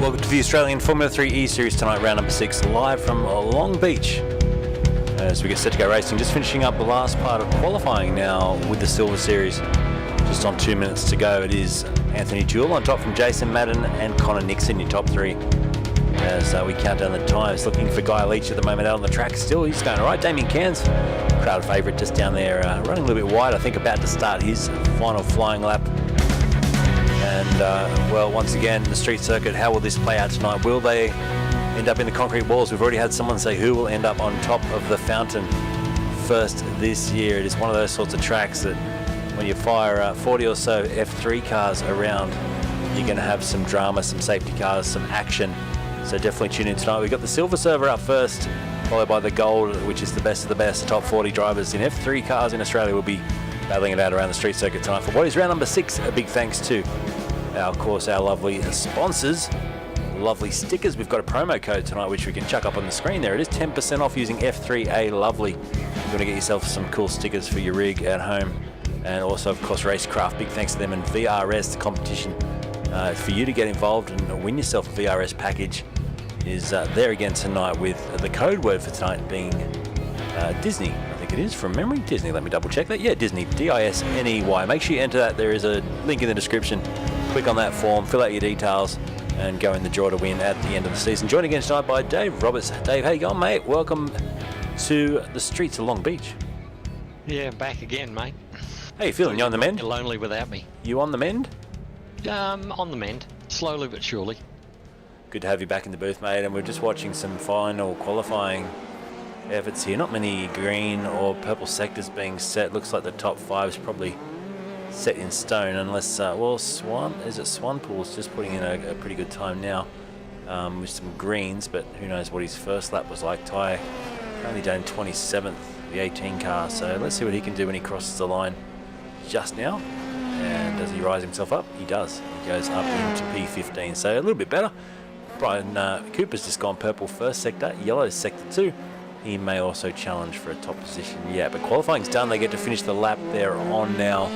welcome to the Australian Formula 3 E-Series tonight, round number 6, live from Long Beach. As we get set to go racing, just finishing up the last part of qualifying now with the Silver Series. Just on 2 minutes to go, it is Anthony Jewell on top from Jason Madden and Connor Nixon, your top three. As we count down the times, looking for Guy Leach at the moment out on the track still. He's going all right. Damien Cairns, crowd favourite, just down there, running a little bit wide, I think, about to start his final flying lap. And, well, once again, the street circuit, how will this play out tonight? Will they end up in the concrete walls? We've already had someone say who will end up on top of the fountain first this year. It is one of those sorts of tracks that when you fire 40 or so F3 cars around, you're going to have some drama, some safety cars, some action. So definitely tune in tonight. We've got the silver server up first, followed by the gold, which is the best of the best. The top 40 drivers in F3 cars in Australia will be battling it out around the street circuit tonight. For what is round number 6, a big thanks to our lovely sponsors, lovely stickers. We've got a promo code tonight which we can chuck up on the screen there. It is 10% off using F3A Lovely. You're going to get yourself some cool stickers for your rig at home. And also, of course, RaceKraft. Big thanks to them, and VRS, the competition for you to get involved and win yourself a VRS package is there again tonight, with the code word for tonight being Disney. I think it is from memory. Disney. Let me double check that. Yeah, Disney. D-I-S-N-E-Y. Make sure you enter that. There is a link in the description. Click on that form, fill out your details, and go in the draw to win at the end of the season. Joined again tonight by Dave Roberts. Dave, how you going, mate? Welcome to the streets of Long Beach. Yeah, back again, mate. How you feeling? You on the mend? You're lonely without me. You on the mend? On the mend. Slowly but surely. Good to have you back in the booth, mate. And we're just watching some final qualifying efforts here. Not many green or purple sectors being set. Looks like the top 5 is probably set in stone, unless, well, Swanpool's just putting in a pretty good time now with some greens, but who knows what his first lap was like. Ty only down 27th, the 18 car, so let's see what he can do when he crosses the line just now. And does he rise himself up? He does. He goes up into P15, so a little bit better. Brian Cooper's just gone purple first sector, yellow sector 2. He may also challenge for a top position. Yeah, but qualifying's done. They get to finish the lap they're on now,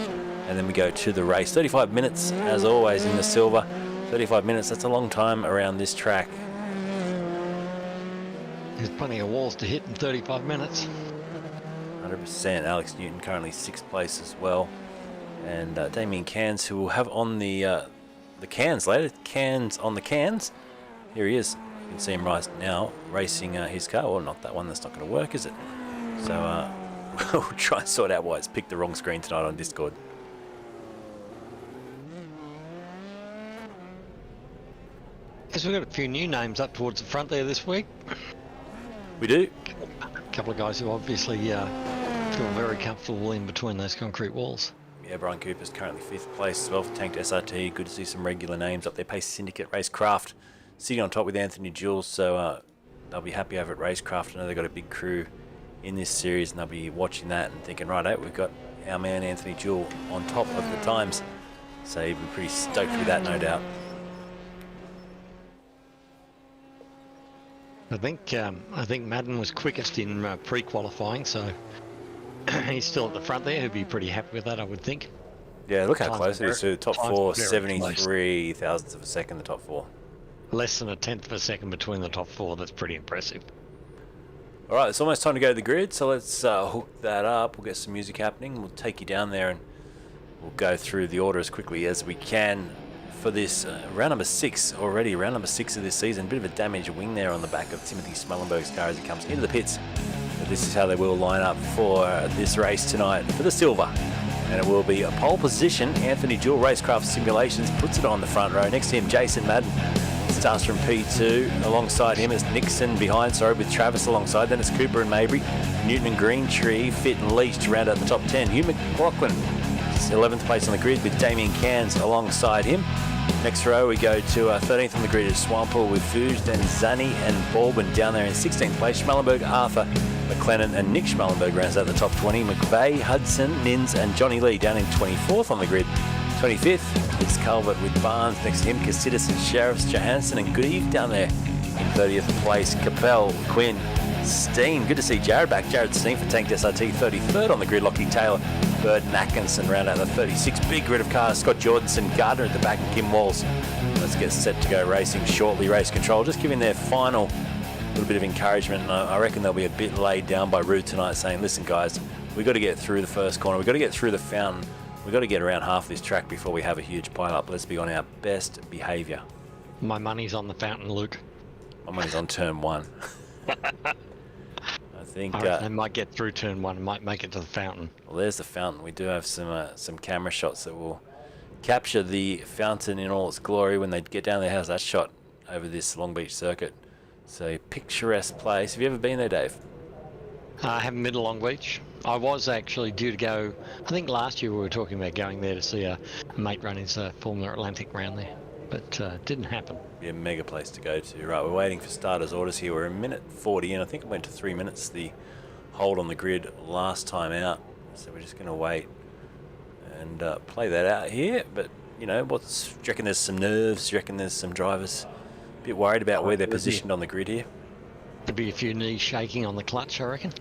and then we go to the race. 35 minutes, as always, in the silver. 35 minutes, that's a long time around this track. There's plenty of walls to hit in 35 minutes. 100%. Alex Newton currently 6th place as well. And Damien Cairns, who will have on the cans later. Cairns on the cans. Here he is. You can see him right now racing his car. Well, not that one. That's not going to work, is it? So we'll try and sort out why it's picked the wrong screen tonight on Discord. Yes, we've got a few new names up towards the front there this week. We do. A couple of guys who obviously feel very comfortable in between those concrete walls. Yeah, Brian Cooper's currently 5th place as well for Tanked SRT. Good to see some regular names up there. Pace Syndicate, RaceKraft, sitting on top with Anthony Jewell. So they'll be happy over at RaceKraft. I know they've got a big crew in this series, and they'll be watching that and thinking, right, we've got our man Anthony Jewell on top of the times. So he'd be pretty stoked with that, no doubt. I think Madden was quickest in pre-qualifying, so he's still at the front there. He'll be pretty happy with that, I would think. Yeah, look how close it is to the top 4, 73 thousandths of a second, the top 4. Less than a tenth of a second between the top 4. That's pretty impressive. All right, it's almost time to go to the grid, so let's hook that up. We'll get some music happening. We'll take you down there, and we'll go through the order as quickly as we can for this round number 6 already. Round number 6 of this season. Bit of a damaged wing there on the back of Timothy Smellenberg's car as he comes into the pits. But this is how they will line up for this race tonight for the silver. And it will be a pole position. Anthony Jewell, RaceKraft Simulations, puts it on the front row. Next to him, Jason Madden starts from P2. Alongside him is Nixon behind, with Travis alongside. Then it's Cooper and Mabry. Newton and Greentree, Fit and Leach to round out the top 10. Hugh McLaughlin, 11th place on the grid with Damien Cairns alongside him. Next row we go to 13th on the grid is Swampole with Fuge, then Zani and Baldwin down there in 16th place. Schmallenberg, Arthur, McLennan and Nick Schmallenberg rounds out the top 20. McVeigh, Hudson, Nins and Johnny Lee down in 24th on the grid. 25th, it's Calvert with Barnes. Next to him, Cassidis and Sheriffs, Johansson and Goodeve down there in 30th place. Capel, Quinn, Steen. Good to see Jared back. Jared Steen for Tanked SRT, 33rd on the grid. Lockie Taylor Burton Atkinson round out the 36. Big grid of cars. Scott Jordanson, Gardner at the back, and Kim Walls. Let's get set to go racing shortly. Race Control just giving their final little bit of encouragement. And I reckon they'll be a bit laid down by Rude tonight, saying, listen guys, we've got to get through the first corner. We've got to get through the fountain. We've got to get around half this track before we have a huge pile-up. Let's be on our best behaviour. My money's on the fountain, Luke. My money's on turn 1. I think they might get through turn 1 and might make it to the fountain. Well, there's the fountain. We do have some camera shots that will capture the fountain in all its glory when they get down there. How's that shot over this Long Beach circuit? So picturesque place. Have you ever been there, Dave? I haven't been to Long Beach. I was actually due to go, I think last year we were talking about going there to see a mate run his Formula Atlantic round there, but didn't happen. Be a mega place to go to. Right, we're waiting for starters' orders here. We're a minute 40 in. I think it went to 3 minutes, the hold on the grid last time out. So we're just going to wait and play that out here. But, you know, do you reckon there's some nerves? Do you reckon there's some drivers a bit worried about where they're positioned on the grid here? There'd be a few knees shaking on the clutch, I reckon.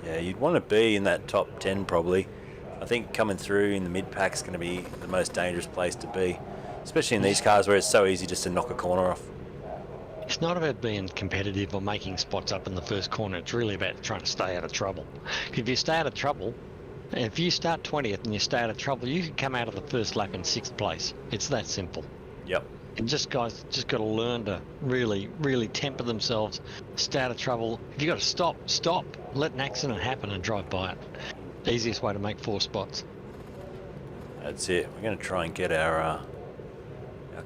Yeah, you'd want to be in that top 10 probably. I think coming through in the mid-pack is going to be the most dangerous place to be, especially in these cars where it's so easy just to knock a corner off. It's not about being competitive or making spots up in the first corner. It's really about trying to stay out of trouble. If you stay out of trouble, if you start 20th and you stay out of trouble, you can come out of the first lap in 6th place. It's that simple. Yep. And guys just got to learn to really, really temper themselves, stay out of trouble. If you got to stop, let an accident happen and drive by it. Easiest way to make 4 spots. That's it. We're going to try and get our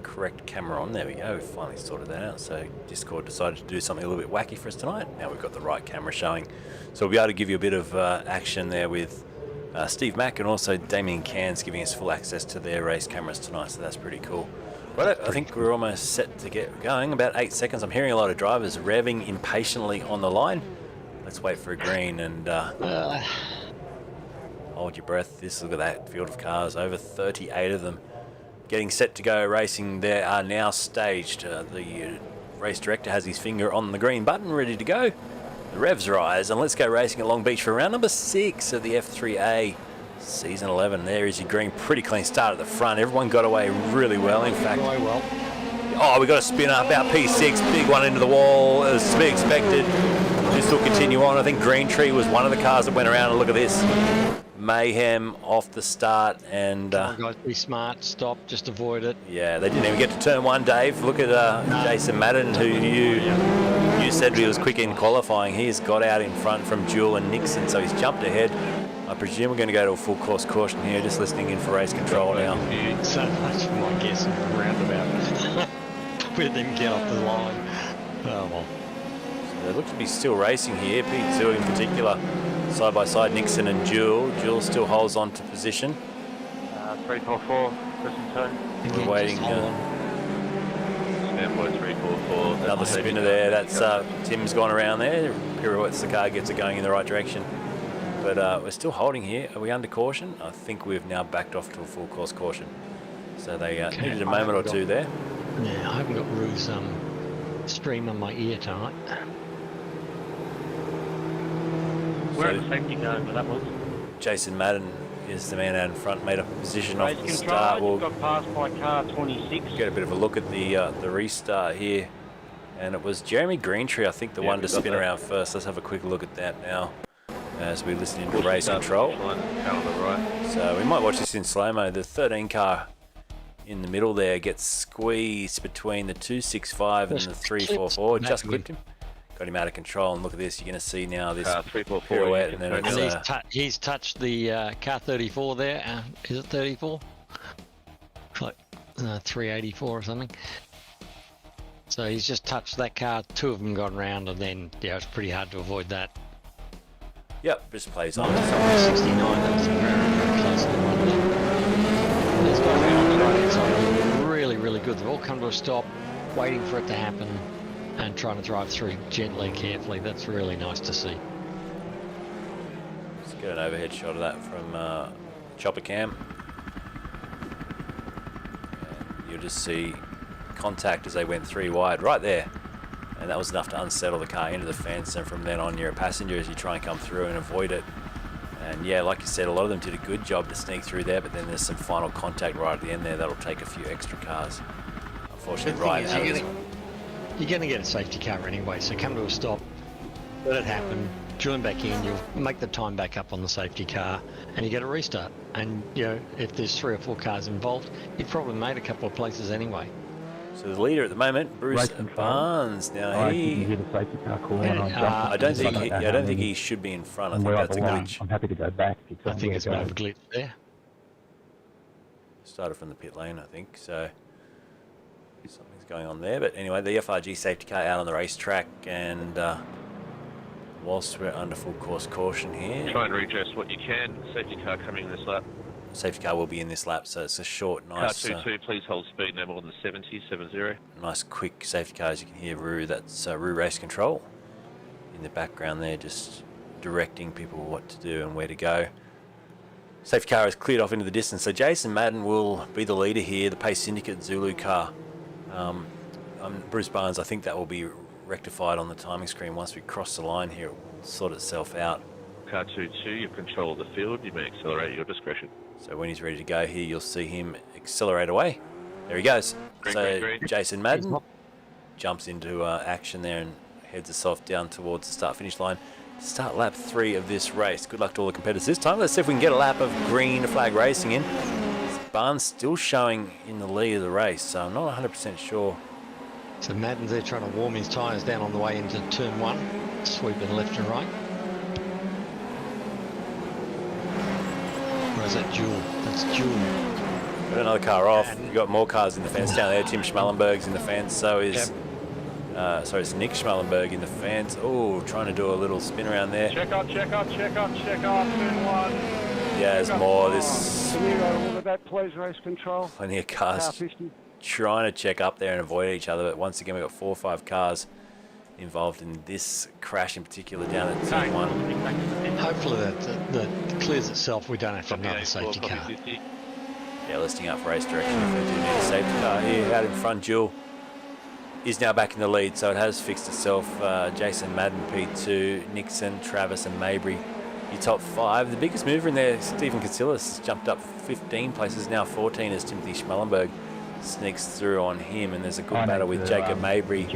correct camera on. There we go. We finally sorted that out. So Discord decided to do something a little bit wacky for us tonight. Now we've got the right camera showing. So we'll be able to give you a bit of action there with Steve Mack and also Damien Cairns giving us full access to their race cameras tonight. So that's pretty cool. Right, I think we're almost set to get going. About 8 seconds. I'm hearing a lot of drivers revving impatiently on the line. Let's wait for a green and hold your breath. Look at that field of cars. Over 38 of them getting set to go racing. They are now staged. The race director has his finger on the green button, ready to go. The revs rise, and let's go racing at Long Beach for round number 6 of the F3A. Season 11. There is your green. Pretty clean start at the front. Everyone got away really well. In fact, oh, we got a spin up out P6. Big one into the wall, as to be expected. This will continue on. I think Green Tree was one of the cars that went around. And look at this. Mayhem off the start. And guys, be smart. Stop. Just avoid it. Yeah, they didn't even get to turn 1, Dave. Look at Jason Madden, who you said he was quick in qualifying. He's got out in front from Jewel and Nixon, so he's jumped ahead. I presume we're going to go to a full course caution here, just listening in for race control now. So much for my guess of a roundabout. With them get off the line. Oh well. So they look to be still racing here, P2 in particular. Side by side, Nixon and Jewel. Jewel still holds on to position. 344, listen to. We're waiting. Standby 344. Another spinner there. That's Tim's gone around there. Pirouettes the car, gets it going in the right direction. But we're still holding here. Are we under caution? I think we've now backed off to a full course caution. So they needed a moment or two there. Yeah, I haven't got Rue's stream on my ear tonight. Where are the safety guys for that one? Jason Madden is the man out in front, made a position off the Race start. control, We'll got passed by car 26. get a bit of a look at the restart here. And it was Jeremy Greentree, I think, the one to spin around first. Let's have a quick look at that now as we listen into race control. So we might watch this in slow-mo. The 13 car in the middle there gets squeezed between the 265 and the 344. Just clipped him. Got him out of control, and look at this. You're going to see now this pirouette, and then it's, he's touched the car 34 there. Is it 34? Like 384 or something. So he's just touched that car. 2 of them got around, and then it's pretty hard to avoid that. Yep, just plays on. 69. That was very, very close to the one there. These guys are on the right hand side. Really, really good. They've all come to a stop, waiting for it to happen, and trying to drive through gently, carefully. That's really nice to see. Let's get an overhead shot of that from chopper cam. And you'll just see contact as they went 3 wide right there, and that was enough to unsettle the car into the fence, and from then on you're a passenger as you try and come through and avoid it. And yeah, like you said, a lot of them did a good job to sneak through there, but then there's some final contact right at the end there that'll take a few extra cars. Unfortunately, right out of this. You're going to get a safety car anyway, so come to a stop, let it happen, join back in, you'll make the time back up on the safety car, and you get a restart. And, you know, if there's 3 or 4 cars involved, you've probably made a couple of places anyway. So the leader at the moment, Bruce Barnes. Now You hear the safety car calling. I don't think he should be in front. I think that's a glitch. I'm happy to go back. If you tell I me think where it's to a go. bit of a glitch there. Started from the pit lane, I think. So something's going on there. But anyway, the FRG safety car out on the racetrack, and whilst we're under full course caution here, Try and readjust what you can. Safety car coming in this lap. safety car will be in this lap, so it's a short, nice, Car 2-2, please hold speed no more than 70, 70. nice quick safety car. As you can hear, Roo, that's Roo Race Control in the background there, just directing people what to do and where to go. Safety car is cleared off into the distance, so Jason Madden will be the leader here, the Pace Syndicate Zulu car. Bruce Barnes, I think that will be rectified on the timing screen once we cross the line here. It will sort itself out. Car 2-2, you have control of the field. You may accelerate at your discretion. So when he's ready to go here, you'll see him accelerate away. There he goes. Green, So green, green. Jason Madden jumps into action there and heads us off down towards the start-finish line. Start lap 3 of this race. Good luck to all the competitors this time. Let's see if we can get a lap of green flag racing in. Barnes still showing in the lead of the race, so I'm not 100% sure. So Madden's there trying to warm his tyres down on the way into turn 1, sweeping left and right. Or is that Jewel? That's Jewel. Got another car off. You've got more cars in the fence down there. Tim Schmallenberg's in the fence, so is... it's Nick Schmallenberg in the fence. Oh, trying to do a little spin around there. Check up, turn 1. Yeah, there's more. This Can you go all of that, please, race control? plenty of Car cars 50. trying to check up there and avoid each other, but once again we've got 4 or 5 cars involved in this crash in particular down at turn 1. Hopefully that clears itself. We don't have to have another safety car. Yeah, listing up for race direction if they do need a safety car here. Out in front, Jewel is now back in the lead, so it has fixed itself. Jason Madden, P2, Nixon, Travis and Mabry, your top 5. The biggest mover in there, Stephen Casillas, has jumped up 15 places, now 14 as Timothy Schmallenberg sneaks through on him, and there's a good battle with Jacob Mabry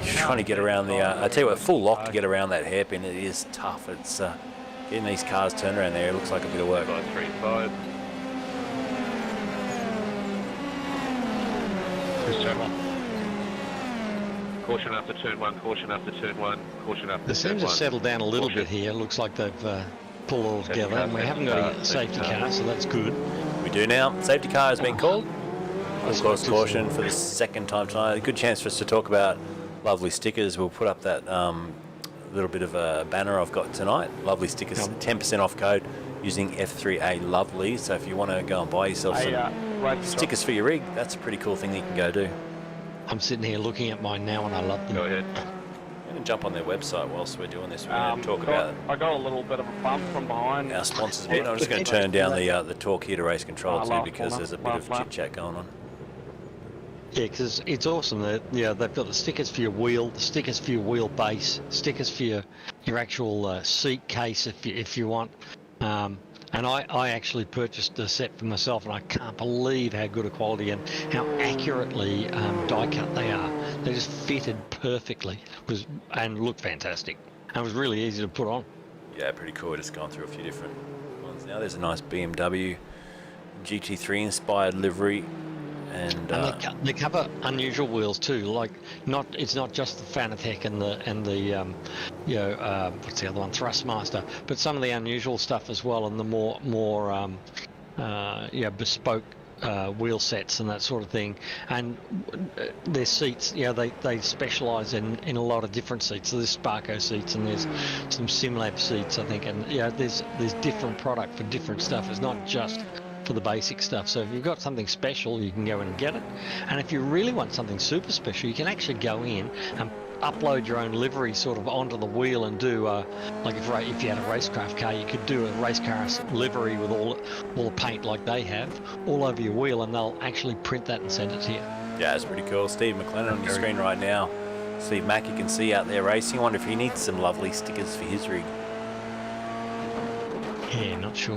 trying to get around the... I tell you what, full lock to get around that hairpin. It is tough. It's getting these cars turned around there. It looks like a bit of work. 535. Turn 1. Caution after turn 1, caution after turn 1, caution after They turn 1. seem to settle down a little Caution. bit here. Looks like they've pulled all together, and we haven't got a safety car, so that's good. We do now. Safety car has been called. Of course, caution for the second time tonight. A good chance for us to talk about lovely stickers. We'll put up that little bit of a banner I've got tonight. Lovely stickers, 10% off code using F3A Lovely. So if you want to go and buy yourself some stickers for your rig, that's a pretty cool thing that you can go do. I'm sitting here looking at mine now, and I love them. Go ahead. I'm going to jump on their website whilst we're doing this. We're going to talk about I got a little bit of a bump from behind. our sponsors. I'm just going to turn down the talk here to Race Control too, because there's a bit of chit-chat going on. Yeah, because it's awesome that they've got the stickers for your wheel, the stickers for your wheel base, stickers for your actual seat case if you want. And I actually purchased a set for myself, and I can't believe how good a quality and how accurately die cut they are. They just fitted perfectly, and looked fantastic. And it was really easy to put on. Yeah, pretty cool. We've just gone through a few different ones now. There's a nice BMW GT3 inspired livery. And they cover unusual wheels too. Like it's not just the Fanatec and the what's the other one, Thrustmaster, but some of the unusual stuff as well, and the more bespoke wheel sets and that sort of thing. And their seats, they specialise in a lot of different seats. So there's Sparco seats and there's some SimLab seats, I think, and there's different product for different stuff. It's not just for the basic stuff. So if you've got something special, you can go in and get it. And if you really want something super special, you can actually go in and upload your own livery sort of onto the wheel and do like if you had a RaceKraft car, you could do a race car livery with all the paint like they have all over your wheel, and they'll actually print that and send it to you. yeah, it's pretty cool. Steve McLennan on your screen right now. Steve Mack, you can see out there racing. I wonder if he needs some lovely stickers for his rig. Yeah, not sure.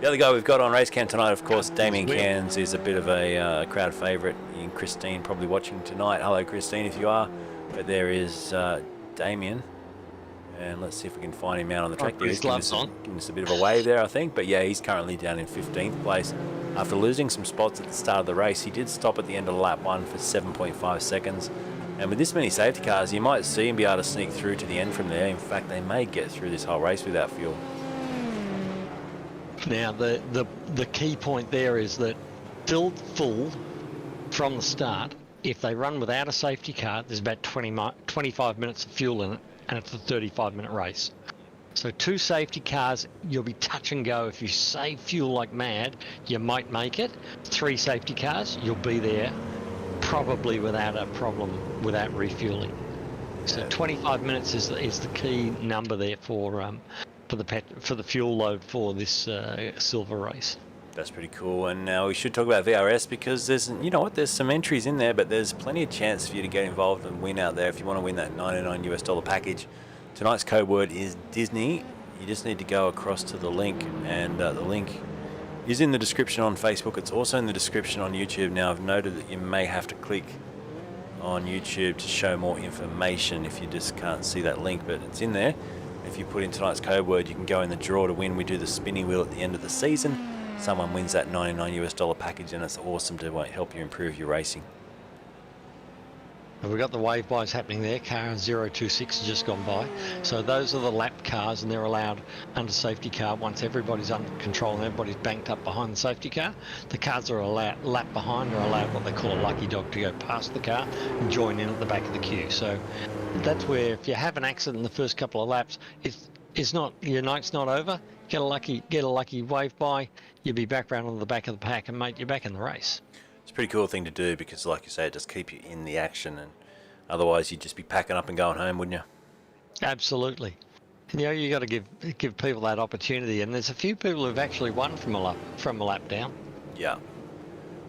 The other guy we've got on race cam tonight, of course, Damien Cairns, is a bit of a crowd favourite. And Christine probably watching tonight. Hello, Christine, if you are. But there is Damien. And let's see if we can find him out on the track. His gloves on. Giving us a bit of a wave there, I think. But yeah, he's currently down in 15th place. After losing some spots at the start of the race, he did stop at the end of lap 1 for 7.5 seconds. And with this many safety cars, you might see him be able to sneak through to the end from there. In fact, they may get through this whole race without fuel. Now, the key point there is that filled full from the start, if they run without a safety car, there's about 25 minutes of fuel in it, and it's a 35-minute race. So 2 safety cars, you'll be touch and go. If you save fuel like mad, you might make it. 3 safety cars, you'll be there probably without a problem, without refueling. So 25 minutes is the key number there for the fuel load for this silver race. That's pretty cool. And now we should talk about VRS, because there's some entries in there, but there's plenty of chance for you to get involved and win out there if you want to win that $99 package. Tonight's code word is Disney. You just need to go across to the link, and the link is in the description on Facebook. It's also in the description on YouTube. Now, I've noted that you may have to click on YouTube to show more information if you just can't see that link, but it's in there. If you put in tonight's code word, you can go in the draw to win. We do the spinny wheel at the end of the season. Someone wins that $99 package, and it's awesome to help you improve your racing. We've got the wave bys happening there. Car 026 has just gone by. So those are the lap cars, and they're allowed under safety car once everybody's under control and everybody's banked up behind the safety car. The cars are allowed lap behind are allowed what they call a lucky dog to go past the car and join in at the back of the queue. So that's where if you have an accident in the first couple of laps, it's not, your night's not over. Get a lucky wave by, you'll be back round on the back of the pack, and mate, you're back in the race. It's a pretty cool thing to do, because like you say, it does keep you in the action, and otherwise you'd just be packing up and going home, wouldn't you? Absolutely. And, you got to give people that opportunity, and there's a few people who've actually won from a lap down. Yeah.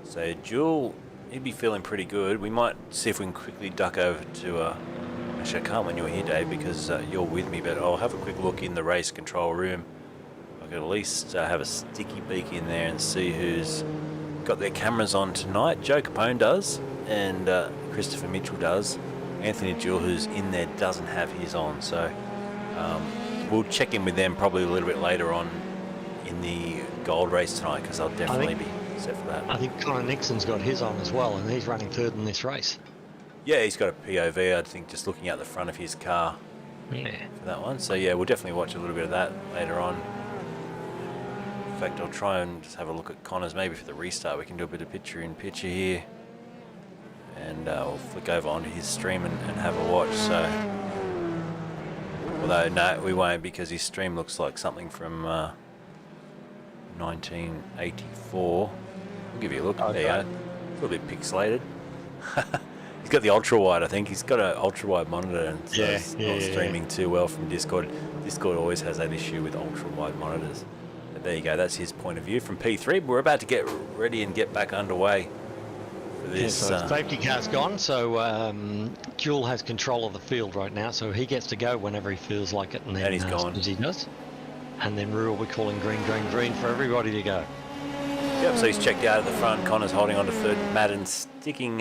So Jewel, he'd be feeling pretty good. We might see if we can quickly duck over to actually I can't when you're here, Dave, because you're with me, but I'll have a quick look in the race control room. I could at least have a sticky beak in there and see who's got their cameras on tonight. Joe Capone does, and Christopher Mitchell does. Anthony Jewell, who's in there, doesn't have his on, so we'll check in with them probably a little bit later on in the gold race tonight, because I'll definitely be set for that. I think Connor Nixon's got his on as well, and he's running 3rd in this race. Yeah, he's got a POV, I think, just looking out the front of his car for that one. So yeah, we'll definitely watch a little bit of that later on. In fact, I'll try and just have a look at Connor's maybe for the restart. We can do a bit of picture-in-picture here. And we'll flick over onto his stream and have a watch. So, although, no, we won't, because his stream looks like something from 1984. I'll give you a look. Okay. There you go. A little bit pixelated. He's got the ultra-wide, I think. He's got an ultra-wide monitor, and so it's not streaming too well from Discord. Discord always has that issue with ultra-wide monitors. There you go, that's his point of view from P3. But we're about to get ready and get back underway for this. So safety car's gone, so Jewel has control of the field right now, so he gets to go whenever he feels like it, and then he's gone. As he does. And then Rue will be calling green, green, green for everybody to go. Yep, so he's checked out at the front. Connor's holding on to 3rd. Madden's sticking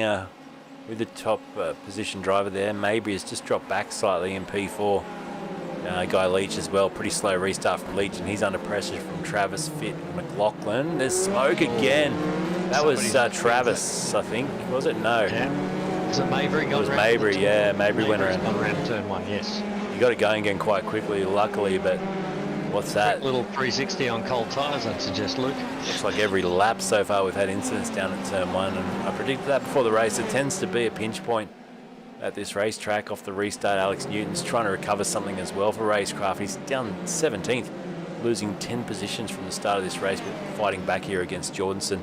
with the top position driver there. Mabry has just dropped back slightly in P4. Guy Leach as well, pretty slow restart from Leach, and he's under pressure from Travis, Fitt, McLaughlin. There's smoke again. That was Travis, I think. Was it? No. Yeah. Was it Mabry? It was Mabry, yeah. Mabry went around. Gone around turn 1, yes. You got it going again quite quickly, luckily, but what's that? Quick little 360 on cold tyres, I'd suggest, Luke. Looks like every lap so far we've had incidents down at turn 1, and I predicted that before the race. It tends to be a pinch point at this racetrack off the restart. Alex Newton's trying to recover something as well for RaceKraft. He's down 17th, losing 10 positions from the start of this race, but fighting back here against Jordanson.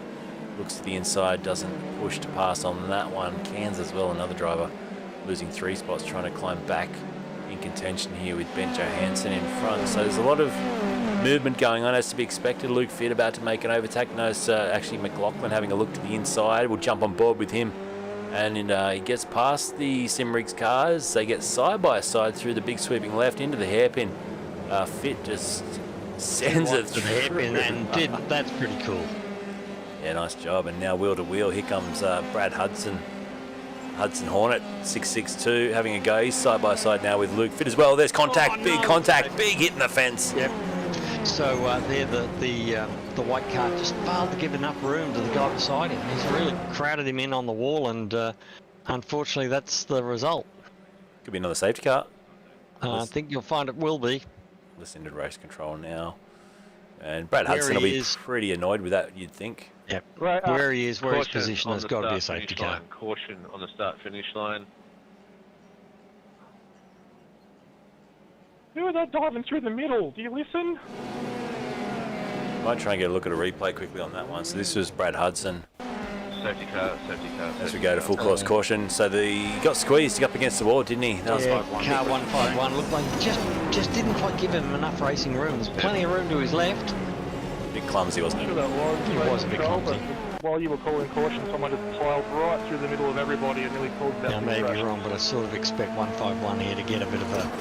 Looks to the inside, doesn't push to pass on that one. Cairns as well, another driver, losing 3 spots, trying to climb back in contention here with Ben Johansson in front. So there's a lot of movement going on as to be expected. Luke Fitt about to make an overtake. Notice actually McLaughlin having a look to the inside. We'll jump on board with him. And he gets past the Simrigs cars. They get side by side through the big sweeping left into the hairpin. Fitt just Sends it to the hairpin and did. That's pretty cool. Yeah, nice job. And now wheel to wheel, here comes Brad Hudson. Hudson Hornet 662 having a go. He's side by side now with Luke Fit as well. There's contact, big contact, big hit in the fence. Yep. So there, the white car just failed to give enough room to the guy beside him. He's really crowded him in on the wall, and unfortunately, that's the result. Could be another safety car. I think you'll find it will be. Listen to race control now. And Brad Hudson will be pretty annoyed with that, you'd think. Yep. Right, Where he is, where his Caution position on has the got to be a start-finish safety car. line. Caution on the start-finish line. Who are they diving through the middle? Do you listen? Might try and get a look at a replay quickly on that one. So this was Brad Hudson. Safety car, safety car. As we go to full course caution. So he got squeezed up against the wall, didn't he? That was Yeah, car 151 looked like just didn't quite give him enough racing room. There's plenty of room to his left. a bit clumsy, wasn't To it? that line, He was a bit control, clumsy. but while you were calling caution, someone just plowed right through the middle of everybody and nearly caused that Now, I big may crash. be wrong, but I sort of expect 151 here to get a bit of a,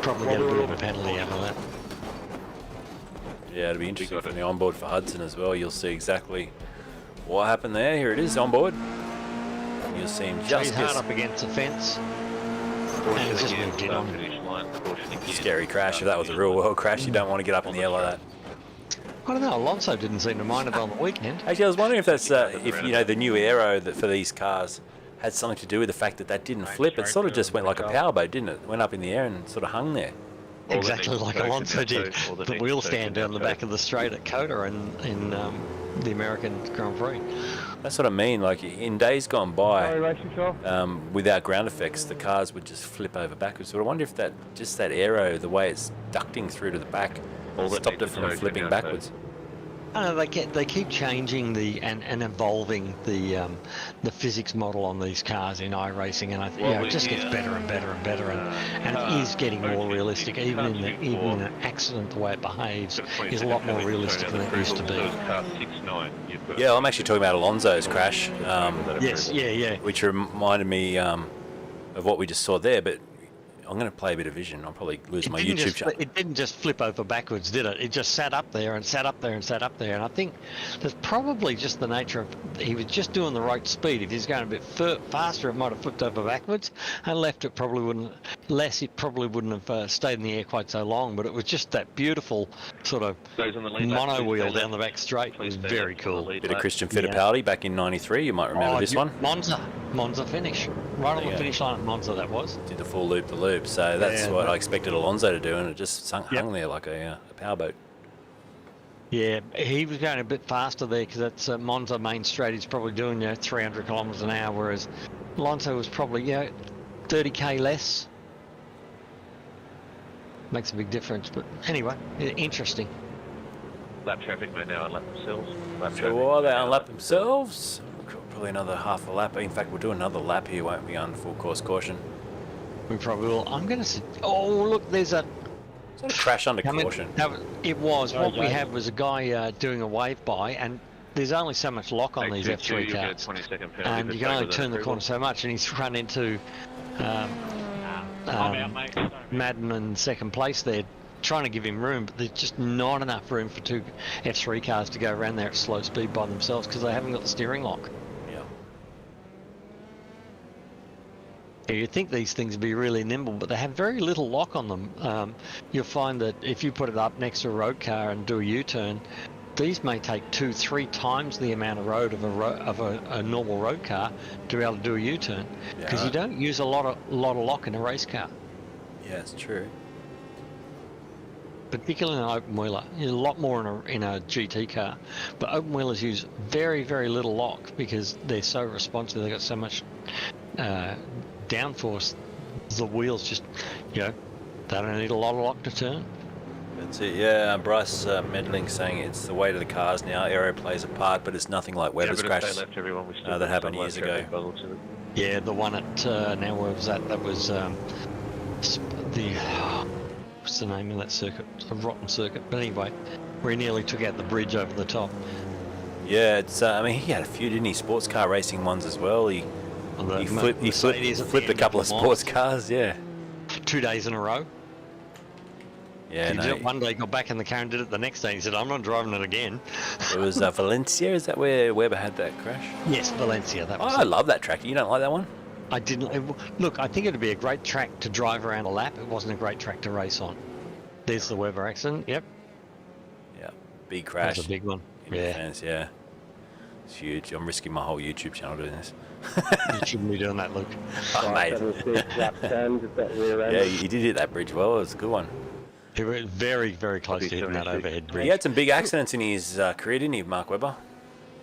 probably get a bit of a penalty out of that. Yeah, it'll be interesting from the onboard for Hudson as well. You'll see exactly what happened there. Here it is, onboard. You'll see him So just he's hard miss. up against the fence. Caution And it's just again, moved in on. start-finish line. Caution again. Scary crash. If that was a real world crash, you don't want to get up in the air like that. I don't know, Alonso didn't seem to mind it on the weekend. Actually, I was wondering if that's if you know the new aero that for these cars had something to do with the fact that that didn't flip. It sort of just went like a powerboat, didn't it? Went up in the air and sort of hung there. All that Exactly needs like to Alonso go did. to all that The needs wheel to go stand to down the go. back of the straight at Coda in the American Grand Prix. That's what I mean. Like in days gone by, Sorry, racing car. without ground effects, the cars would just flip over backwards. So I wonder if that just that aero, the way it's ducting through to the back, All that stopped it needs to from go flipping to backwards. I know they keep changing and evolving the physics model on these cars in iRacing, and I think Well, it just gets better and better and better, and it is getting more realistic. Even in an accident, the way it behaves is a lot more realistic than it used to be. Car 6-9, you've got Yeah, I'm actually talking about Alonso's crash, Yes, yeah. which reminded me of what we just saw there. But I'm going to play a bit of vision. I'll probably lose my YouTube channel. It didn't just flip over backwards, did it? It just sat up there and sat up there and sat up there. And I think that's probably just the nature of he was just doing the right speed. If he's going a bit faster, it might have flipped over backwards. And left, it probably wouldn't. Less, it probably wouldn't have stayed in the air quite so long. But it was just that beautiful sort of those on the lead lap, mono please wheel stay down the left. back straight. It Please was stay very left on the cool. lead Bit of lap. Christian Fittipaldi back in '93. You might remember this one. Monza finish. Right on the Yeah. finish line at Monza, that was. Did the full loop the loop. So that's Yeah, what but- I expected Alonso to do, and it just hung there like a powerboat. Yeah, he was going a bit faster there because that's Monza main straight. He's probably doing 300 kilometres an hour, whereas Alonso was probably 30k less. Makes a big difference, but anyway, interesting. Lap traffic may now unlap themselves. Lap So traffic while they may now unlap themselves, probably another half a lap. In fact, we'll do another lap here, won't we, on full course caution? We probably will. I'm going to say, oh look, there's a Sort of crash under I mean, caution. it was. Sorry, What we Dave. had was a guy doing a wave by, and there's only so much lock on these 822, F3 you'll get a cars. 20-second penalty And for you can only taking turn the approval. corner so much, and he's run into Madden in second place there, trying to give him room, but there's just not enough room for two F3 cars to go around there at slow speed by themselves because they haven't got the steering lock. Yeah. You'd think these things would be really nimble, but they have very little lock on them. You'll find that if you put it up next to a road car and do a U-turn, these may take 2-3 times the amount of road of a normal road car to be able to do a U-turn, because Yeah. you don't use a lot of lock in a race car, Yeah, it's true. particularly in an open wheeler. A lot more in a GT car, but open wheelers use very, very little lock because they're so responsive. They've got so much downforce. The wheels just, they don't need a lot of lock to turn. That's it, yeah. Bryce Medling saying it's the weight of the cars now. Aero plays a part, but it's nothing like Webber's Yeah, but crash. if they left everyone, we still that got happened some years lap ago. traffic by the looks of it. Yeah, the one at now where was that? That was the what's the name of that circuit? A rotten circuit. But anyway, where he nearly took out the bridge over the top. Yeah, it's. I mean, he had a few, didn't he? Sports car racing ones as well. He On the flipped Mercedes at the a end couple of Le Mans. sports cars. Yeah. 2 days in a row. Yeah, He no. did it one day, got back in the car and did it the next day. He said, I'm not driving it again. It was Valencia. Is that where Weber had that crash? Yes, Valencia. That Oh, was I it. love that track. You don't like that one? I didn't. Look, I think it'd be a great track to drive around a lap. It wasn't a great track to race on. There's the Weber accident. Yep. Yeah, big That crash. was a big one. In Yeah. defense, yeah. It's huge. I'm risking my whole YouTube channel doing this. You shouldn't be doing that, Luke. Oh, mate. 76, lap 10, just that rear end. Yeah, you did hit that bridge well. It was a good one. He was very, very close to hitting that overhead He bridge. had some big accidents in his career, didn't he, Mark Webber?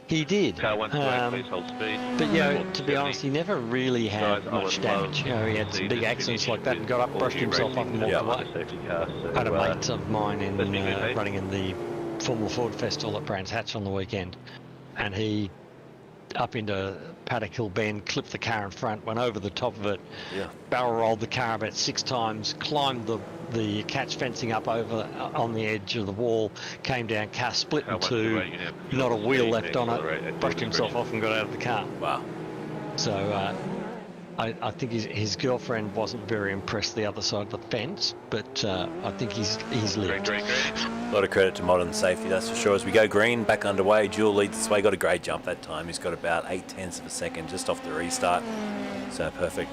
He did. Car went to please hold speed. But to be honest, he never really had Guys, I much would damage. love He had some to big see accidents this like that and got up, finish brushed himself up and walked Yeah. away. Safety car, so, I had a mate of mine in let's be good, eh? running in the Formula Ford Festival at Brands Hatch on the weekend, and he up into Paddock Hill Bend, clipped the car in front, went over the top of it, Yeah. barrel rolled the car about 6 times, climbed the catch fencing up over on the edge of the wall, came down, car split in two, not a wheel left on it, brushed himself off and got out of the car. Wow. So I think his girlfriend wasn't very impressed the other side of the fence, but I think he's lived. A lot of credit to modern safety, that's for sure. As we go green, back underway, Jewel leads this way. Got a great jump that time. He's got about 0.8 of a second just off the restart. So perfect.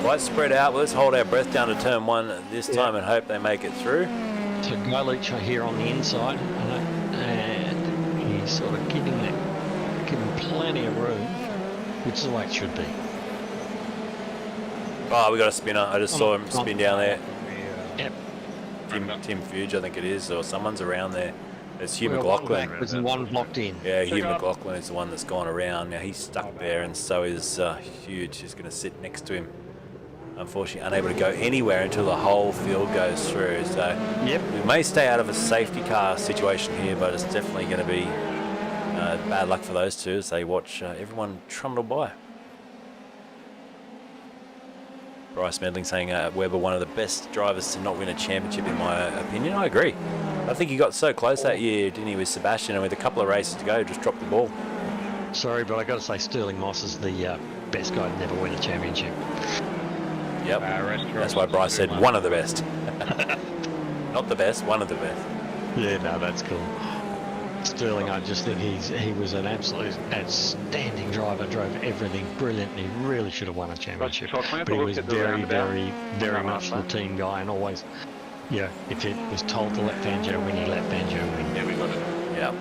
Quite spread out. Well, let's hold our breath down to turn 1 this time and hope they make it through. So Guy Leach here on the inside, and he's sort of giving plenty of room, which is the way it should be. Oh, we got a spinner. I just saw him spin down there. Yep. Tim Fuge, I think it is, or someone's around there. It's Hugh One McLaughlin. backwards and one blocked in. Yeah, Hugh McLaughlin is the one that's gone around. Now he's stuck there, and so is Huge. He's going to sit next to him. Unfortunately, unable to go anywhere until the whole field goes through. So Yep. we may stay out of a safety car situation here, but it's definitely going to be bad luck for those two as they watch everyone trundle by. Bryce Medling saying Webber one of the best drivers to not win a championship in my opinion. I agree. I think he got so close that year, didn't he, with Sebastian, and with a couple of races to go, just dropped the ball. Sorry, but I got to say Sterling Moss is the best guy to never win a championship. Yep. That's why Bryce said one of the best. Not the best, one of the best. Yeah, no, that's cool. Sterling, I just think he was an absolute outstanding driver, drove everything brilliantly, really should have won a championship. But he was very, very, very much the team guy and always, if it was told to let Fangio win, he let Fangio win. Yeah, we got it. Yeah.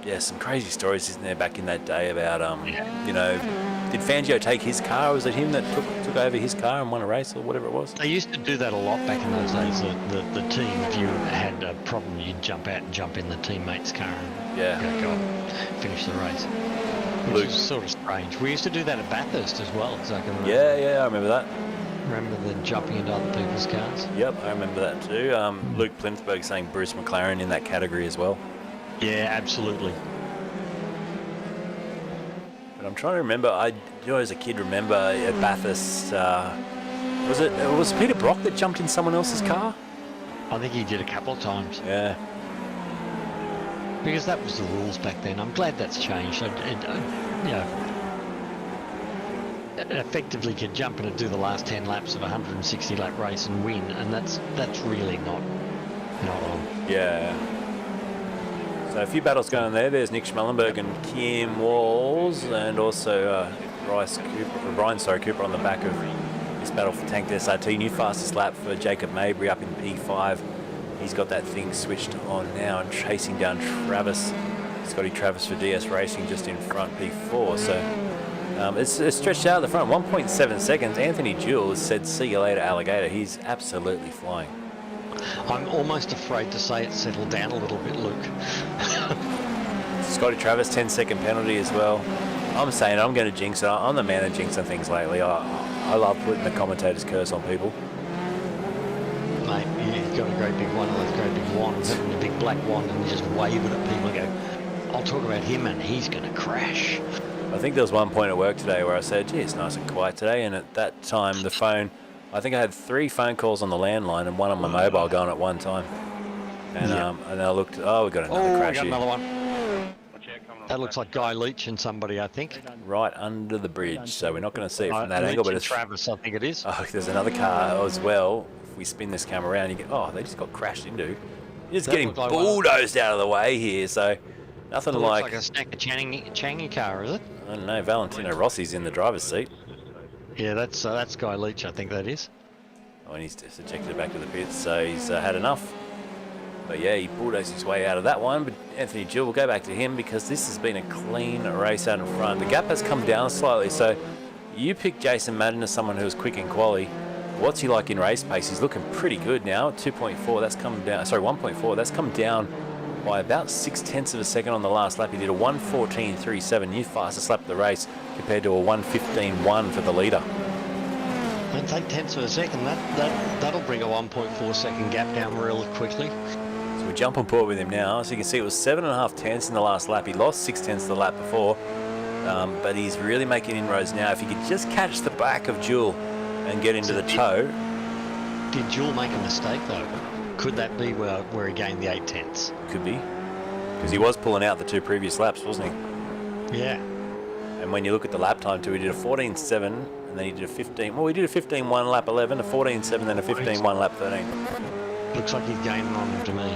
Yeah, some crazy stories, isn't there, back in that day about, did Fangio take his car? Was it him that took over his car and won a race or whatever it was? They used to do that a lot back in those days. The team, if you had a problem, you'd jump out and jump in the teammate's car and go finish the race. Which is sort of strange. We used to do that at Bathurst as well. So I can remember. Yeah, I remember that. Remember the jumping into other people's cars? Yep, I remember that too. Luke Plimthberg saying Bruce McLaren in that category as well. Yeah, absolutely. But I'm trying to remember. As a kid, remember at Bathurst. Was Peter Brock that jumped in someone else's car? I think he did a couple of times. Yeah. Because that was the rules back then. I'm glad that's changed. Effectively could jump in and do the last 10 laps of a 160 lap race and win, and that's really not on. Yeah. So a few battles going on there. There's Nick Schmellenberg and Kim Walls, and also Brian Cooper on the back of this battle for Tanked SRT. New fastest lap for Jacob Mabry up in P5. He's got that thing switched on now and chasing down Travis. Scotty Travis for DS Racing just in front, P4. So it's stretched out at the front, 1.7 seconds. Anthony Jewell has said, "See you later, alligator." He's absolutely flying. I'm almost afraid to say it's settled down a little bit, Luke. Scotty Travis, 10-second penalty as well. I'm saying I'm going to jinx it. I'm the man of jinxing things lately. I love putting the commentator's curse on people. Mate, you've got a great big one of those great big wands, a big black wand, and you just wave it at people and go, I'll talk about him and he's going to crash. I think there was one point at work today where I said, gee, it's nice and quiet today. And at that time, the phone, I think I had 3 phone calls on the landline and 1 on my mobile going at one time. And and I looked, we've got another crash we got here. another one. That looks like Guy Leach and somebody, I think. Right under the bridge, so we're not going to see it from that angle. But it's Travis, I think it is. Oh, there's another car as well. If we spin this camera around, you get, oh, they just got crashed into. You're just That getting looked like bulldozed out of the way here, so nothing It like, looks like a stack of Changi car, is it? I don't know, Valentino Rossi's in the driver's seat. Yeah, that's Guy Leach, I think that is. Oh, and he's just ejected back to the pits, so he's had enough. But yeah, he bulldozed his way out of that one. But Anthony Gill, will go back to him because this has been a clean race out in front. The gap has come down slightly, so you picked Jason Madden as someone who was quick in quali. What's he like in race pace? He's looking pretty good now. 2.4, that's come down. Sorry, 1.4, that's come down by about 0.6 of a second on the last lap. He did a 1:14.37, new fastest lap of the race, compared to a 1:15.1 for the leader. Don't take tenths of a second. That'll bring a 1.4 second gap down real quickly. So we jump on board with him now. So you can see it was 7.5 tenths in the last lap. He lost 6 tenths the lap before, but he's really making inroads now. If he could just catch the back of Jewel and get into the toe. Did Jewel make a mistake though? Could that be where he gained the 8 tenths? Could be, because he was pulling out the 2 previous laps, wasn't he? Yeah. And when you look at the lap time too, he did a 14.7, and then he did a 15. Well, he did a 15.1 lap 11, a 14.7, then a 15.1 lap 13. Looks like he's gaining on him to me.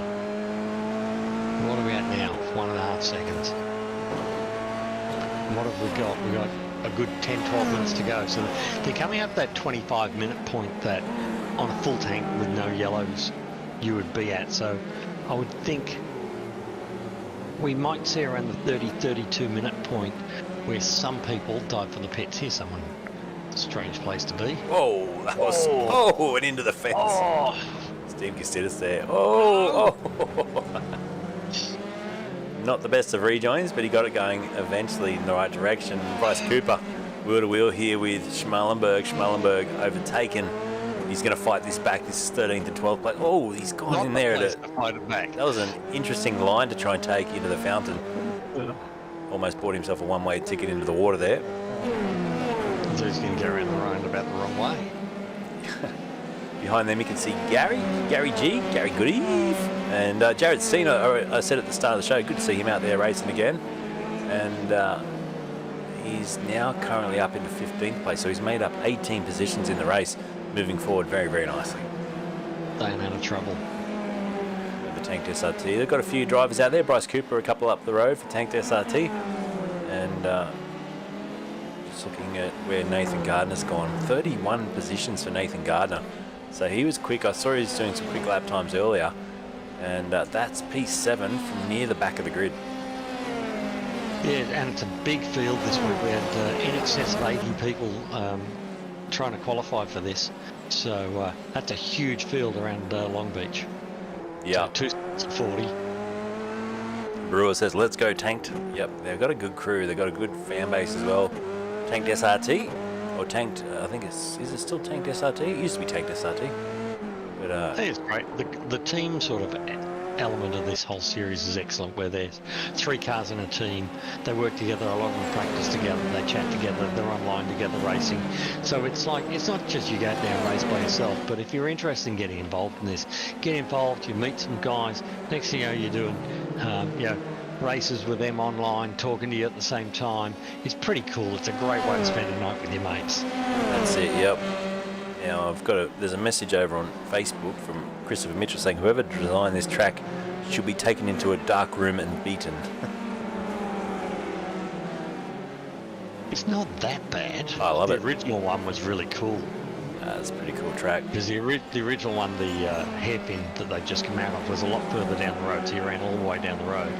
What are we at now? 1.5 seconds. What have we got? We got a good 10-12 minutes to go. So they're coming up that 25-minute point that on a full tank with no yellows you would be at. So I would think we might see around the 30-32 minute point where some people dive for the pits. Here's someone. Strange place to be. Oh, that was and into the fence. Oh, Steve Castidis there. Oh. Not the best of rejoins, but he got it going eventually in the right direction. Bryce Cooper, wheel to wheel here with Schmalenberg. Schmalenberg overtaken. He's going to fight this back. This is 13th to 12th place. Oh, he's gone not in there. to fight it back. That was an interesting line to try and take into the fountain. Almost bought himself a one-way ticket into the water there. So he's going to get around the roundabout the wrong way. Behind them you can see Gary G, Gary Goodeve, and Jared Cena. I said at the start of the show, good to see him out there racing again. And he's now currently up into 15th place, so he's made up 18 positions in the race, moving forward very, very nicely. Staying out of trouble. The Tanked SRT, they've got a few drivers out there. Bryce Cooper, a couple up the road for Tanked SRT, and just looking at where Nathan Gardner's gone, 31 positions for Nathan Gardner. So he was quick. I saw he was doing some quick lap times earlier, and that's P7 from near the back of the grid. Yeah, and it's a big field this week. We had in excess of 80 people trying to qualify for this. So that's a huge field around Long Beach. Yeah. So 240. Brewer says, let's go Tanked. Yep, they've got a good crew. They've got a good fan base as well. Tanked SRT, or Tanked, I think is it still Tanked SRT? It used to be Tanked SRT. But I think it's great. The team sort of element of this whole series is excellent, where there's 3 cars in a team. They work together, a lot of them practice together, they chat together, they're online together racing. So it's like, it's not just you go out there and race by yourself, but if you're interested in getting involved in this, get involved, you meet some guys, next thing you know, you're doing races with them online, talking to you at the same time. It's pretty cool. It's a great way to spend a night with your mates. That's it, yep. Now there's a message over on Facebook from Christopher Mitchell saying whoever designed this track should be taken into a dark room and beaten. It's not that bad. I love it. The original one was really cool. It's a pretty cool track. Because the original one, the hairpin that they just come out of, was a lot further down the road, so you ran all the way down the road.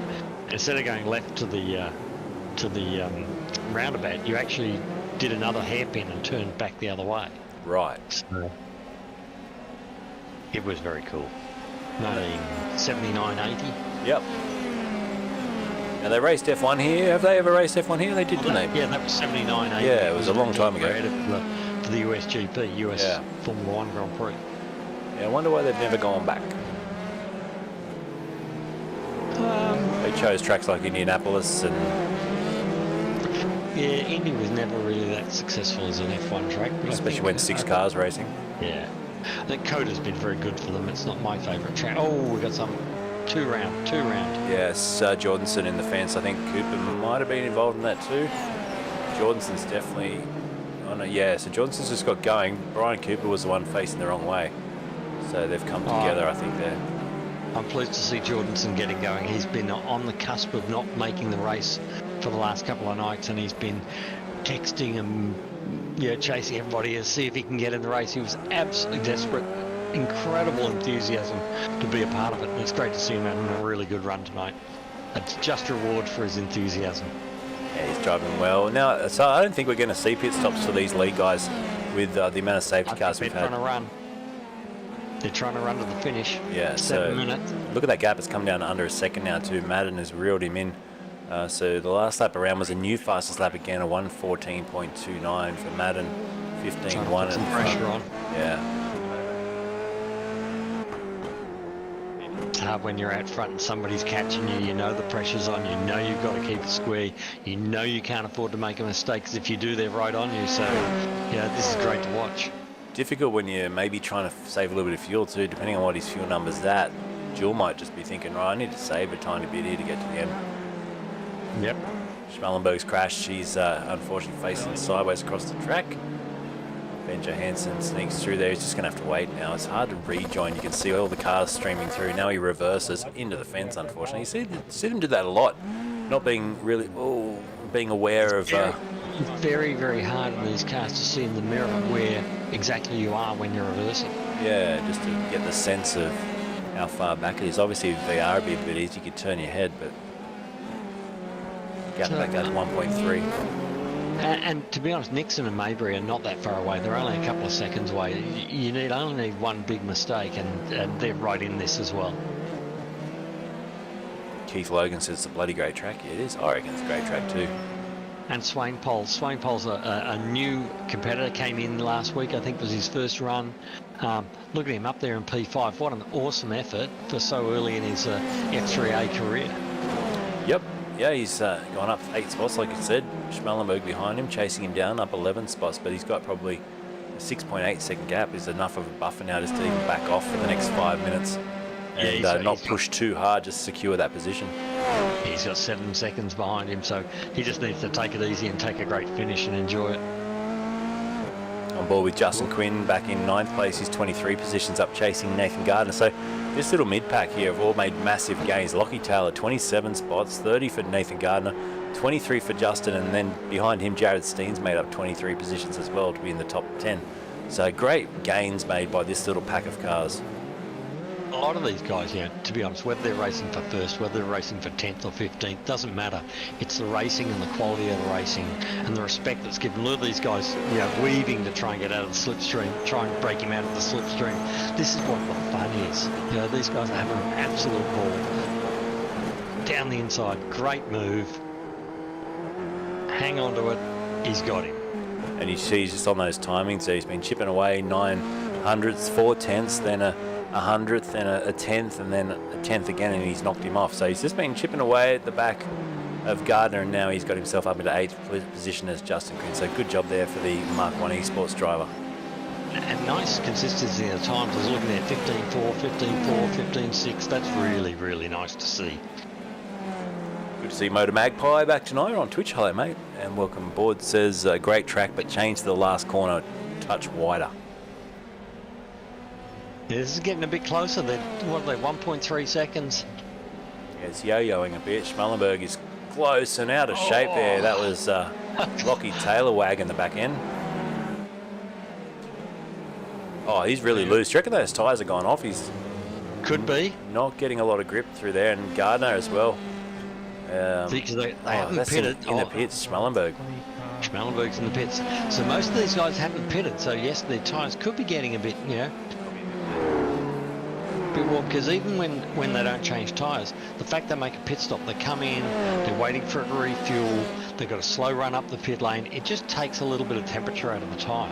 Instead of going left to the roundabout, you actually did another hairpin and turned back the other way. Right. So it was very cool. 1979, 80. Yep. Now they raced F1 here. Have they ever raced F1 here? They did, didn't they? Yeah, that was 79, 80. Yeah, it was a long time ago. For the USGP, US Formula 1 Grand Prix. Yeah, I wonder why they've never gone back. They chose tracks like Indianapolis and... Yeah, Indy was never really that successful as an F1 track. But especially when 6 cars racing. Yeah. I think Coda's been very good for them. It's not my favourite track. Oh, we got some... two round. Yes, Jordanson in the fence. I think Cooper might have been involved in that too. Jordanson's definitely on it. Yeah, so Jordanson's just got going. Brian Cooper was the one facing the wrong way. So they've come together, I think, there. I'm pleased to see Jordanson getting going. He's been on the cusp of not making the race for the last couple of nights, and he's been texting and chasing everybody to see if he can get in the race. He was absolutely desperate. Incredible enthusiasm to be a part of it, and it's great to see him having a really good run tonight. It's just reward for his enthusiasm. Yeah, he's driving well. Now, so I don't think we're going to see pit stops for these lead guys with the amount of safety cars we've had. They're trying to run to the finish. Yeah, 7 minutes. Look at that gap. It's come down to under a second now too. Madden has reeled him in. So the last lap around was a new fastest lap again, a 1:14.29 for Madden, 15.1 some pressure on. Yeah. It's hard when you're out front and somebody's catching you. You know the pressure's on. You know you've got to keep it square. You know you can't afford to make a mistake, because if you do, they're right on you. So, this is great to watch. Difficult when you're maybe trying to save a little bit of fuel too, depending on what his fuel number's at. Jill might just be thinking, right, I need to save a tiny bit here to get to the end. Yep. Schmallenberg's crashed. She's unfortunately facing sideways across the track. Ben Johansson sneaks through there. He's just going to have to wait now. It's hard to rejoin. You can see all the cars streaming through. Now he reverses into the fence, unfortunately. You see him do that a lot. Not being really, being aware of... It's very, very hard in these cars to see in the mirror where exactly you are when you're reversing. Yeah, just to get the sense of how far back it is. Obviously, with VR would be a bit easy. You could turn your head, but... Gap back at 1.3. And to be honest, Nixon and Maybury are not that far away. They're only a couple of seconds away. You only need one big mistake, and they're right in this as well. Keith Logan says it's a bloody great track. Yeah, it is. I reckon it's a great track too. And Swain Poles. Swain Poles, a new competitor, came in last week. I think it was his first run. Look at him up there in P5. What an awesome effort for so early in his F3A career. Yep. Yeah, he's gone up 8 spots, like you said. Schmallenberg behind him, chasing him down, up 11 spots, but he's got probably a 6.8 second gap is enough of a buffer now just to even back off for the next 5 minutes and not push too hard, just secure that position. He's got 7 seconds behind him, so he just needs to take it easy and take a great finish and enjoy it. On board with Justin Quinn back in 9th place. He's 23 positions up, chasing Nathan Gardner. So this little mid-pack here have all made massive gains. Lockie Taylor, 27 spots, 30 for Nathan Gardner, 23 for Justin, and then behind him, Jared Steen's made up 23 positions as well to be in the top 10. So great gains made by this little pack of cars. A lot of these guys, to be honest, whether they're racing for first, whether they're racing for 10th or 15th, doesn't matter. It's the racing and the quality of the racing and the respect that's given. Look at these guys, weaving to try and get out of the slipstream, try and break him out of the slipstream. This is what the fun is. These guys are having an absolute ball. Down the inside, great move. Hang on to it, he's got him. And you see just on those timings there, he's been chipping away 900ths, 4 tenths, then a 100th, then a 10th, and then a 10th again, and he's knocked him off. So he's just been chipping away at the back of Gardner, and now he's got himself up into 8th position as Justin Quinn. So good job there for the Mark 1 Esports driver. And nice consistency in the times. I was looking at 15.4, 15.4, 15.6. That's really, really nice to see. Good to see Motor Magpie back tonight on Twitch. Hello, mate, and welcome aboard. Says great track, but change the last corner a touch wider. Yeah, this is getting a bit closer. They're 1.3 seconds. Yeah, it's yo-yoing a bit. Schmallenberg is close and out of shape there. That was Lockie Taylor wagging the back end. Oh, he's really loose. Do you reckon those tyres are gone off? He's could be not getting a lot of grip through there, and Gardner as well. Because they haven't pitted. In the pits, Schmallenberg. Schmallenberg's in the pits. So most of these guys haven't pitted. So yes, their tyres could be getting a bit, bit warm, because even when they don't change tyres, the fact they make a pit stop, they come in, they're waiting for it to refuel, they've got a slow run up the pit lane, it just takes a little bit of temperature out of the tyre.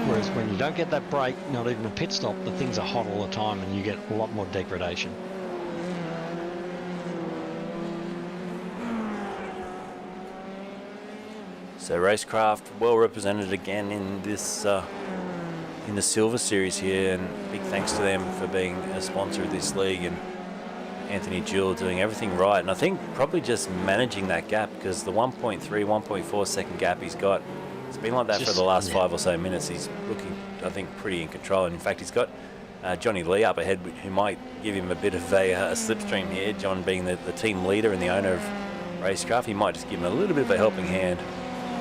Whereas when you don't get that break, not even a pit stop, the things are hot all the time and you get a lot more degradation. So RaceKraft well represented again in this in the Silver Series here, and big thanks to them for being a sponsor of this league and Anthony Jewell doing everything right, and I think probably just managing that gap, because the 1.3, 1.4 second gap he's got, it's been like that for the last 5 or so minutes. He's looking, I think, pretty in control, and in fact he's got Johnny Lee up ahead, who might give him a bit of a slipstream here. John being the team leader and the owner of RaceKraft, he might just give him a little bit of a helping hand.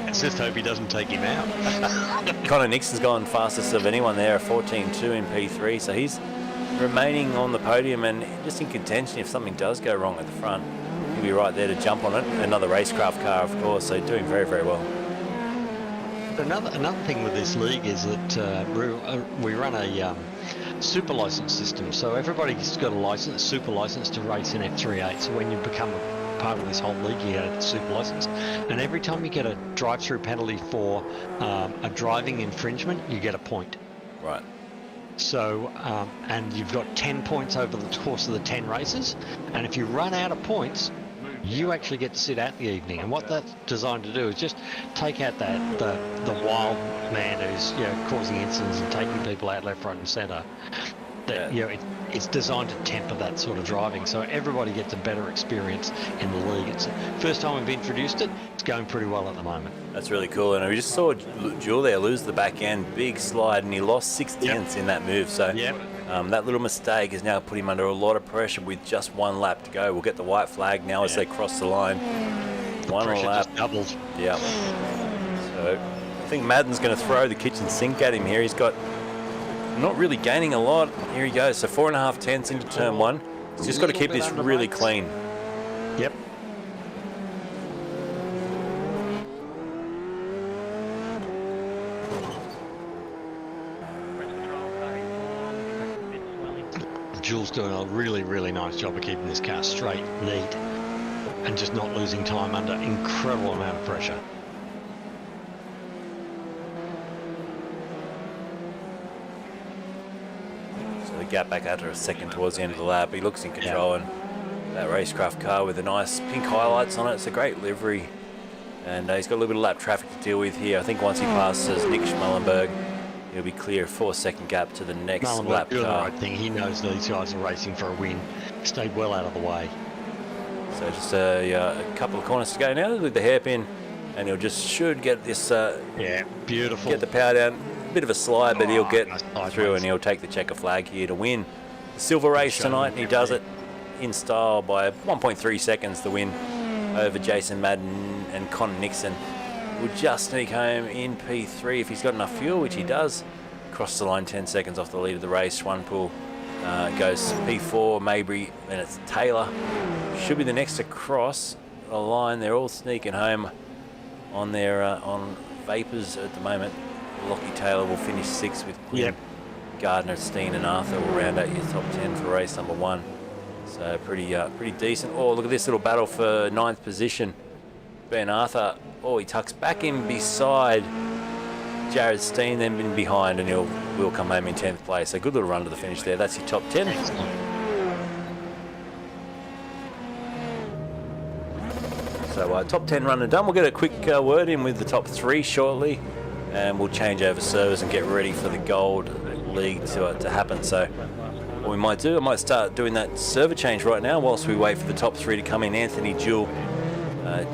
Let's just hope he doesn't take him out. Connor Nixon's gone fastest of anyone there, 14.2 in P3, so he's remaining on the podium and just in contention if something does go wrong at the front. He'll be right there to jump on it. Another RaceKraft car, of course, so doing very, very well. Another thing with this league is that we run a super license system, so everybody's got a license, super license to race in F3A. So when you become a part of this whole league, you get a super license, and every time you get a drive-through penalty for a driving infringement, you get a point. Right. So, and you've got 10 points over the course of the 10 races, and if you run out of points, you actually get to sit out the evening. And what that's designed to do is just take out the wild man who's causing incidents and taking people out left, right, and centre. It's designed to temper that sort of driving, so everybody gets a better experience in the league. It's the first time we've introduced it. It's going pretty well at the moment. That's really cool, and we just saw Jewell there lose the back end, big slide, and he lost 6/10 in that move. So that little mistake has now put him under a lot of pressure with just 1 lap to go. We'll get the white flag now as they cross the line. One lap. Just doubled. Yeah. So I think Madden's going to throw the kitchen sink at him here. He's got not really gaining a lot. Here he goes. So 4.5 tenths into turn 1. He's just got to keep this really clean. Yep. Jules doing a really, really nice job of keeping this car straight, neat, and just not losing time under incredible amount of pressure. So the gap back after a second towards the end of the lap. He looks in control, and that RaceKraft car with the nice pink highlights on it. It's a great livery, and he's got a little bit of lap traffic to deal with here. I think once he passes Nick Schmallenberg, he'll be clear, 4-second gap to the next lap doing car. the right thing. He knows these guys are racing for a win. Stayed well out of the way. So just a couple of corners to go now with the hairpin, and he'll should get this. Beautiful. Get the power down. Bit of a slide, but he'll get nice through, and he'll take the checker flag here to win the silver race tonight. And he does it in style by 1.3 seconds. The win over Jason Madden and Connor Nixon. Will just sneak home in P3 if he's got enough fuel, which he does. Cross the line 10 seconds off the lead of the race. Schwanpool goes P4, Mabry, then it's Taylor. Should be the next to cross the line. They're all sneaking home on their on vapors at the moment. Lockie Taylor will finish 6th with Quinn. Gardner, Steen and Arthur will round out your top 10 for race number 1. So pretty decent. Oh, look at this little battle for 9th position. Ben Arthur, he tucks back in beside Jared Steen, then in behind, and will come home in 10th place. A good little run to the finish there. That's your top 10. So top 10 run and done. We'll get a quick word in with the top 3 shortly, and we'll change over servers and get ready for the Gold League to happen. So what we might do, I might start doing that server change right now whilst we wait for the top 3 to come in. Anthony Jewell,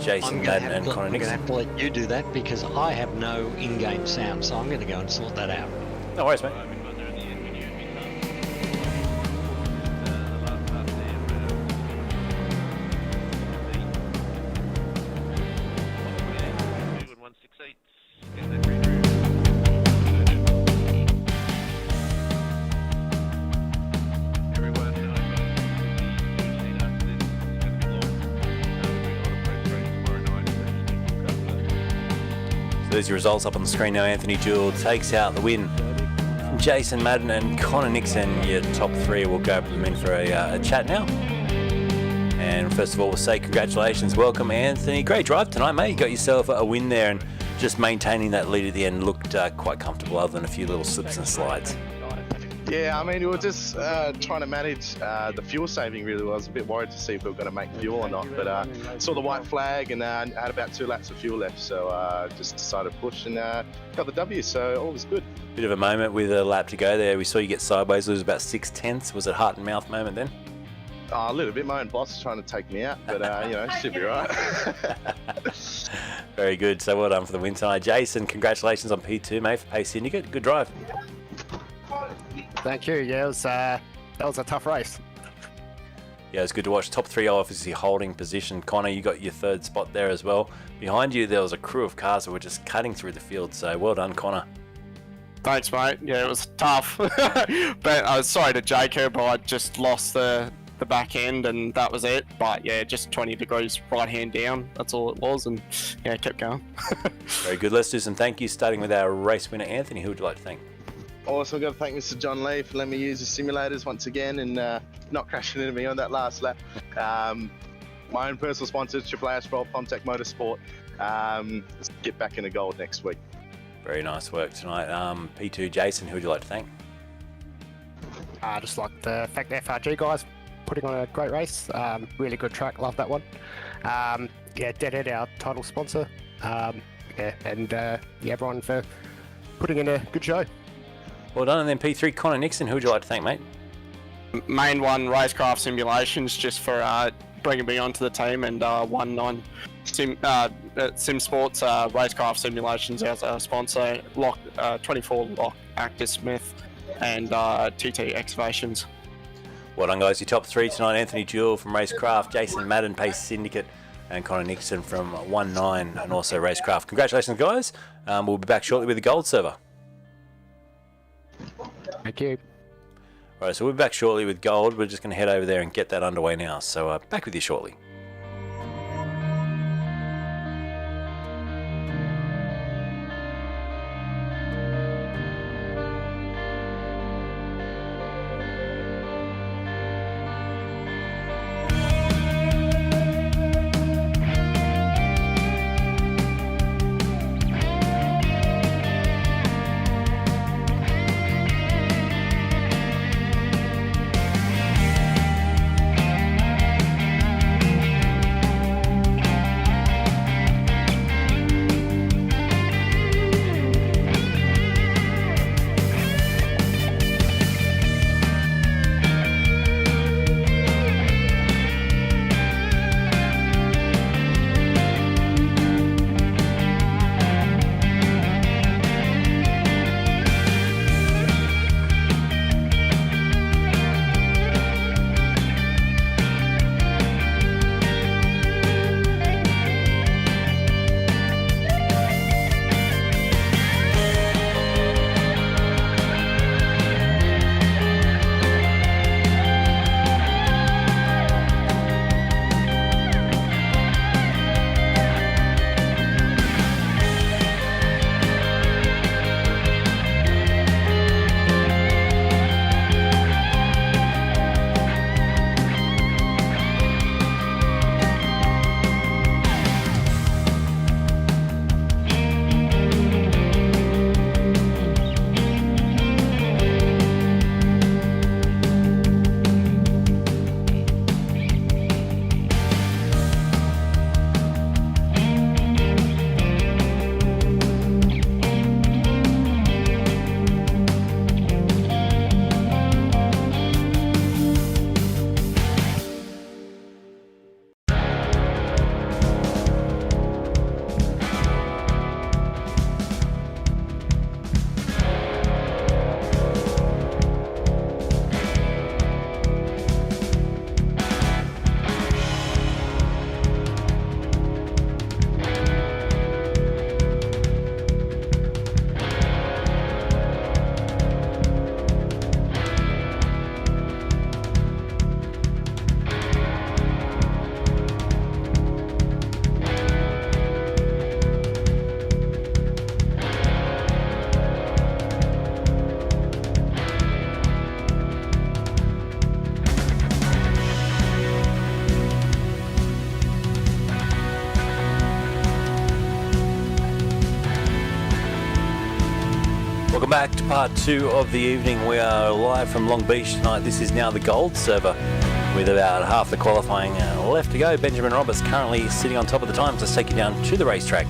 Jason Madden and Connor Nixon. I'm going to have to let you do that because I have no in-game sound, so I'm going to go and sort that out. No worries, mate. There's your results up on the screen now. Anthony Jewell takes out the win from Jason Madden and Connor Nixon. Your top 3. We'll go them in for a chat now. And first of all, we'll say congratulations. Welcome, Anthony. Great drive tonight, mate. You got yourself a win there, and just maintaining that lead at the end looked quite comfortable, other than a few little slips and slides. Yeah, I mean, we were just trying to manage the fuel saving, really. I was a bit worried to see if we were going to make fuel or not, but saw the white flag and had about 2 laps of fuel left, so just decided to push and got the W, so all was good. Bit of a moment with a lap to go there. We saw you get sideways, lose about 6/10. Was it heart and mouth moment then? Oh, a little bit. My own boss is trying to take me out, but should be right. Very good. So well done for the win tonight. Jason, congratulations on P2, mate, for Pace Syndicate. Good drive. Thank you. Yeah, that was a tough race. Yeah, it's good to watch. Top 3 obviously holding position. Connor, you got your 3rd spot there as well. Behind you, there was a crew of cars that were just cutting through the field. So well done, Connor. Thanks, mate. Yeah, it was tough. But I was sorry to Jacob. I just lost the back end and that was it. But yeah, just 20 degrees right hand down. That's all it was. And yeah, kept going. Very good. Let's do some thank yous, starting with our race winner, Anthony. Who would you like to thank? Also, I've got to thank Mr. John Lee for letting me use the simulators once again and not crashing into me on that last lap. My own personal sponsors, AAA Asphalt, Pomtech Motorsport. Let's get back into gold next week. Very nice work tonight. P2, Jason, who would you like to thank? I just like to thank the FRG guys putting on a great race. Really good track, love that one. Deadhead, our title sponsor. Everyone for putting in a good show. Well done. And then P3, Connor Nixon, who would you like to thank, mate? Main one, RaceKraft Simulations, just for bringing me onto the team, and one on Sim Sports, RaceKraft Simulations as a sponsor, 24 Lock, Actor Smith, and TT Excavations. Well done, guys. Your top 3 tonight: Anthony Jewell from RaceKraft, Jason Madden, Pace Syndicate, and Connor Nixon from 19 and also RaceKraft. Congratulations, guys. We'll be back shortly with the gold server. Thank you. All right, so we'll be back shortly with gold. We're just going to head over there and get that underway now. So back with you shortly. Welcome back to part 2 of the evening. We are live from Long Beach tonight. This is now the gold server with about half the qualifying left to go. Benjamin Roberts currently sitting on top of the times. Let's take you down to the racetrack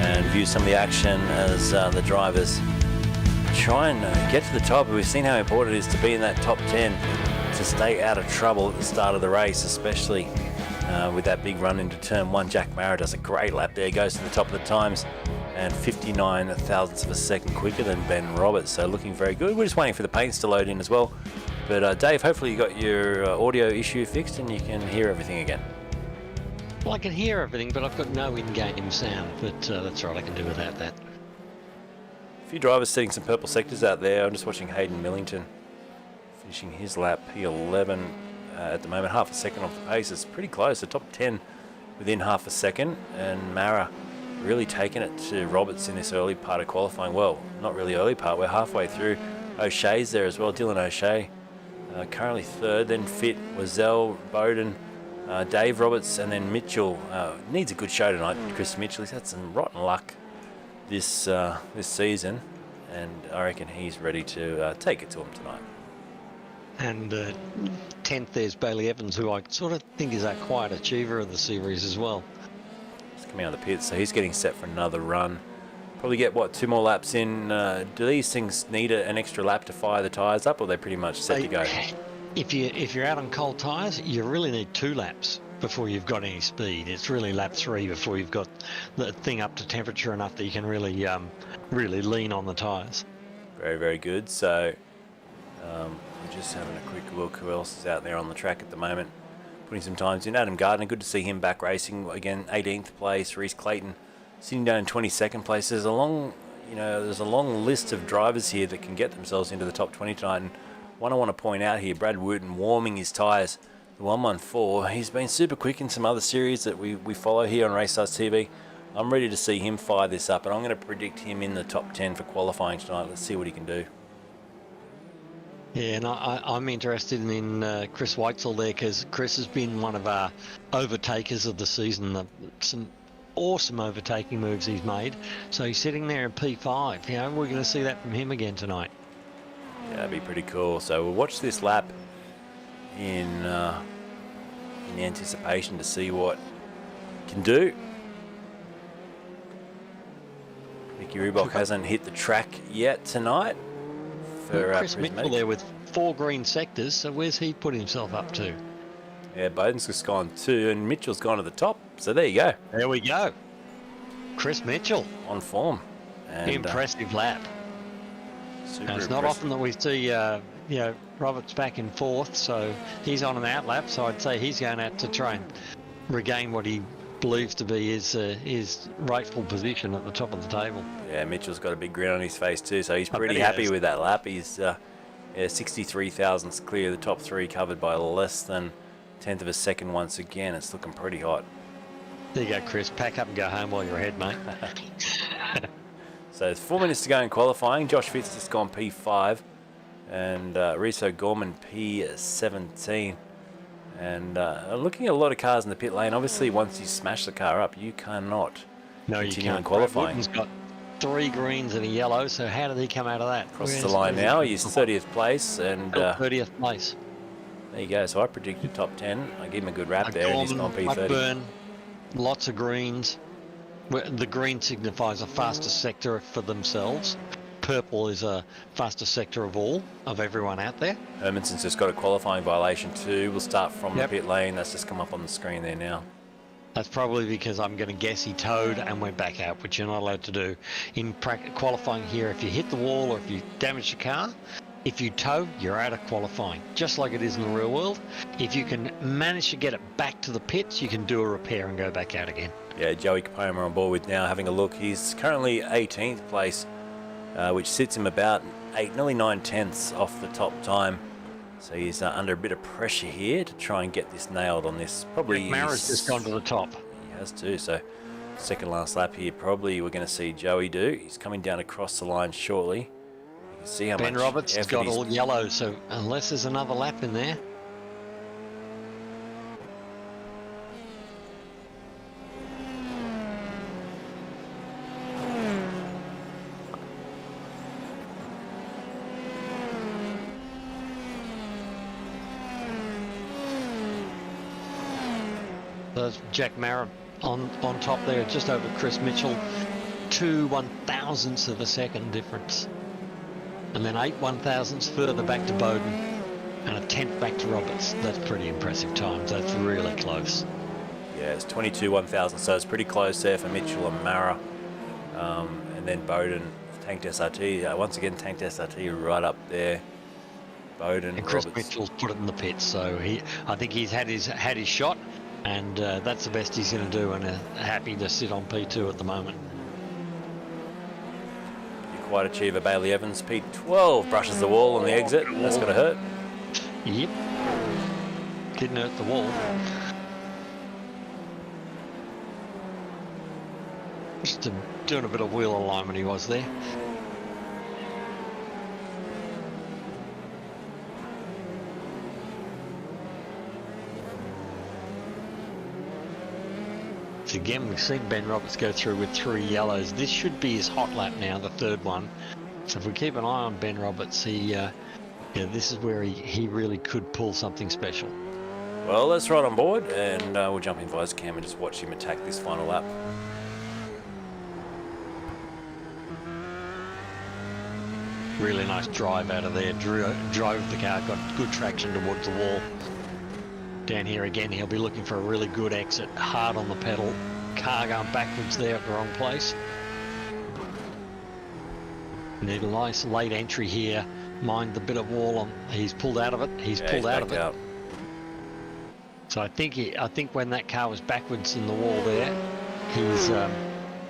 and view some of the action as the drivers try and get to the top. We've seen how important it is to be in that top 10 to stay out of trouble at the start of the race, especially with that big run into turn 1. Jack Mara does a great lap there, goes to the top of the times, and 59 thousandths of a second quicker than Ben Roberts, so looking very good. We're just waiting for the paints to load in as well. But Dave, hopefully you got your audio issue fixed and you can hear everything again. Well, I can hear everything, but I've got no in-game sound, but that's right, I can do without that. A few drivers setting some purple sectors out there. I'm just watching Hayden Millington finishing his lap, P11 at the moment, half a second off the pace. It's pretty close, the top 10 within half a second, and Mara really taking it to Roberts in this early part of qualifying. Well, not really early part, we're halfway through. O'Shea's there as well, Dylan O'Shea. Currently third, then Fit, Wazell, Bowden, Dave Roberts, and then Mitchell. Needs a good show tonight, Chris Mitchell. He's had some rotten luck this season, and I reckon he's ready to take it to him tonight. And 10th there's Bailey Evans, who I sort of think is our quiet achiever of the series as well. He's coming out of the pits, so he's getting set for another run. Probably get, what, 2 more laps in. Do these things need an extra lap to fire the tyres up, or they're pretty much set to go? If you're out on cold tyres, you really need 2 laps before you've got any speed. It's really lap 3 before you've got the thing up to temperature enough that you can really really lean on the tyres. Very, very good. So we're just having a quick look who else is out there on the track at the moment, putting some times in. Adam Gardner, good to see him back racing again. 18th place. Reece Clayton sitting down in 22nd place. There's a long list of drivers here that can get themselves into the top 20 tonight. And one I want to point out here, Brad Wooten warming his tyres, the 114. He's been super quick in some other series that we follow here on Race Stars TV. I'm ready to see him fire this up, and I'm going to predict him in the top 10 for qualifying tonight. Let's see what he can do. Yeah, and I'm interested in Chris Weitzel there, because Chris has been one of our overtakers of the season. Some awesome overtaking moves he's made. So he's sitting there in P5. You know, we're going to see that from him again tonight. Yeah, that'd be pretty cool. So we'll watch this lap in anticipation to see what he can do. Mickey Rubok hasn't hit the track yet tonight. For Chris Mitchell there with 4 green sectors, so where's he put himself up to? Yeah, Bowden's just gone 2, and Mitchell's gone to the top. So there you go. There we go. Chris Mitchell. On form. And, impressive lap. Now, it's not often that we see Roberts back in 4th, so he's on an out lap, so I'd say he's going out to try and regain what he believes to be his rightful position at the top of the table. Yeah, Mitchell's got a big grin on his face too, so he's pretty happy with that lap. He's 63 thousandths clear, the top 3 covered by less than 1/10 of a second once again. It's looking pretty hot. There you go, Chris. Pack up and go home while you're ahead, mate. So there's 4 minutes to go in qualifying. Josh Fitz just gone P5, and Riso Gorman P17. And looking at a lot of cars in the pit lane. Obviously, once you smash the car up, you cannot continue in qualifying. He's got 3 greens and a yellow, so how did he come out of that? Across the line now, he's 30th place. And 30th place. There you go. So I predicted top 10. I gave him a good rap there, and he's gone P30. Blackburn, lots of greens. The green signifies a faster sector for themselves. Purple is a faster sector of everyone out there. Hermanson's just got a qualifying violation too. We'll start from the pit lane. That's just come up on the screen there now. That's probably because I'm going to guess he towed and went back out, which you're not allowed to do. In qualifying here, if you hit the wall or if you damage the car, if you tow, you're out of qualifying, just like it is in the real world. If you can manage to get it back to the pits, you can do a repair and go back out again. Yeah, Joey Capoma on board with now, having a look. He's currently 18th place, which sits him about nearly 9/10 off the top time. So he's under a bit of pressure here to try and get this nailed on this. Probably Mara's just gone to the top. He has too. So second last lap here, probably we're going to see Joey do. He's coming down across the line shortly. You can see how Ben much Roberts has got he's all yellow, so unless there's another lap in there. There's Jack Mara on top there, just over Chris Mitchell. 2 1/1000ths of a second difference. And then 8 1/1000ths further back to Bowden. and a 10th back to Roberts. That's pretty impressive times. That's really close. Yeah, it's 22-1,000, so it's pretty close there for Mitchell and Mara. And then Bowden tanked SRT. Once again, tanked SRT right up there. Bowden, And Chris Roberts. Mitchell's put it in the pits, so I think he's had his shot, and that's the best he's going to do, and happy to sit on P2 at the moment. Quite achiever Bailey Evans, P12 brushes the wall on the exit. That's going to hurt. Yep. Didn't hurt the wall. Just doing a bit of wheel alignment he was there. So again, we've seen Ben Roberts go through with 3 yellows. This should be his hot lap now, the 3rd one. So if we keep an eye on Ben Roberts, this is where he really could pull something special. Well, let's ride on board, and we'll jump in vice cam and just watch him attack this final lap. Really nice drive out of there. Drove the car, got good traction towards the wall. Down here again, he'll be looking for a really good exit. Hard on the pedal. Car going backwards there at the wrong place. Need a nice late entry here. Mind the bit of wall on. He's pulled out of it. He's pulled out of it. Out. So I think when that car was backwards in the wall there,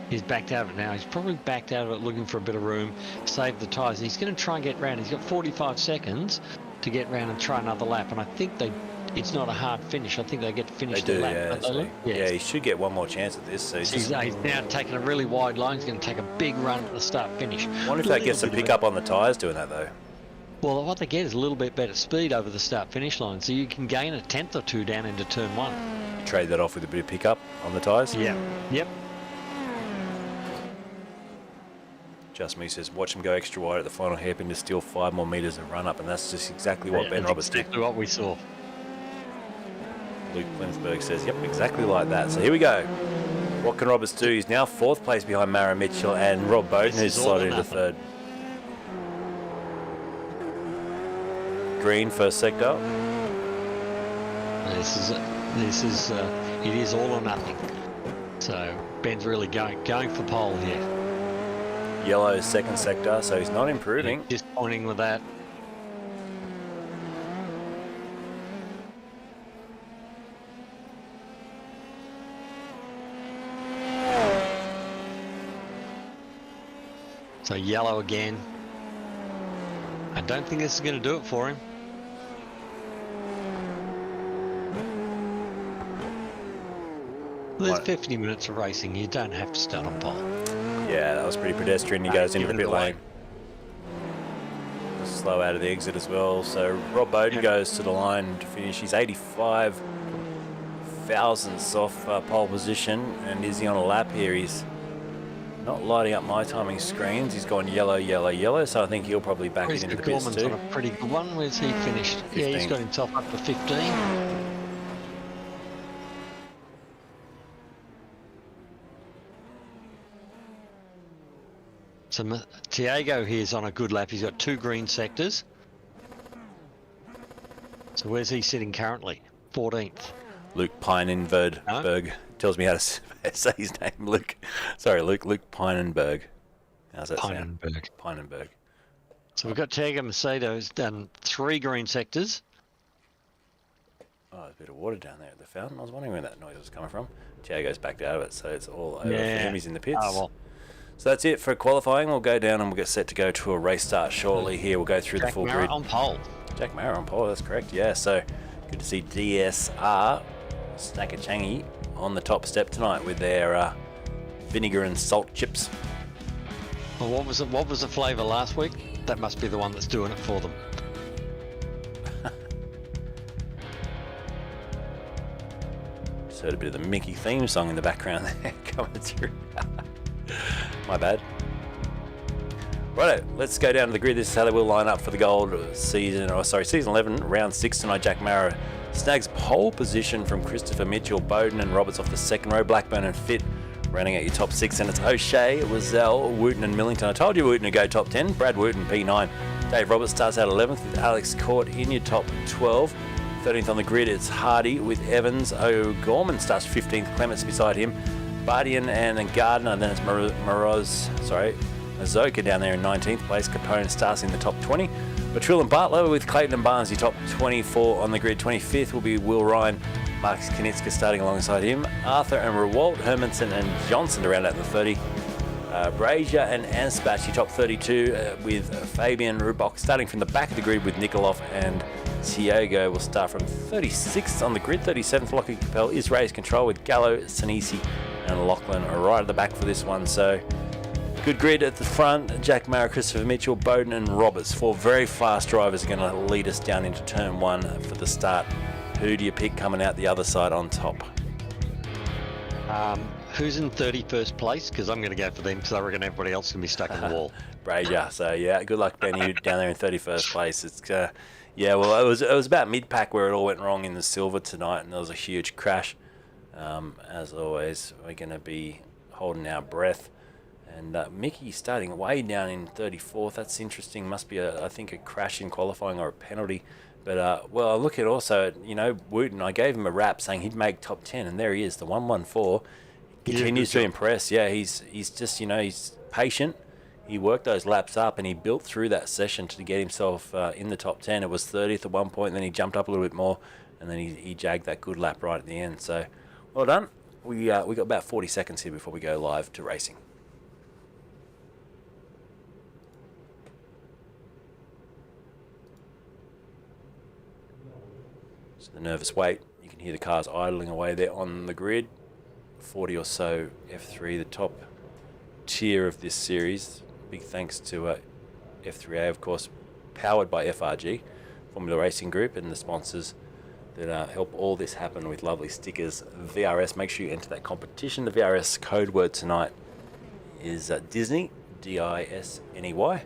he's backed out of it now. He's probably backed out of it looking for a bit of room, save the tyres. He's going to try and get round. He's got 45 seconds to get round and try another lap. And I think it's not a hard finish. I think they get to finish the lap. Yeah, so, yeah, he should get one more chance at this. So he's now taking a really wide line. He's going to take a big run at the start-finish. I wonder if that gets some pickup on the tyres doing that, though. Well, what they get is a little bit better speed over the start-finish line, so you can gain a 10th or 2 down into turn 1. You trade that off with a bit of pickup on the tyres? Yeah. Yep. Just me says, watch him go extra wide at the final hairpin to steal 5 more metres of run up, and that's just exactly what Ben Roberts did. Exactly what we saw. Luke Plinsberg says, yep, exactly like that. So here we go. What can Roberts do? He's now 4th place behind Mara Mitchell and Rob Bowden, who's slotted into 3rd. Green, 1st sector. It is all or nothing. So Ben's really going for pole here. Yellow, 2nd sector, so he's not improving. Disappointing with that. So yellow again. I don't think this is going to do it for him. There's 50 minutes of racing. You don't have to start on pole. Yeah, that was pretty pedestrian. He goes into the pit lane. Slow out of the exit as well. So Rob Bowden goes to the line to finish. He's 85 thousandths off pole position. And is he on a lap here? He's not lighting up my timing screens. He's gone yellow, yellow, yellow. So I think he'll probably back it into the pits too. On a pretty good one. Where's he finished? 15. Yeah, he's got himself up to 15. So Tiago here's on a good lap. He's got 2 green sectors. So where's he sitting currently? 14th. Luke Pinenberg tells me how to say his name. Luke Pinenberg. How's that sound? Pinenberg. So we've got Tiago Macedo who's done 3 green sectors. Oh, there's a bit of water down there at the fountain. I was wondering where that noise was coming from. Tiago's backed out of it, so it's all over for him. He's in the pits. Oh, well. So that's it for qualifying. We'll go down and we'll get set to go to a race start shortly here. We'll go through the full grid. Jack Mara on pole. Jack Mara on pole, that's correct, yeah. So good to see DSR Stackachangi on the top step tonight with their vinegar and salt chips. Well, what was the flavour last week? That must be the one that's doing it for them. Just heard a bit of the Mickey theme song in the background there coming through. My bad. Righto, let's go down to the grid. This is how they will line up for the gold season 11, round 6 tonight. Jack Mara snags pole position from Christopher Mitchell, Bowden and Roberts off the second row. Blackburn and Fitt rounding out your top 6, and it's O'Shea, Wazell, Wooten and Millington. I told you Wooten to go top 10. Brad Wooten, P9, Dave Roberts starts out 11th with Alex Court in your top 12. 13th on the grid, it's Hardy with Evans. O'Gorman starts 15th, Clements beside him. Bardian and Gardner, then it's Azoka down there in 19th place. Capone starts in the top 20. Patrill and Butler with Clayton and Barnes, your top 24 on the grid. 25th will be Will Ryan, Marcus Knitska starting alongside him. Arthur and Rewalt, Hermanson and Johnson to round out the 30. Brazier and Anspach, your top 32 with Fabian Rubok starting from the back of the grid with Nikolov and Tiago will start from 36th on the grid. 37th, Lockie Capel is Race Control with Gallo, Sinisi and Lachlan right at the back for this one. So good grid at the front. Jack Mara, Christopher Mitchell, Bowden and Roberts. 4 very fast drivers are going to lead us down into turn 1 for the start. Who do you pick coming out the other side on top? Who's in 31st place? Because I'm going to go for them because I reckon everybody else can be stuck in the wall. Brazier. So yeah, good luck, Ben. You down there in 31st place. It's yeah. Well, it was about mid-pack where it all went wrong in the silver tonight, and there was a huge crash. As always, we're going to be holding our breath. And Mickey starting way down in 34th. That's interesting. Must be I think a crash in qualifying or a penalty. But well, I look at also, Wooten. I gave him a rap saying he'd make top 10, and there he is, the 114. Continues to impress. Yeah, he's just he's patient. He worked those laps up and he built through that session to get himself in the top 10. It was 30th at one point, and then he jumped up a little bit more, and then he jagged that good lap right at the end. So well done. We got about 40 seconds here before we go live to racing. So the nervous wait. You can hear the cars idling away there on the grid. 40 or so F3, the top tier of this series. Big thanks to F3A, of course, powered by FRG, Formula Racing Group, and the sponsors that help all this happen with lovely stickers. VRS, make sure you enter that competition. The VRS code word tonight is Disney, D-I-S-N-E-Y.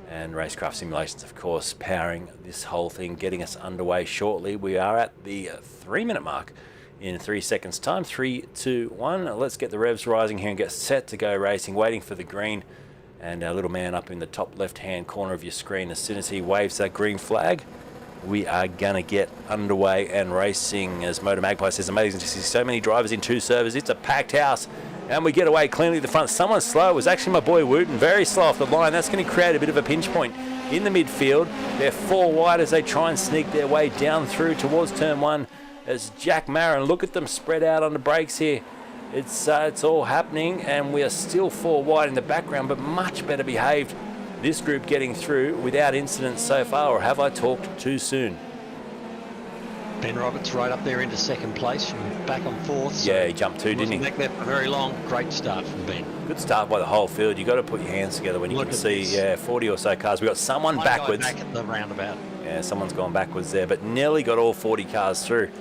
And RaceKraft Simulations, of course, powering this whole thing, getting us underway shortly. We are at the 3-minute mark in 3 seconds time. 3, 2, 1. Let's get the revs rising here and get set to go racing, waiting for the green. And our little man up in the top left-hand corner of your screen, as soon as he waves that green flag, we are going to get underway and racing. As Motor Magpie says, amazing to see so many drivers in 2 servers. It's a packed house. And we get away cleanly at the front. Someone slow. It was actually my boy Wooten. Very slow off the line. That's going to create a bit of a pinch point in the midfield. They're 4 wide as they try and sneak their way down through towards turn 1. As Jack Marin, look at them spread out on the brakes here. It's all happening, and we are still 4 wide in the background, but much better behaved. This group getting through without incidents so far, or have I talked too soon? Ben Roberts right up there into 2nd place from back on 4th. So yeah, he jumped 2, didn't he? Back there for very long. Great start from Ben. Good start by the whole field. You've got to put your hands together when you can see 40 or so cars. We've got someone backwards. Back at the roundabout. Yeah, someone's gone backwards there, but nearly got all 40 cars through.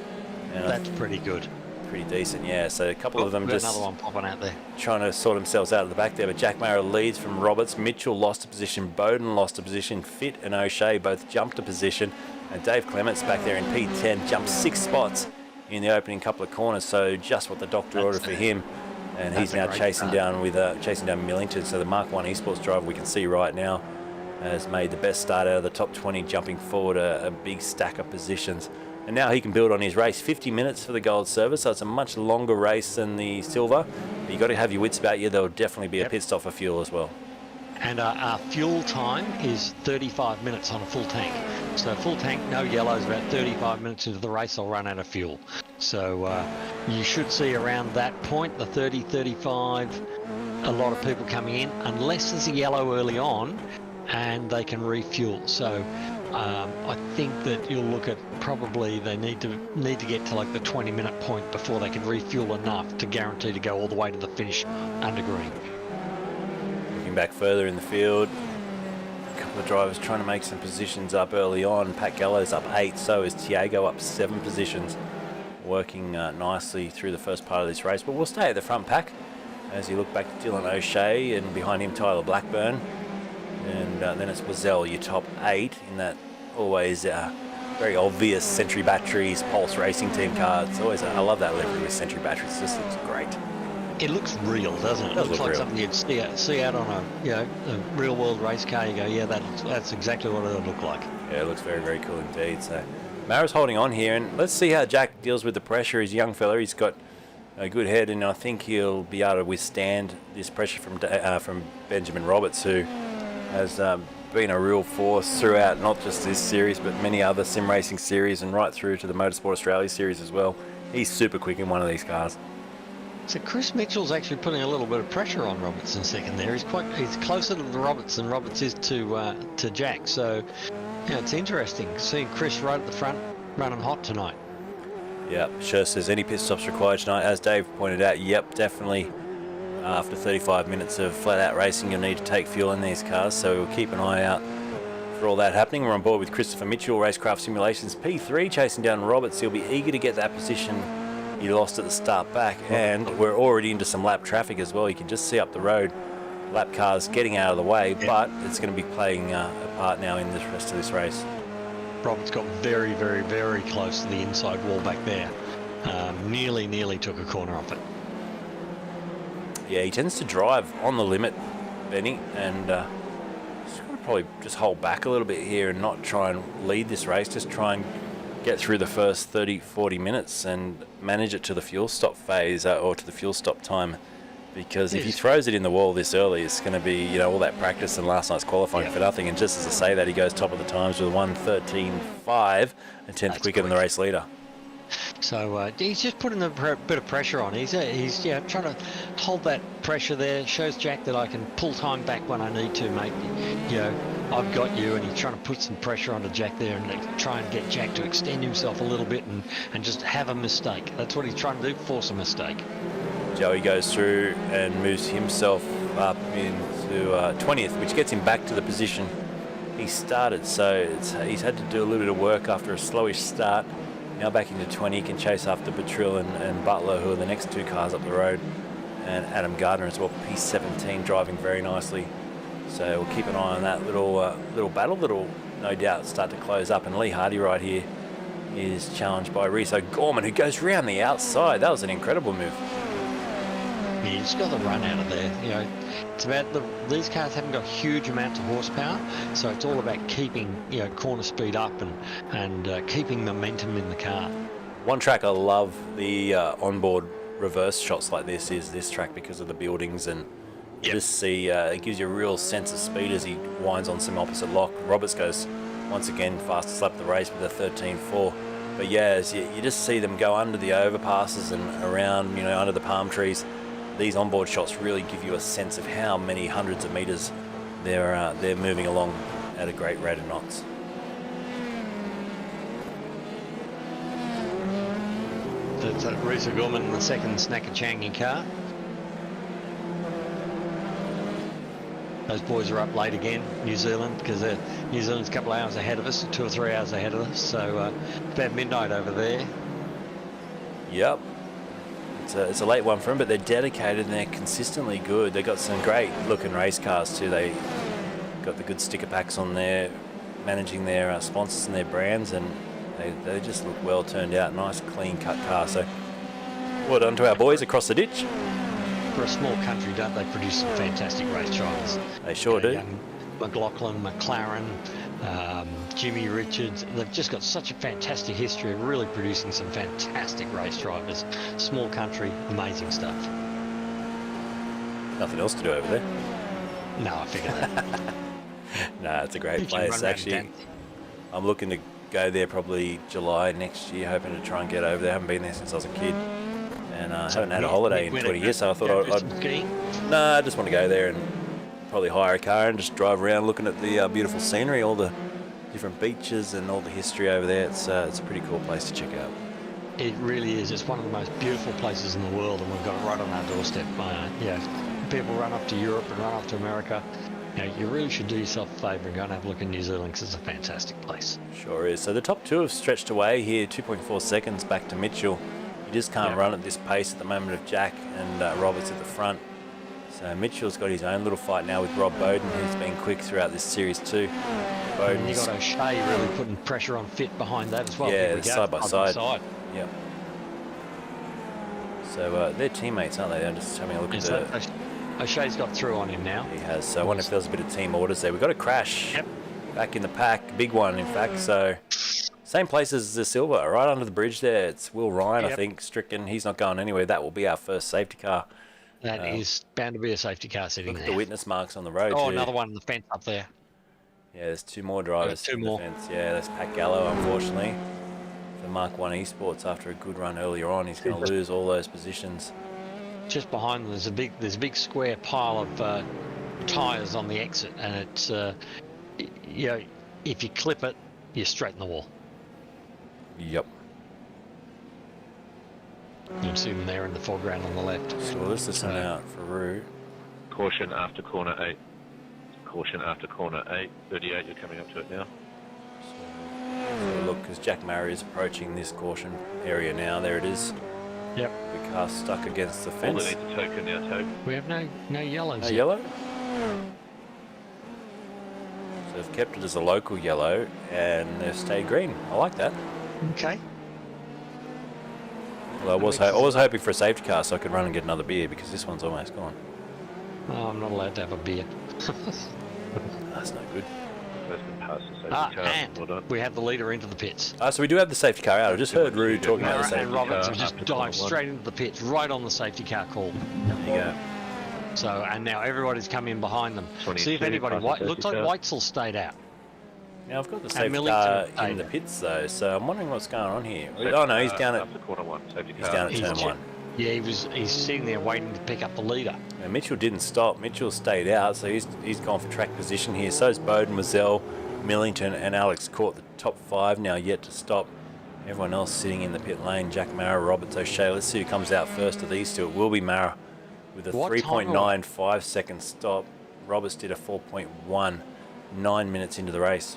And that's pretty good. Pretty decent, yeah. So a couple of them just another one popping out there, trying to sort themselves out at the back there. But Jack Mara leads from Roberts. Mitchell lost a position. Bowden lost a position. Fitt and O'Shea both jumped a position. And Dave Clements back there in P10 jumped 6 spots in the opening couple of corners. So just what the doctor ordered for him. And he's now chasing down Millington. So the Mark 1 Esports driver we can see right now has made the best start out of the top 20, jumping forward a big stack of positions. And now he can build on his race. 50 minutes for the gold service, so it's a much longer race than the silver. But you've got to have your wits about you. There'll definitely be a pit stop for fuel as well. And our fuel time is 35 minutes on a full tank. So full tank, no yellows, about 35 minutes into the race, I'll run out of fuel. So you should see around that point, the 30, 35, a lot of people coming in, unless there's a yellow early on and they can refuel. So I think that you'll look at probably they need to get to like the 20-minute point before they can refuel enough to guarantee to go all the way to the finish under green. Looking back further in the field, a couple of drivers trying to make some positions up early on. Pat Gallo's up 8, so is Tiago up 7 positions, working nicely through the first part of this race. But we'll stay at the front pack as you look back to Dylan O'Shea, and behind him Tyler Blackburn. And then it's Wazell, your top 8 in that always very obvious Century Batteries Pulse Racing Team car. It's always, I love that livery with Century Batteries. It just looks great. It looks real, doesn't it? It Does looks look like real. something you'd see out on a real world race car. You go, yeah, that's exactly what it would look like. Yeah, it looks very, very cool indeed. So Mara's holding on here, and let's see how Jack deals with the pressure. He's a young fella. He's got a good head, and I think he'll be able to withstand this pressure from Benjamin Roberts, who has been a real force throughout not just this series, but many other sim racing series, and right through to the Motorsport Australia series as well. He's super quick in one of these cars. So Chris Mitchell's actually putting a little bit of pressure on Roberts in second there. He's closer to the Roberts than Roberts is to Jack. So yeah, it's interesting seeing Chris right at the front, running hot tonight. Yeah, sure says any pit stops required tonight. As Dave pointed out, yep, definitely. After 35 minutes of flat-out racing, you'll need to take fuel in these cars, so we'll keep an eye out for all that happening. We're on board with Christopher Mitchell, RaceKraft Simulations P3, chasing down Roberts. He'll be eager to get that position he lost at the start back, and we're already into some lap traffic as well. You can just see up the road lap cars getting out of the way, but it's going to be playing a part now in the rest of this race. Roberts got very, very, very close to the inside wall back there. Nearly took a corner off it. Yeah, he tends to drive on the limit, Benny, and he's going to probably just hold back a little bit here and not try and lead this race, just try and get through the first 30-40 minutes and manage it to the fuel stop phase or to the fuel stop time, because if he throws it in the wall this early, it's going to be all that practice and last night's qualifying for nothing. And just as I say that, he goes top of the times with 1:13.5, a tenth quicker than the race leader. So he's just putting a bit of pressure on. He's trying to hold that pressure there. Shows Jack that I can pull time back when I need to, mate. I've got you, and he's trying to put some pressure onto Jack there and try and get Jack to extend himself a little bit and just have a mistake. That's what he's trying to do, force a mistake. Joey goes through and moves himself up into 20th, which gets him back to the position he started. So he's had to do a little bit of work after a slowish start. Now back into 20, he can chase after Batril and Butler, who are the next two cars up the road, and Adam Gardner as well, P17, driving very nicely. So we'll keep an eye on that little battle that'll no doubt start to close up. And Lee Hardy right here is challenged by Reese O'Gorman, who goes round the outside. That was an incredible move. Yeah, he's got the run out of there. It's about these cars haven't got huge amounts of horsepower, so it's all about keeping corner speed up and keeping momentum in the car. One track I love the onboard reverse shots like this is this track because of the buildings, and you just see it gives you a real sense of speed as he winds on some opposite lock. Roberts goes once again fastest lap of the race with a 13.4. But yeah, as you just see them go under the overpasses and around, under the palm trees. These onboard shots really give you a sense of how many hundreds of meters they're moving along at a great rate of knots. That's Reese O'Gorman in the second Snackachangi car. Those boys are up late again, New Zealand, because New Zealand's a couple of hours ahead of us, 2 or 3 hours ahead of us. So about midnight over there. Yep. It's a late one for them, but they're dedicated and they're consistently good. They've got some great looking race cars too. They got the good sticker packs on there, managing their sponsors and their brands, and they just look well turned out. Nice clean cut car. So well done to our boys across the ditch. For a small country, don't they produce some fantastic race drivers? They sure do. McLaughlin, McLaren, Jimmy Richards, they've just got such a fantastic history of really producing some fantastic race drivers. Small country, amazing stuff. Nothing else to do over there. No, I figured that. No, it's a great place actually. I'm looking to go there probably July next year, hoping to try and get over there. I haven't been there since I was a kid, and I haven't had a holiday in 20 years, so I thought I just want to go there and probably hire a car and just drive around looking at the beautiful scenery, all the different beaches and all the history over there. It's a pretty cool place to check out. It really is. It's one of the most beautiful places in the world, and we've got it right on our doorstep. People run off to Europe and run off to America. You really should do yourself a favour and go and have a look in New Zealand, because it's a fantastic place. Sure is. So the top two have stretched away here, 2.4 seconds back to Mitchell. You just can't run at this pace at the moment of Jack and Roberts at the front. So Mitchell's got his own little fight now with Rob Bowden, who's been quick throughout this series too. And you got O'Shea really putting pressure on Fit behind that as well. Yeah, side by side. Yep. So they're teammates, aren't they? I'm just having a look at the... O'Shea's got through on him now. He has. So I wonder if there's a bit of team orders there. We've got a crash back in the pack. Big one, in fact. So same place as the Silver, right under the bridge there. It's Will Ryan, I think, stricken. He's not going anywhere. That will be our first safety car. That is bound to be a safety car sitting Look there. at the witness marks on the road. Oh, too. another one on the fence up there. Yeah, there's 2 more drivers. Two in more. The fence. Yeah, that's Pat Gallo, unfortunately. For Mark 1 Esports, after a good run earlier on, he's going to lose all those positions. Just behind them, there's a big square pile of tyres on the exit, and it's you know, if you clip it, you're straight in the wall. Yep. You can see them there in the foreground on the left. So let's listen out for Roo. Caution after corner 8. Caution after corner 8. 38, you're coming up to it now. So look, because Jack Murray is approaching this caution area now. There it is. Yep. The car stuck against the All fence. they need to token now, token. We have no yellows. No yet. yellow? So they've kept it as a local yellow and they've stayed green. I like that. Okay. Well, I was hoping for a safety car so I could run and get another beer because this one's almost gone. Oh, I'm not allowed to have a beer. That's no good. First and pass the safety car. And Well done. we have the leader into the pits. So we do have the safety car out. I just heard Roo talking about the safety And car. Roberts have just after dived corner 1. straight into the pits, right on the safety car call. There you go. So, and now everybody's come in behind them. 22, See if anybody. past the Looks safety like car. Whitesell stayed out. Now I've got the And safety Millington car in the pits though, so I'm wondering what's going on here. Oh no, he's down at After corner 1, safety he's car. down at turn 1. Yeah, he's sitting there waiting to pick up the leader. Now, Mitchell didn't stop. Mitchell stayed out, so he's gone for track position here. So's Bowden, Mazzell, Millington, and Alex caught the top 5 now, yet to stop. Everyone else sitting in the pit lane. Jack Mara, Roberts, O'Shea. Let's see who comes out first of these two. It will be Mara with a 3.95 second stop. Roberts did a 4.1, 9 minutes into the race.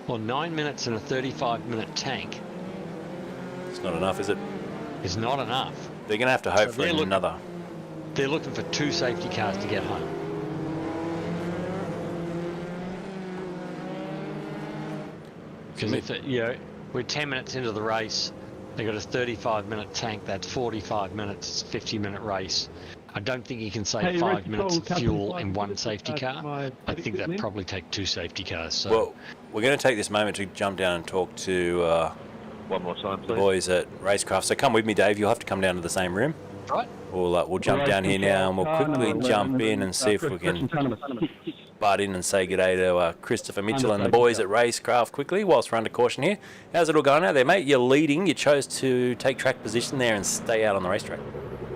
Well, 9 minutes in a 35-minute tank It's not enough, is it? is not enough. They're going to have to hope So for they're looking- another. They're looking for 2 safety cars to get home. Because we're 10 minutes into the race. They got a 35-minute tank. That's 45 minutes. It's a 50-minute race. I don't think you can save 5 minutes of fuel in one safety car. I think that'd probably take 2 safety cars. So. Well, we're going to take this moment to jump down and talk to One more time, the please. boys at RaceKraft. So come with me, Dave. You'll have to come down to the same room. Right. We'll jump down here now and we'll quickly jump in and see if we can butt in and say g'day to Christopher Mitchell and the boys at RaceKraft quickly whilst we're under caution here. How's it all going out there, mate? You're leading. You chose to take track position there and stay out on the racetrack.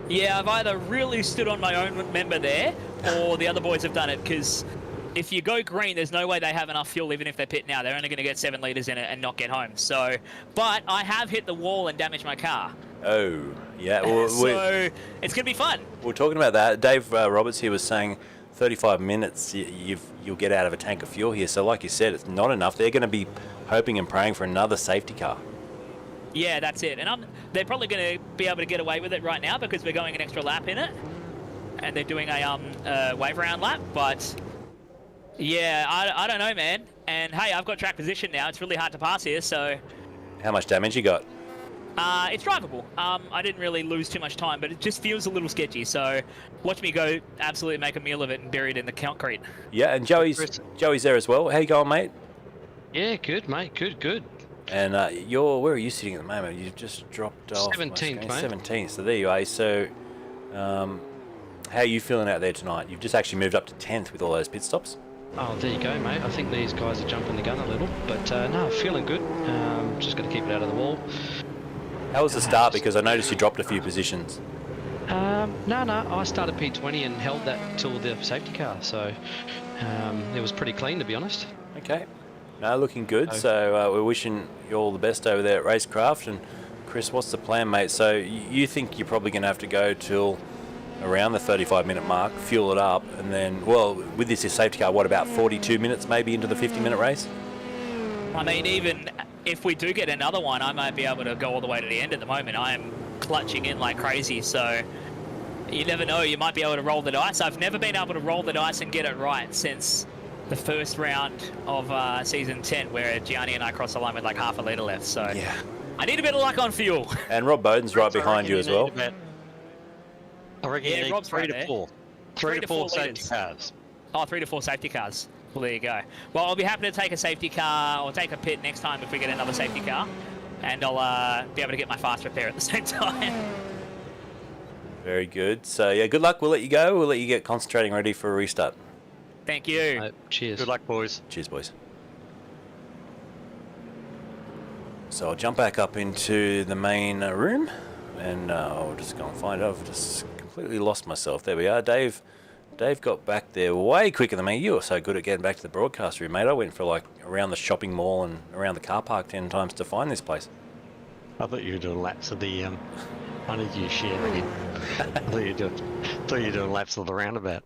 Yeah, I've either really stood on my own member there or the other boys have done it, because if you go green, there's no way they have enough fuel even if they're pit now. They're only going to get 7 litres in it and not get home. So, but I have hit the wall and damaged my car. Oh, yeah. Well, So it's going to be fun. we're talking about that. Dave Roberts here was saying 35 minutes you'll get out of a tank of fuel here. So like you said, it's not enough. They're going to be hoping and praying for another safety car. Yeah, that's it. And they're probably going to be able to get away with it right now because we're going an extra lap in it. And they're doing a wave around lap. But yeah, I don't know, man. And hey, I've got track position now. It's really hard to pass here, so... How much damage you got? It's drivable. I didn't really lose too much time, but it just feels a little sketchy. So watch me go absolutely make a meal of it and bury it in the concrete. Yeah, and Joey's there as well. How you going, mate? Yeah, good, mate. Good. And where are you sitting at the moment? You've just dropped off. 17th, mate. 17th. So there you are. So, how are you feeling out there tonight? You've just actually moved up to 10th with all those pit stops. Oh, there you go, mate. I think these guys are jumping the gun a little, but no, feeling good. Just got to keep it out of the wall. How was the start? Because I noticed you dropped a few positions. No, I started P20 and held that till the safety car, so it was pretty clean, to be honest. Okay. No, looking good. So we're wishing you all the best over there at RaceKraft. And Chris, what's the plan, mate? So you think you're probably going to have to go till around the 35-minute mark, fuel it up, and then, well, with this safety car, what, about 42 minutes maybe into the 50-minute race? I mean, even if we do get another one, I might be able to go all the way to the end at the moment. I am clutching in like crazy, so you never know. You might be able to roll the dice. I've never been able to roll the dice and get it right since the first round of season 10, where Gianni and I crossed the line with like half a litre left. So yeah, I need a bit of luck on fuel. And Rob Bowden's right behind you as well. I reckon Yeah, you need Rob's three right to there. four. 3 to 4 safety leaders. cars. Oh, 3 to 4 safety cars. Well, there you go. Well, I'll be happy to take a safety car or take a pit next time if we get another safety car. And I'll be able to get my fast repair at the same time. Very good. So, yeah, good luck. We'll let you go. We'll let you get concentrating ready for a restart. Thank you. Cheers. Good luck, boys. Cheers, boys. So I'll jump back up into the main room, and I'll just go and find it. I've just completely lost myself. There we are. Dave got back there way quicker than me. You were so good at getting back to the broadcast room, mate. I went for like around the shopping mall and around the car park 10 times to find this place. I thought you were doing laps of the. I need you to share again. I thought you were doing laps of the roundabout.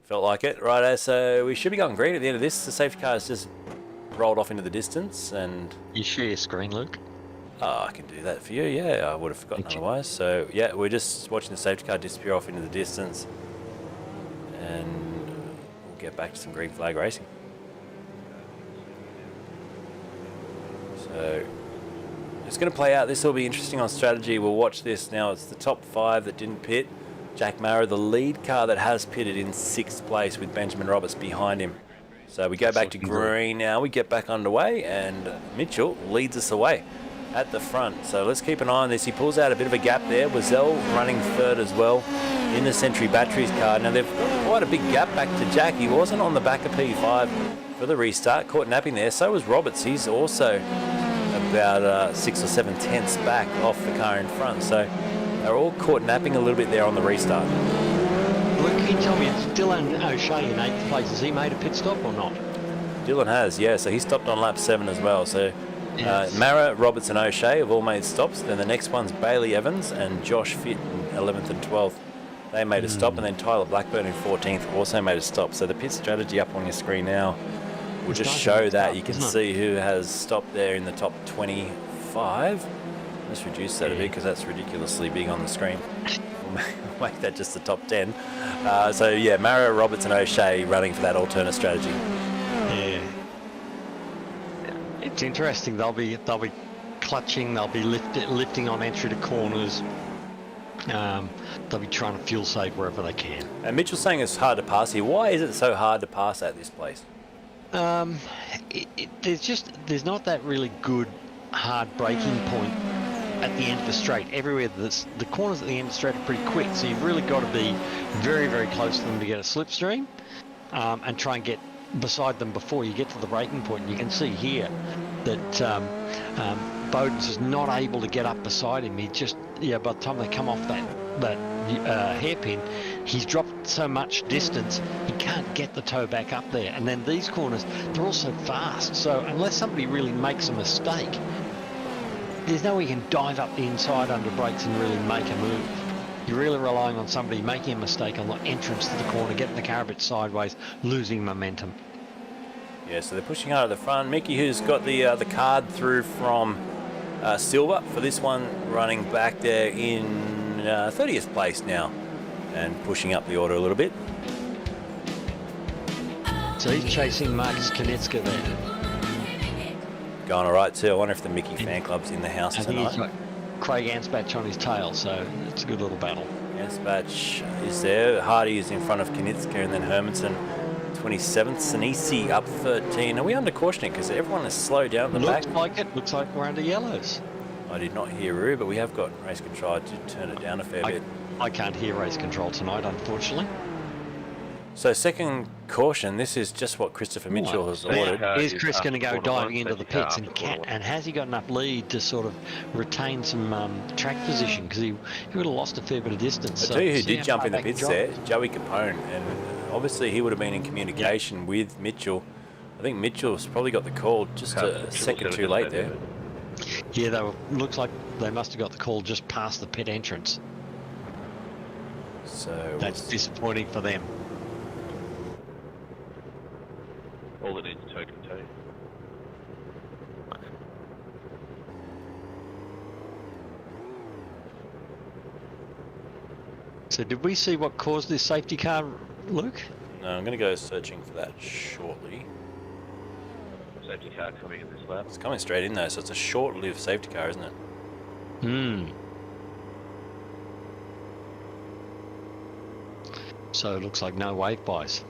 Felt like it. Righto, so we should be going green at the end of this. The safety car has just rolled off into the distance, and You share your screen, Luke. I can do that for you. Yeah, I would have forgotten otherwise. So yeah, we're just watching the safety car disappear off into the distance, and we'll get back to some green flag racing. So it's going to play out. This will be interesting on strategy. We'll watch this now. It's the top 5 that didn't pit. Jack Mara, the lead car that has pitted, in 6th place with Benjamin Roberts behind him. So we go back to green now. We get back underway, and Mitchell leads us away at the front. So let's keep an eye on this. He pulls out a bit of a gap there. Wazell running 3rd as well in the Century Batteries car. Now they've got quite a big gap back to Jack. He wasn't on the back of P5 for the restart. Caught napping there. So was Roberts. He's also about 6 or 7 tenths back off the car in front. So they're all caught napping a little bit there on the restart. Luke, can you tell me, it's Dylan O'Shea in 8th place. Has he made a pit stop or not? Dylan has, yeah. So he stopped on lap 7 as well. So Mara, Roberts and O'Shea have all made stops. Then the next one's Bailey Evans and Josh Fitt in 11th and 12th. They made a stop. And then Tyler Blackburn in 14th also made a stop. So the pit strategy up on your screen now will just show that. You can see who has stopped there in the top 25. Let's reduce that a bit because that's ridiculously big on the screen. We'll make that just the top 10. So yeah, Mara, Roberts and O'Shea running for that alternate strategy. Yeah. It's interesting. They'll be clutching. They'll be lifting on entry to corners. They'll be trying to fuel save wherever they can. And Mitchell's saying it's hard to pass here. Why is it so hard to pass at this place? There's not that really good hard braking point at the end of the straight. Everywhere the corners at the end of the straight are pretty quick, so you've really got to be very, very close to them to get a slipstream, and try and get beside them before you get to the braking point. And you can see here that Bowden's is not able to get up beside him. He just, by the time they come off that hairpin, he's dropped so much distance he can't get the toe back up there. And then these corners, they're also fast, so unless somebody really makes a mistake, there's no way you can dive up the inside under brakes and really make a move. You're really relying on somebody making a mistake on the entrance to the corner, getting the car a bit sideways, losing momentum. Yeah, so they're pushing hard at the front. Mickey, who's got the card through from Silver for this one, running back there in 30th place now and pushing up the order a little bit. So he's chasing Marcus Konitska there. Going all right too. I wonder if the Mickey fan club's in the house I think tonight. he's got Craig Ansbach on his tail, so it's a good little battle. Ansbach is there. Hardy is in front of Konitska, and then Hermanson 27th. Sinisi up 13. Are we under cautioning? Because everyone is slowed down at the back. Looks like we're under yellows. I did not hear Roo, but we have got race control. I did turn it down a fair bit. I can't hear race control tonight, unfortunately. So second caution, this is just what Christopher Mitchell has ordered. Is Chris going to go diving into the pits, and has he got enough lead to sort of retain some track position? Because he would have lost a fair bit of distance. I tell you who did jump in the pits there, Joey Capone, and obviously he would have been in communication with Mitchell. I think Mitchell's probably got the call just a second too late there. Yeah, looks like they must have got the call just past the pit entrance. So that's disappointing for them. All it needs is token tape. So did we see what caused this safety car, Luke? No, I'm going to go searching for that shortly. Safety car coming in this lap. It's coming straight in though, so it's a short-lived safety car, isn't it? So it looks like no wave buys.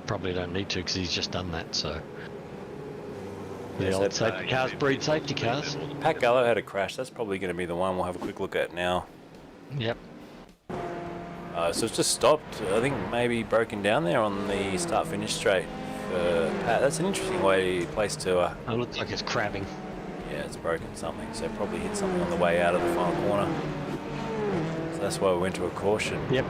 Probably don't need to because he's just done that. So the old safety cars breed safety cars. Pat Gallo had a crash. That's probably going to be the one we'll have a quick look at now. Yep. So it's just stopped. I think maybe broken down there on the start-finish straight for Pat. That's an interesting place to... It looks like it's crabbing. Yeah, it's broken something. So probably hit something on the way out of the final corner. So that's why we went to a caution. Yep.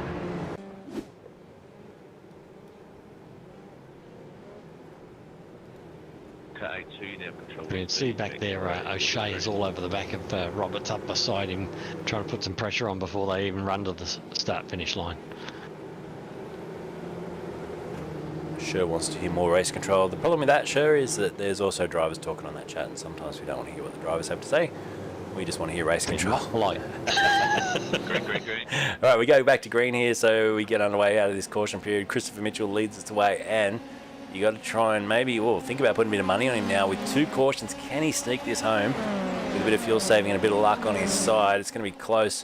Car A2 now control. You can see back there, O'Shea is all over the back of Roberts up beside him, trying to put some pressure on before they even run to the start-finish line. Sure wants to hear more race control. The problem with that, sure, is that there's also drivers talking on that chat, and sometimes we don't want to hear what the drivers have to say. We just want to hear race control. Like. Green. All right, we go back to green here, so we get underway out of this caution period. Christopher Mitchell leads us away, and you got to try and maybe, think about putting a bit of money on him now. With 2 cautions, can he sneak this home with a bit of fuel saving and a bit of luck on his side? It's going to be close.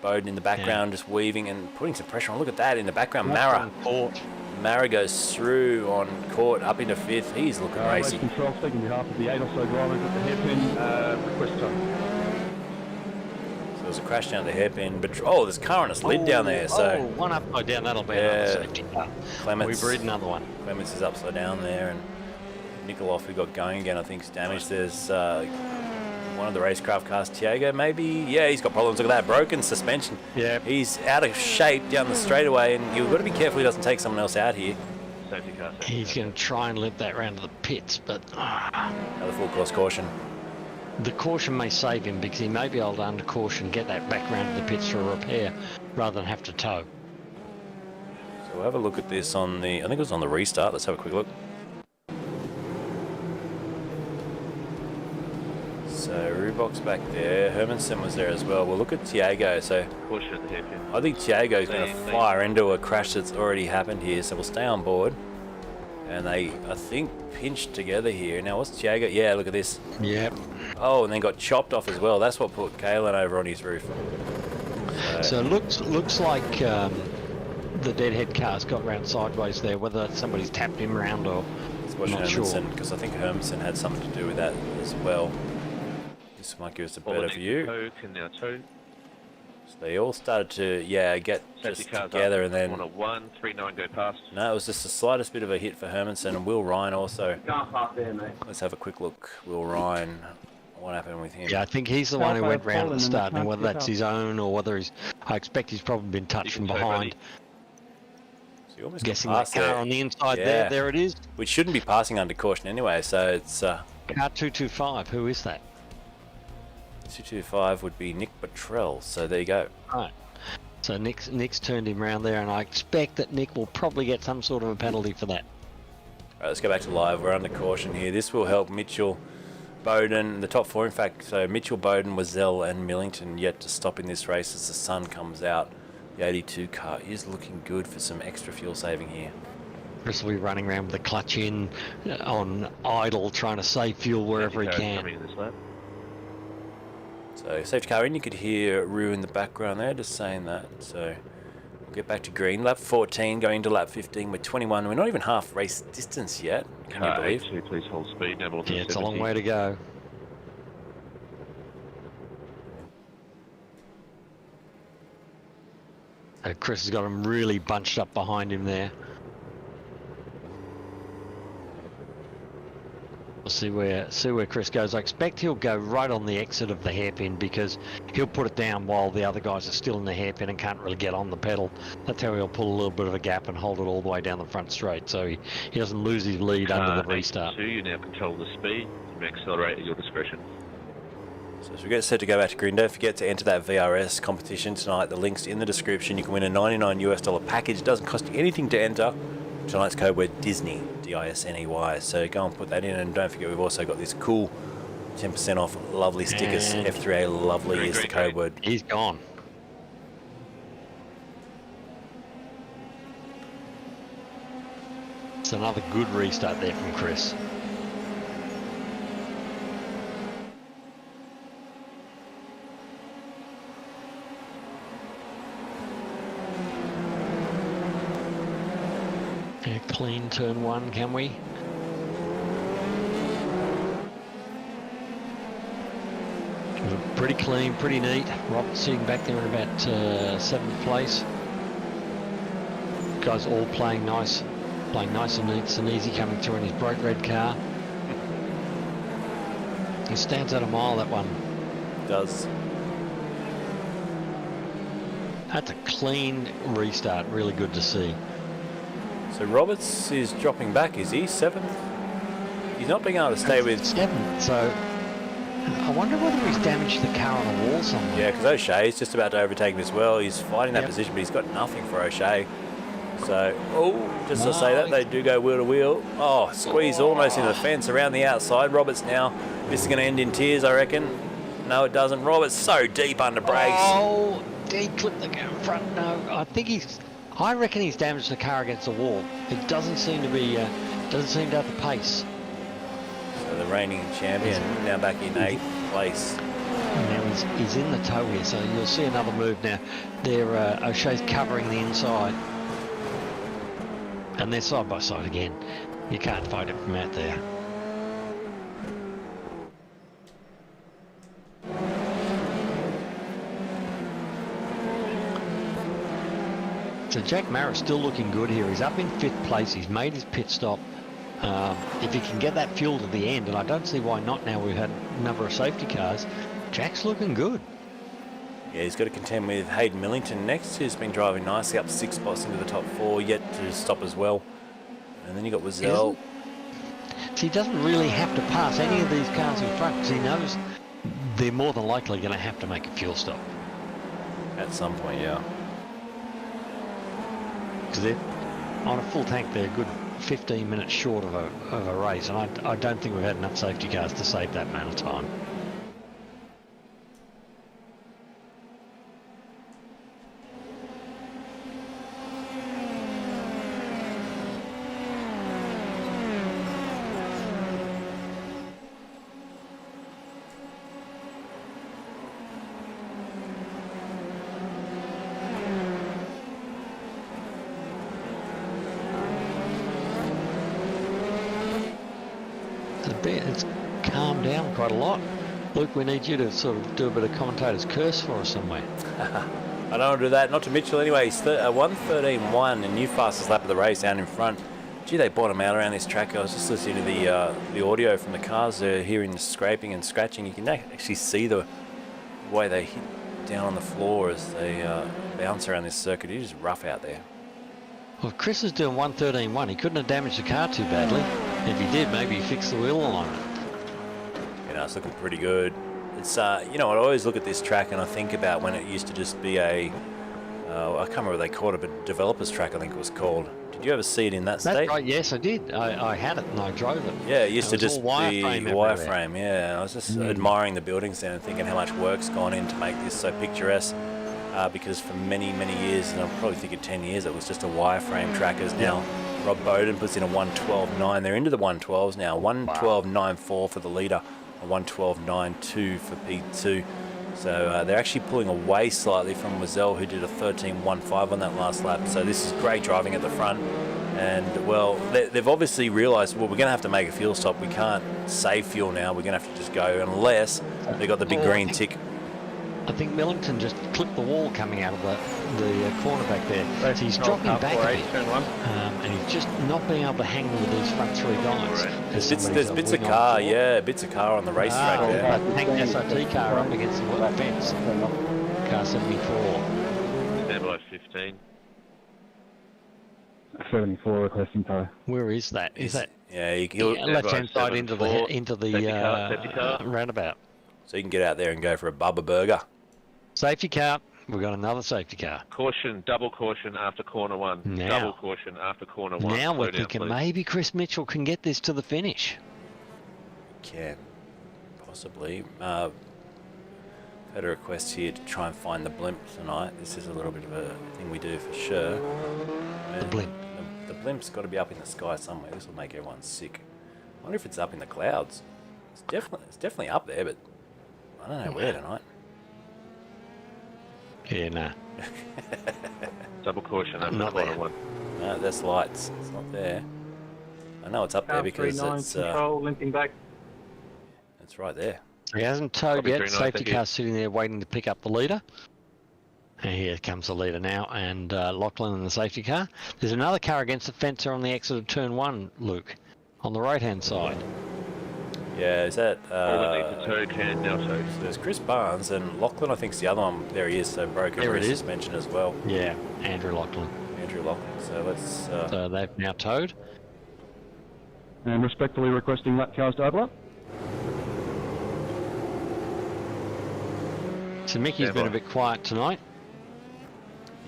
Bowden in the background, just weaving and putting some pressure on. Look at that in the background. Mara goes through on court up into 5th. He's looking racy. Control, speaking on behalf of the 8 or so drivers at the hairpin, request time. So there's a crash down the hairpin, but there's a car on a slid down there. So one upside down, that'll be another safety car. We breed another one. Clements is upside down there, and Nikoloff, who got going again, I think is damaged. There's one of the RaceKraft cars, Tiago, maybe. Yeah, he's got problems. Look at that, broken suspension. Yeah, he's out of shape down the straightaway, and you've got to be careful he doesn't take someone else out here. Safety car. He's going to try and limp that round to the pits, but another full course caution. The caution may save him because he may be able to under caution get that back round to the pits for a repair rather than have to tow. So we'll have a look at this on the, I think it was on the restart. Let's have a quick look. So Rubok's back there. Hermanson was there as well. We'll look at Tiago. So Caution at the hairpin. I think Tiago's going to fire into a crash that's already happened here. So we'll stay on board. And they, I think, pinched together here. Now, what's Tiago? Yeah, look at this. Yep. Oh, and then got chopped off as well. That's what put Kalen over on his roof. So it looks like the deadhead car's got round sideways there. Whether somebody's tapped him around or I'm not sure. Because I think Hermanson had something to do with that as well. This might give us a better view. Can now tow. So they all started to, get just together, and then 139 go past. No, it was just the slightest bit of a hit for Hermanson, and Will Ryan also. Can't park there, mate. Let's have a quick look. Will Ryan, what happened with him? Yeah, I think he's the one who went round at the start, and whether that's his own or whether he's, I expect he's probably been touched from behind. So you almost guessing that car on the inside there it is. Which shouldn't be passing under caution anyway, so it's... Car 225, who is that? 225 would be Nick Buttrell, so there you go. Right. So Nick's turned him round there, and I expect that Nick will probably get some sort of a penalty for that. All right, let's go back to live. We're under caution here. This will help Mitchell, Bowden, the top 4 in fact. So Mitchell, Bowden, Wazell and Millington yet to stop in this race as the sun comes out. The 82 car is looking good for some extra fuel saving here. Chris will be running around with the clutch in on idle, trying to save fuel wherever he can. So safety car in, you could hear Rue in the background there just saying that. So we'll get back to green. Lap 14 going into lap 15 with 21. We're not even half race distance yet. Can you believe? A2, please hold speed. Now Yeah, it's a long way to go. Chris has got him really bunched up behind him there. We'll see where Chris goes. I expect he'll go right on the exit of the hairpin because he'll put it down while the other guys are still in the hairpin and can't really get on the pedal. That's how he'll pull a little bit of a gap and hold it all the way down the front straight, so he doesn't lose his lead under the restart. A2, you now control the speed. You may accelerate at your discretion. So as we get set to go back to green, don't forget to enter that VRS competition tonight. The link's in the description. You can win a $99 package. It doesn't cost you anything to enter. Tonight's code word Disney, D-I-S-N-E-Y. So go and put that in, and don't forget we've also got this cool 10% off lovely stickers. And F3A lovely is the code word. He's gone. It's another good restart there from Chris. Yeah, clean turn 1, can we? Pretty clean, pretty neat. Robert's sitting back there in about 7th place. Guys all playing nice and neat and easy coming through in his bright red car. He stands out a mile, that one. Does. That's a clean restart, really good to see. So Roberts is dropping back, is he? 7th? He's not being able to stay with... 7th, so I wonder whether he's damaged the car on a wall somewhere. Yeah, because O'Shea's just about to overtake him as well. He's fighting that position, but he's got nothing for O'Shea. So, just to say that, they do go wheel to wheel. Oh, squeeze almost into the fence around the outside. Roberts now, this is going to end in tears, I reckon. No, it doesn't. Roberts so deep under brakes. Oh, did he clip the car in front? No, I reckon he's damaged the car against the wall. It doesn't seem to be, doesn't seem to have the pace. So the reigning champion now back in 8th place. Now he's in the toe here, so you'll see another move now. There, O'Shea's covering the inside. And they're side by side again. You can't fight it from out there. So Jack Marritt's still looking good here. He's up in 5th place. He's made his pit stop. If he can get that fuel to the end, and I don't see why not now we've had a number of safety cars, Jack's looking good. Yeah, he's got to contend with Hayden Millington next, who's been driving nicely up 6 spots into the top 4, yet to stop as well. And then you got Wazell. So he doesn't really have to pass any of these cars in front because he knows they're more than likely going to have to make a fuel stop. At some point, yeah. Because they're on a full tank, they're a good 15 minutes short of a race, and I don't think we've had enough safety cars to save that amount of time. It's calmed down quite a lot. Luke, we need you to sort of do a bit of commentator's curse for us somewhere. I don't want to do that. Not to Mitchell anyway. He's 1:13.1 and new fastest lap of the race out in front. Gee, they bought him out around this track. I was just listening to the audio from the cars. They're hearing the scraping and scratching. You can actually see the way they hit down on the floor as they bounce around this circuit. It is rough out there. Well, Chris is doing 1:13.1. He couldn't have damaged the car too badly. If he did, maybe he fixed the wheel alignment. You know, it's looking pretty good. It's you know, I always look at this track and I think about when it used to just be a I can't remember what they called it, but a developer's track I think it was called. Did you ever see it in that state? That's right. Yes, I did. I had it and I drove it. Yeah, it used to just be wireframe. Yeah, I was just admiring the buildings there and thinking how much work's gone in to make this so picturesque. Because for many, many years, and I'm probably thinking 10 years, it was just a wireframe trackers. Now, Rob Bowden puts in a 1:12.9. They're into the 1:12s now. 1:12.94 for the leader, a 1:12.92 for P2. So they're actually pulling away slightly from Wazell, who did a 13.15 on that last lap. So this is great driving at the front. And, well, they've obviously realised, well, we're going to have to make a fuel stop. We can't save fuel now. We're going to have to just go unless they've got the big green tick. I think Millington just clipped the wall coming out of the corner back there. So he's dropping back a bit. And he's just not being able to hang with these front 3 guys. There's bits of car, bits of car on the racetrack there. Hang the SOT car up against the wood fence. Car 74. Stand by 15. 74 requesting tow. Where is that? Is that? Yeah, left-hand side into the roundabout. So you can get out there and go for a Bubba Burger. Safety car. We've got another safety car. Caution, double caution after corner 1. Now. Double caution after corner 1. Now we're Slow down, thinking please. maybe Chris Mitchell can get this to the finish. Can. Possibly. Had a request here to try and find the blimp tonight. This is a little bit of a thing we do for sure. The blimp. The blimp's got to be up in the sky somewhere. This will make everyone sick. I wonder if it's up in the clouds. It's definitely up there, but I don't know where tonight. Yeah, nah. Double caution after Not corner there. 1. No, that's lights. It's not there. I know it's up there because it's limping back. it's right there. He hasn't towed Copy, yet. 39, Safety thank you. car sitting there waiting to pick up the leader. And here comes the leader now, and Lachlan in the safety car. There's another car against the fence there on the exit of turn 1, Luke, on the right-hand side. Yeah, is that? All we need to tow can now tow. So there's Chris Barnes and Lachlan. I think's the other one. There he is. So broken There it rear is. suspension as well. Yeah, Andrew Lachlan. Andrew Lachlan. So let's. So they've now towed. And respectfully requesting lap cars to overlap. So Mickey's been a bit quiet tonight.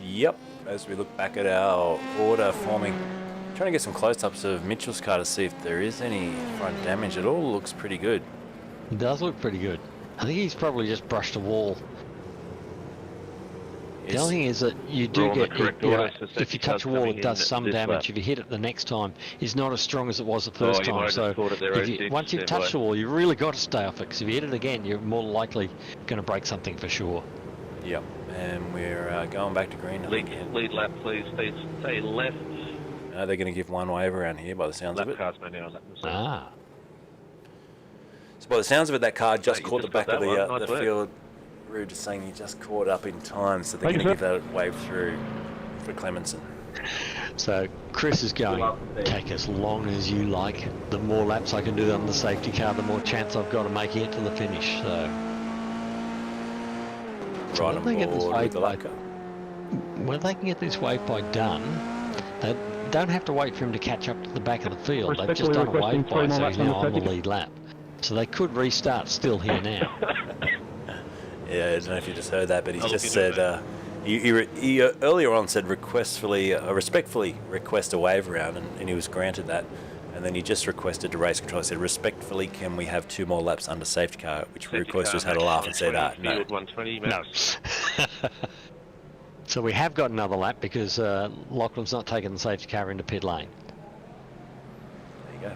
Yep. As we look back at our order forming, trying to get some close-ups of Mitchell's car to see if there is any front damage. It all looks pretty good. It does look pretty good. I think he's probably just brushed a wall. The only thing is that you do We're on the get, correct you know, order, so if you safety touch a car's wall, coming it does in some this damage. lap. If you hit it the next time, it's not as strong as it was the first you might time. have So just caught it there, if you, 06, once you've stand touched by. the wall, you really got to stay off it, because if you hit it again, you're more likely going to break something for sure. Yep. And we're going back to green. Lead lap, please. Stay left. No, they're going to give one wave around here by the sounds Lap of it. cars may now lap themselves. Ah. So by the sounds of it, that car just you caught just the back got of that the, one. Nice the work. field. Rude is saying you just caught up in time, so they're Thank going to you, give that wave through for Clemenson. So Chris is going, take as long as you like. The more laps I can do on the safety car, the more chance I've got of making it to the finish. So Right when they get this on board with wave the by, lap car. when they can get this wave by done, they don't have to wait for him to catch up to the back of the field. They've just done a wave by, so he's now on the lead lap. So they could restart still here now. Yeah, I don't know if you just heard that, but he's I'll just look into said he earlier on said respectfully request a wave around, and he was granted that. And then he just requested to race control. He said, respectfully, can we have 2 more laps under safety car? Which Safety Request car, just had a laugh and said, max no. Field 120, max. No. So we have got another lap because Lachlan's not taking the safety car into pit lane. There you go.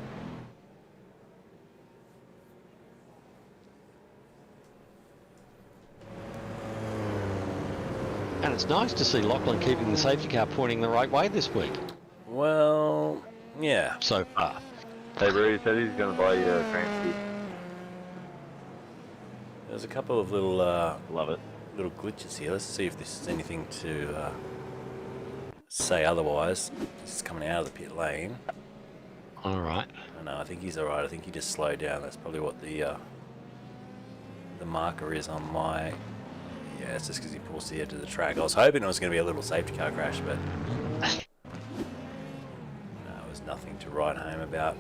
And it's nice to see Lachlan keeping the safety car pointing the right way this week, Well, yeah. so far. Hey, Bruce said he's going to buy you a cranky. There's a couple of little Love it. little glitches here. Let's see if this is anything to say otherwise. This is coming out of the pit lane. All right. Oh, no, I think he's alright. I think he just slowed down. That's probably what the marker is on my... Yeah, it's just because he pulls to the edge of the track. I was hoping it was going to be a little safety car crash, but... No, it was nothing to write home about.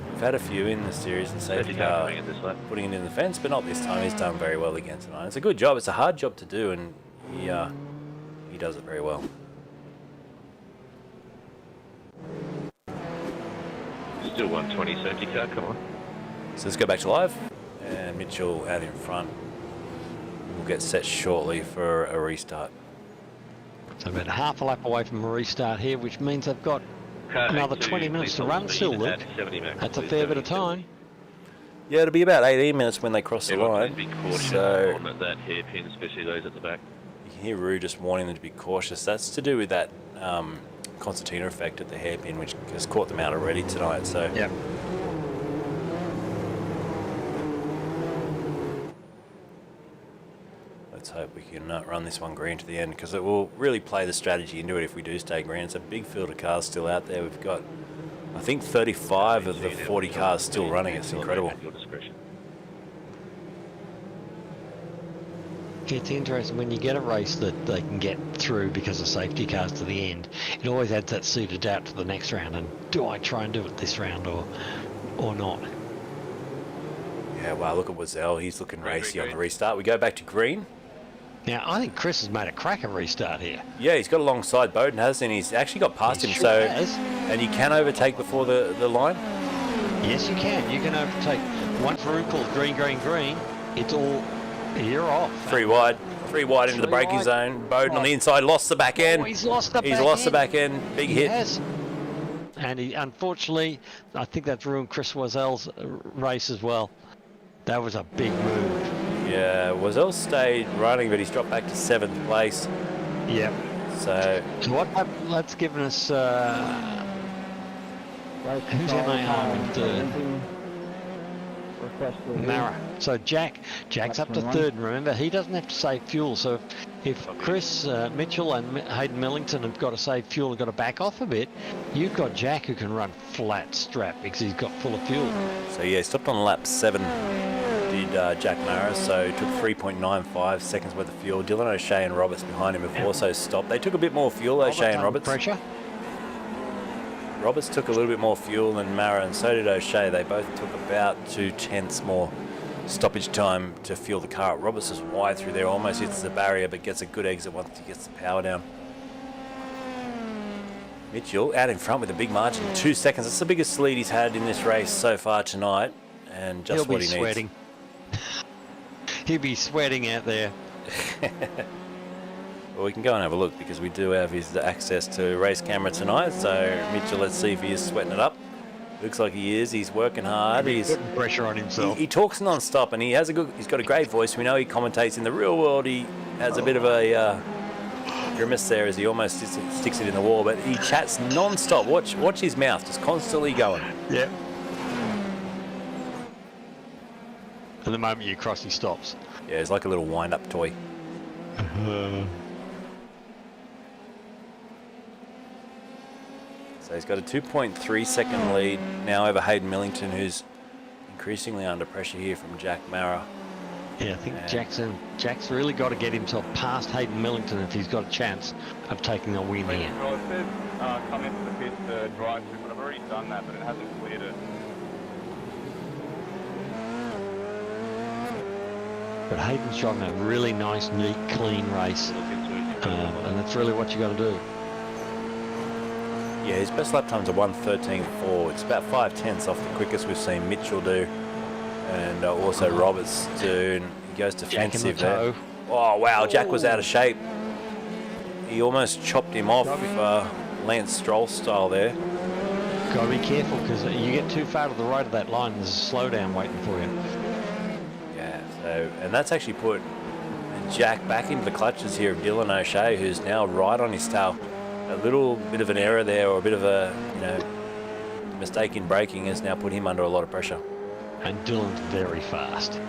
We've had a few in the series and safety car coming in this lap. putting it in the fence, but not this time. He's done very well again tonight. It's a good job. It's a hard job to do, and he does it very well. Still 120 safety car, come on. So let's go back to live, and Mitchell out in front. We'll get set shortly for a restart. So about half a lap away from a restart here, which means they've got Car another 82, 20 minutes please to hold run speed still, at Luke. 70 max, That's a please, fair bit of 70. time. Yeah, it'll be about 18 minutes when they cross the Everyone line. please be cautious So on that hairpin, especially those at the back. you can hear Rue just warning them to be cautious. That's to do with that concertina effect at the hairpin, which has caught them out already tonight. So Yep. let's hope we can run this one green to the end, because it will really play the strategy into it if we do stay green. It's a big field of cars still out there. We've got, I think, 35 of the 40 cars still running. It's incredible. At your discretion. It's interesting when you get a race that they can get through because of safety cars to the end. It always adds that seed of doubt to the next round. And do I try and do it this round or not? Yeah, wow, look at Wazell. He's looking Green, racy green, on the green. restart. We go back to green. Now I think Chris has made a cracker restart here. Yeah, he's got alongside Bowden, hasn't he? He's actually got past He him, sure so has. and you can overtake before the line. Yes, you can. You can overtake. Once Rue calls green, green, green, it's all, you're off. 3 wide into the 3 braking wide. zone. Bowden on the Oh. inside, lost the back end. Oh, he's lost the He's back lost the end. back end. Big He hit. has. And he, unfortunately, I think that's ruined Chris Wazell's race as well. That was a big move. Yeah, Wazell stayed running, but he's dropped back to 7th place. Yep. So So what that's given us, who's MAR in third? Mara. So Jack's up to third, and remember, he doesn't have to save fuel, so if Chris Mitchell and Hayden Millington have got to save fuel and got to back off a bit, you've got Jack who can run flat strap because he's got full of fuel. So yeah, he stopped on lap 7, did Jack Mara, so took 3.95 seconds worth of fuel. Dylan O'Shea and Roberts behind him have also stopped. They took a bit more fuel, O'Shea and Roberts. Pressure. Roberts took a little bit more fuel than Mara, and so did O'Shea. They both took about 2/10 more stoppage time to fuel the car. Roberts is wide through there, almost hits the barrier, but gets a good exit once he gets the power down. Mitchell out in front with a big margin, 2 seconds. That's the biggest lead he's had in this race so far tonight, and just what he sweating. needs. He'll be sweating out there. Well, we can go and have a look because we do have his access to race camera tonight. So Mitchell, let's see if he is sweating it up. Looks like he is. He's working hard. He's putting pressure on himself. He talks non-stop, and he's got a great voice. We know he commentates in the real world. He has a bit of a grimace there as he almost sticks it in the wall, but he chats non-stop. Watch his mouth, just constantly going. Yep. And the moment you cross, he stops. Yeah, it's like a little wind-up toy. So he's got a 2.3 second lead now over Hayden Millington, who's increasingly under pressure here from Jack Mara. Yeah, I think Jack's really got to get himself past Hayden Millington if he's got a chance of taking a win here. Well, it says come into the pit to drive through, but I've already done that, but it hasn't cleared it. But Hayden's driving a really nice, neat, clean race, and that's really what you got to do. Yeah, his best lap time's a 1:13.4. It's about 5/10 off the quickest we've seen Mitchell do, and also Roberts do. And he goes defensive there. Oh wow, Jack was out of shape. He almost chopped him off, Lance Stroll style there. Got to be careful because you get too far to the right of that line. There's a slowdown waiting for you. Yeah, so and that's actually put Jack back into the clutches here of Dylan O'Shea, who's now right on his tail. A little bit of an error there, or a bit of a mistake in braking has now put him under a lot of pressure. And Dylan's very fast.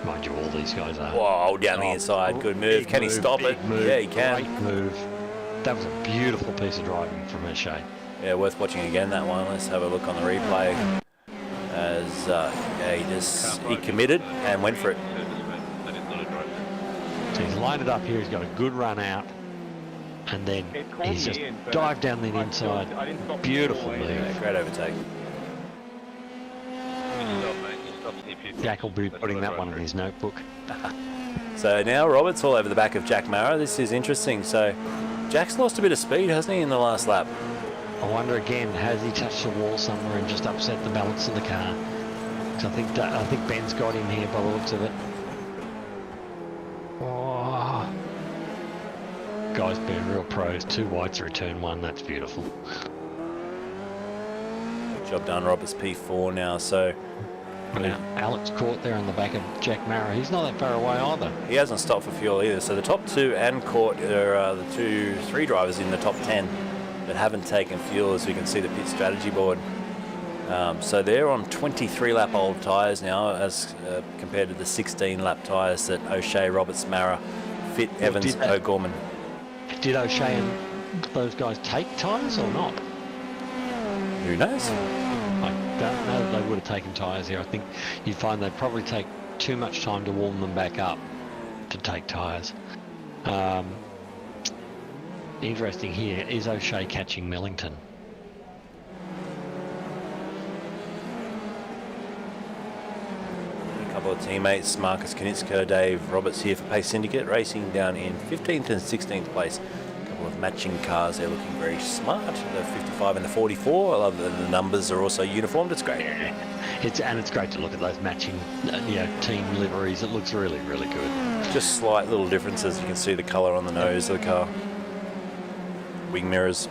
Mind you, all these guys are. Whoa, down the inside, good move. Can he stop it? Yeah, he can. Great move. That was a beautiful piece of driving from O'Shea. Yeah, worth watching again, that one. Let's have a look on the replay. As he committed and went for it. So he's lined it up here. He's got a good run out. And then he's just dived down the inside. Beautiful move. Yeah, great overtake. Jack will be putting that one in his notebook. So now Roberts all over the back of Jack Mara. This is interesting. So Jack's lost a bit of speed, hasn't he, in the last lap? I wonder again, has he touched the wall somewhere and just upset the balance of the car? Because I think Ben's got him here by the looks of it. Oh. Guys being real pros. 2 wide through turn 1. That's beautiful. Job done. Roberts P4 now. So now Alex caught there in the back of Jack Mara. He's not that far away either. He hasn't stopped for fuel either. So the top 2 and Court are the 3 drivers in the top 10 that haven't taken fuel, as we can see the pit strategy board. So they're on 23 lap old tyres now, as compared to the 16 lap tyres that O'Shea, Roberts, Mara, Fit, Evans, O'Gorman. Did O'Shea and those guys take tyres or not? Who knows? I don't know that they would have taken tyres here. I think you'd find they'd probably take too much time to warm them back up to take tyres. Interesting here, is O'Shea catching Millington? A couple of teammates, Marcus Knitsko, Dave Roberts here for Pace Syndicate, racing down in 15th and 16th place. A couple of matching cars. They're looking very smart. The 55 and the 44. I love that the numbers are also uniformed. It's great. Yeah. It's great to look at those matching team liveries. It looks really, really good. Just slight little differences. You can see the colour on the nose of the car. Wing mirrors.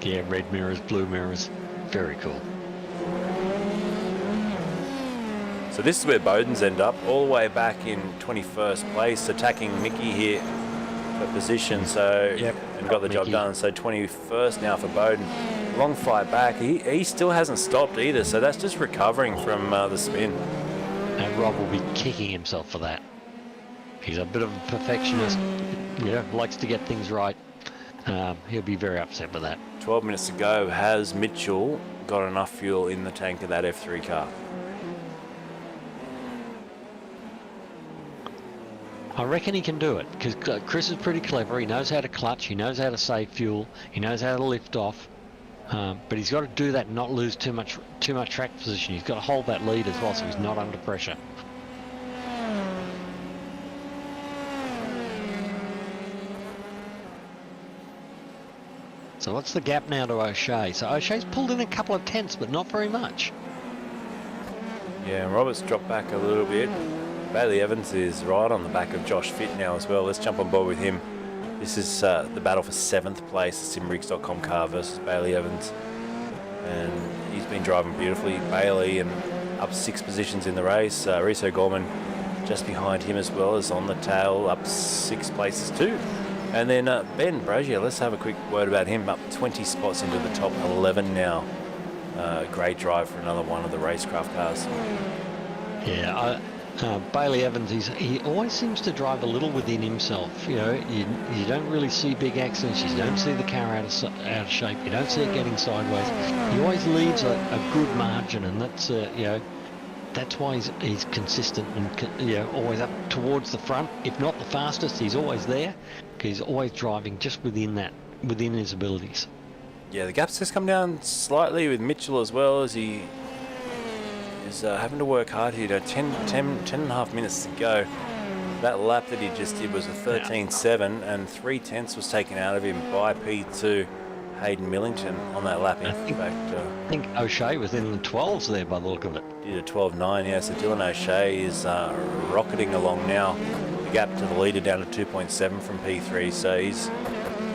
Yeah, red mirrors, blue mirrors. Very cool. So this is where Bowden's end up, all the way back in 21st place, attacking Mickey here for position. So and got the job done. So 21st now for Bowden. Long flight back. He still hasn't stopped either. So that's just recovering from the spin. And Rob will be kicking himself for that. He's a bit of a perfectionist. Likes to get things right. He'll be very upset with that. 12 minutes to go. Has Mitchell got enough fuel in the tank of that F3 car? I reckon he can do it because Chris is pretty clever. He knows how to clutch. He knows how to save fuel. He knows how to lift off. But he's got to do that and not lose too much track position. He's got to hold that lead as well, so he's not under pressure. So what's the gap now to O'Shea? So O'Shea's pulled in a couple of tenths, but not very much. Yeah, and Roberts dropped back a little bit. Bailey Evans is right on the back of Josh Fitt now as well. Let's jump on board with him. This is the battle for 7th place. The SimRigs.com car versus Bailey Evans. And he's been driving beautifully. Bailey and up 6 positions in the race. Riso Gorman just behind him as well, is on the tail, up 6 places too. And then Ben Brazier, let's have a quick word about him. Up 20 spots into the top 11 now. Great drive for another one of the RaceKraft cars. Yeah, Bailey Evans, he always seems to drive a little within himself. You don't really see big accidents. You don't see the car out of shape. You don't see it getting sideways. He always leaves a good margin, and that's that's why he's consistent and always up towards the front. If not the fastest, he's always there. He's always driving just within his abilities. Yeah, the gap's just come down slightly with Mitchell as well, as he is having to work hard here. 10 and a half minutes to go. That lap that he just did was a 13.7, and 3/10 was taken out of him by P2 Hayden Millington on that lap. In fact, I think O'Shea was in the 12s there by the look of it. Did a 12.9, yeah. So Dylan O'Shea is rocketing along now. The gap to the leader down to 2.7 from P3. So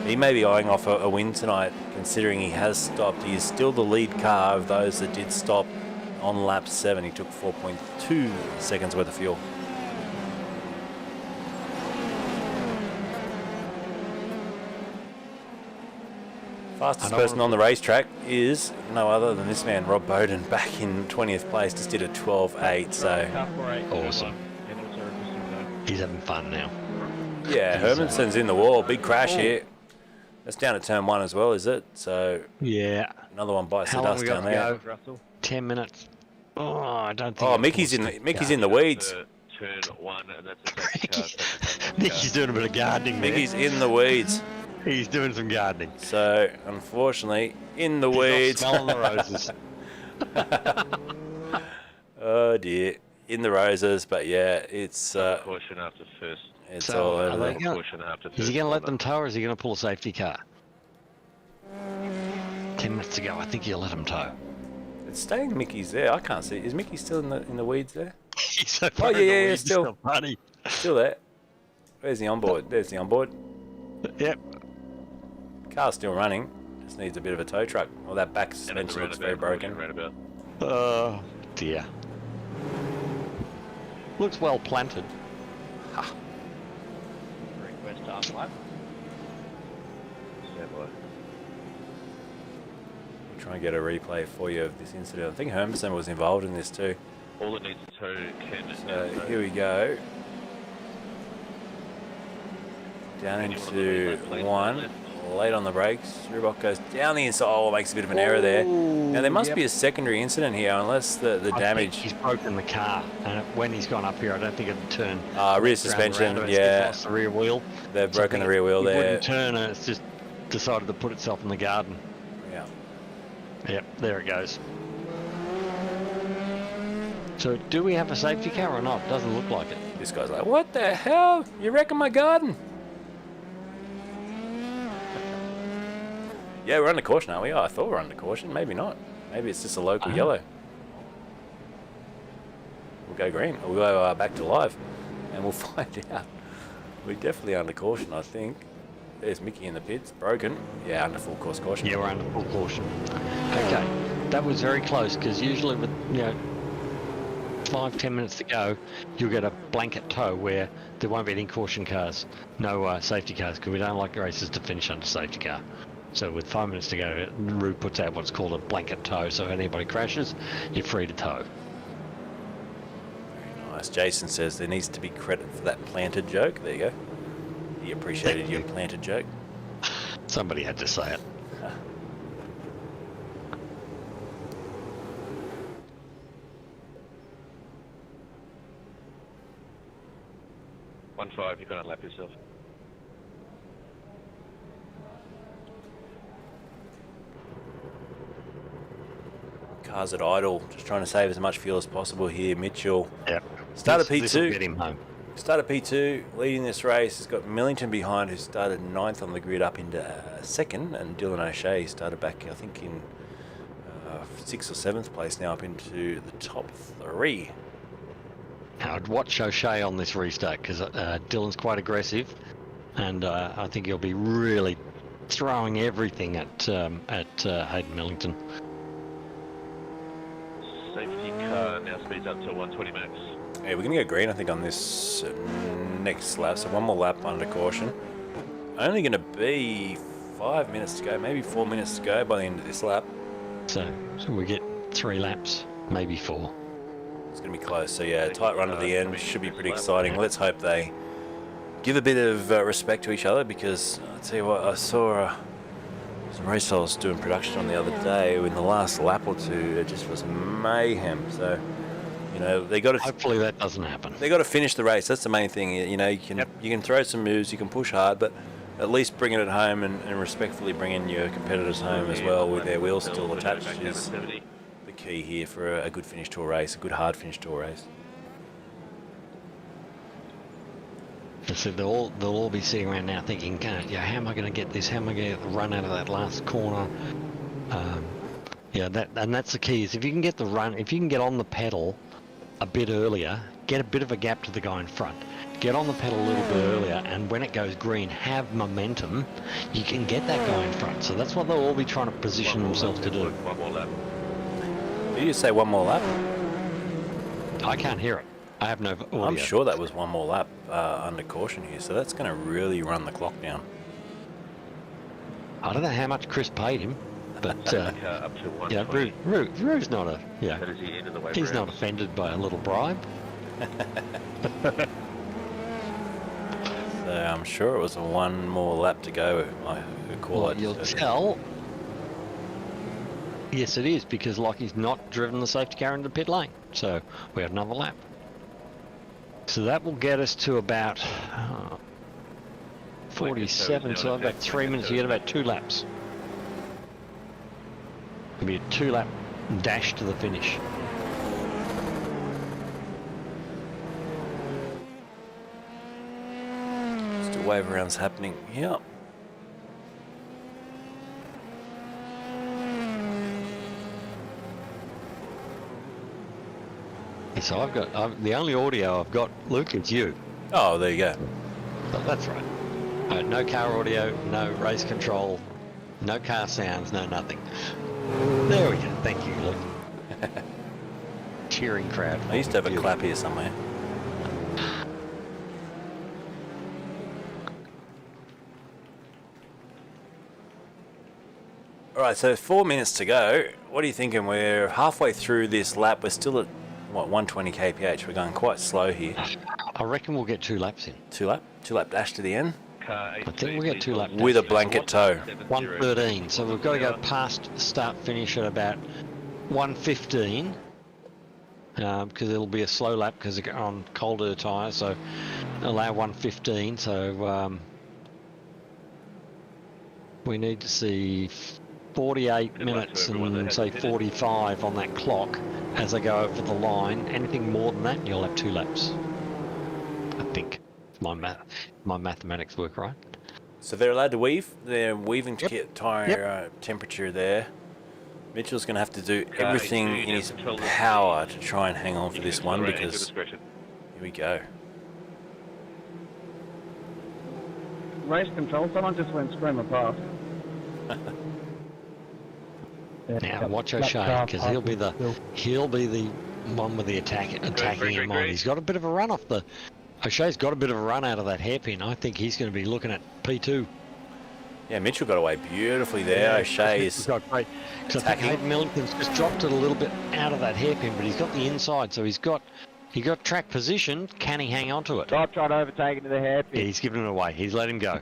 he may be eyeing off a win tonight, considering he has stopped. He is still the lead car of those that did stop on lap 7. He took 4.2 seconds worth of fuel. Fastest person on the racetrack is no other than this man, Rob Bowden, back in 20th place. Just did a 12.8, so awesome. He's having fun now. Yeah, Hermanson's in the wall. Big crash here. That's down at turn 1 as well, is it? So yeah, another one bites the How long dust we down got there. to go? 10 minutes. Oh, I don't think. Oh, Mickey's in the weeds. Turn 1, and that's a safety car. Mickey's doing a bit of gardening there. Mickey's in the weeds. He's doing some gardening. So, unfortunately, in the weeds. Smelling the roses. Oh dear, in the roses. But yeah, it's Caution after first. it's So, all over there. Caution after first. Is he going to let them tow, or is he going to pull a safety car? 10 minutes to go. I think he'll let him tow. It's staying. Mickey's there. I can't see. Is Mickey still in the weeds there? He's so Oh yeah, still funny. still there. Where's the onboard? There's the onboard. Yep. Car's still running. Just needs a bit of a tow truck. Well, that back suspension looks very broken. Oh dear. Looks well planted. Request half lap. We'll try and get a replay for you of this incident. I think Hermanson was involved in this too. All it needs to tow can. So here we go. Down into 1. Late on the brakes. Rubok goes down the inside. Oh, makes a bit of an error there. Now there must be a secondary incident here, unless the damage. He's broken the car, and when he's gone up here, I don't think it'd turn. Rear suspension. Yeah. Lost the rear wheel. They've broken the rear wheel It there. wouldn't turn, and it's just decided to put itself in the garden. Yeah. Yep, there it goes. So, do we have a safety car or not? Doesn't look like it. This guy's like, what the hell? You wrecking my garden? Yeah, we're under caution, aren't we? Oh, I thought we were under caution. Maybe not. Maybe it's just a local yellow. We'll go green. Or we'll go back to live. And we'll find out. We're definitely under caution, I think. There's Mickey in the pits. Broken. Yeah, under full course caution. Yeah, we're under full caution. Okay, that was very close, because usually with, 5-10 minutes to go, you'll get a blanket tow where there won't be any caution cars, no safety cars, because we don't like races to finish under safety car. So with 5 minutes to go, Roo puts out what's called a blanket tow, so if anybody crashes, you're free to tow. Very nice. Jason says there needs to be credit for that planted joke. There you go. He appreciated your planted joke. Somebody had to say it. 1-5, you're going to lap yourself. Cars at idle, just trying to save as much fuel as possible here. Mitchell started This'll P2. get him home. Started P2, leading this race. Has got Millington behind, who started 9th on the grid, up into 2nd, and Dylan O'Shea started back, I think, in 6th or 7th place, now up into the top 3. I'd watch O'Shea on this restart because Dylan's quite aggressive, and I think he'll be really throwing everything at Hayden Millington. Safety car now speeds up to 120 max. Yeah, we're going to go green, I think, on this next lap. So one more lap under caution. Only going to be 5 minutes to go, maybe 4 minutes to go by the end of this lap. So we get 3 laps, maybe 4. It's going to be close. So yeah, tight run to the end should be pretty exciting. Let's hope they give a bit of respect to each other, because I'll tell you what, I saw some race I was doing production on the other day. In the last lap or two, it just was mayhem. So, you know, they got to. Hopefully that doesn't happen. They got to finish the race. That's the main thing. You know, you can throw some moves, you can push hard, but at least bringing it home and respectfully bringing your competitors home as well with their wheels still attached is the key here for a good finish to a race, a good hard finish to a race. So they'll all be sitting around now thinking, yeah, how am I going to get this? How am I going to get the run out of that last corner? Yeah, that's the key. Is if you can get the run, if you can get on the pedal a bit earlier, get a bit of a gap to the guy in front. Get on the pedal a little bit earlier, and when it goes green, have momentum. You can get that guy in front. So that's what they'll all be trying to position themselves to do. One more lap. Did you say one more lap? I can't hear it. I have no audio. I'm sure that was one more lap under caution here, so that's going to really run the clock down. I don't know how much Chris paid him, but Up to 120. Rue's not a That is the end of the way he's round. not offended by a little bribe. So I'm sure it was one more lap to go. Well, you'll tell. Yes, it is, because Lockie's not driven the safety car into the pit lane, so we have another lap. So that will get us to about 47, so about 3 minutes. You get about 2 laps. It'll be a 2-lap dash to the finish. Still wave arounds happening. Yep. So I've got the only audio I've got, Luke, is you. Oh, there you go. So that's right. No car audio, no race control, no car sounds, no nothing. There we go. Thank you, Luke. Cheering crowd. I used to have a clap here somewhere. All right, so 4 minutes to go. What are you thinking? We're halfway through this lap. We're still at, what, 120 kph. We're going quite slow here. I reckon we'll get 2 laps in. 2 lap dash to the end. I think we'll get 2 laps with a blanket tow. 1:13. So we've got to go past start finish at about 1:15 because it'll be a slow lap because they're on colder tyres. So allow 1:15. So we need to see 48 minutes and say 45 on that clock as they go over the line. Anything more than that, you'll have 2 laps. I think my mathematics work right. So they're allowed to weave. They're weaving to get tyre temperature there. Mitchell's going to have to do everything in his power to try and hang on for this one, because here we go. Race control, someone just went screamer past. Now watch O'Shea, because he'll be the one with the attacking in mind. He's got a bit of a run off the. O'Shea's got a bit of a run out of that hairpin. I think he's going to be looking at P2. Yeah, Mitchell got away beautifully there. O'Shea is got great. So I think Hayden Millington's just dropped it a little bit out of that hairpin, but he's got the inside, so he got track position. Can he hang on to it? Stop trying to overtake into the hairpin. Yeah, he's given it away. He's let him go.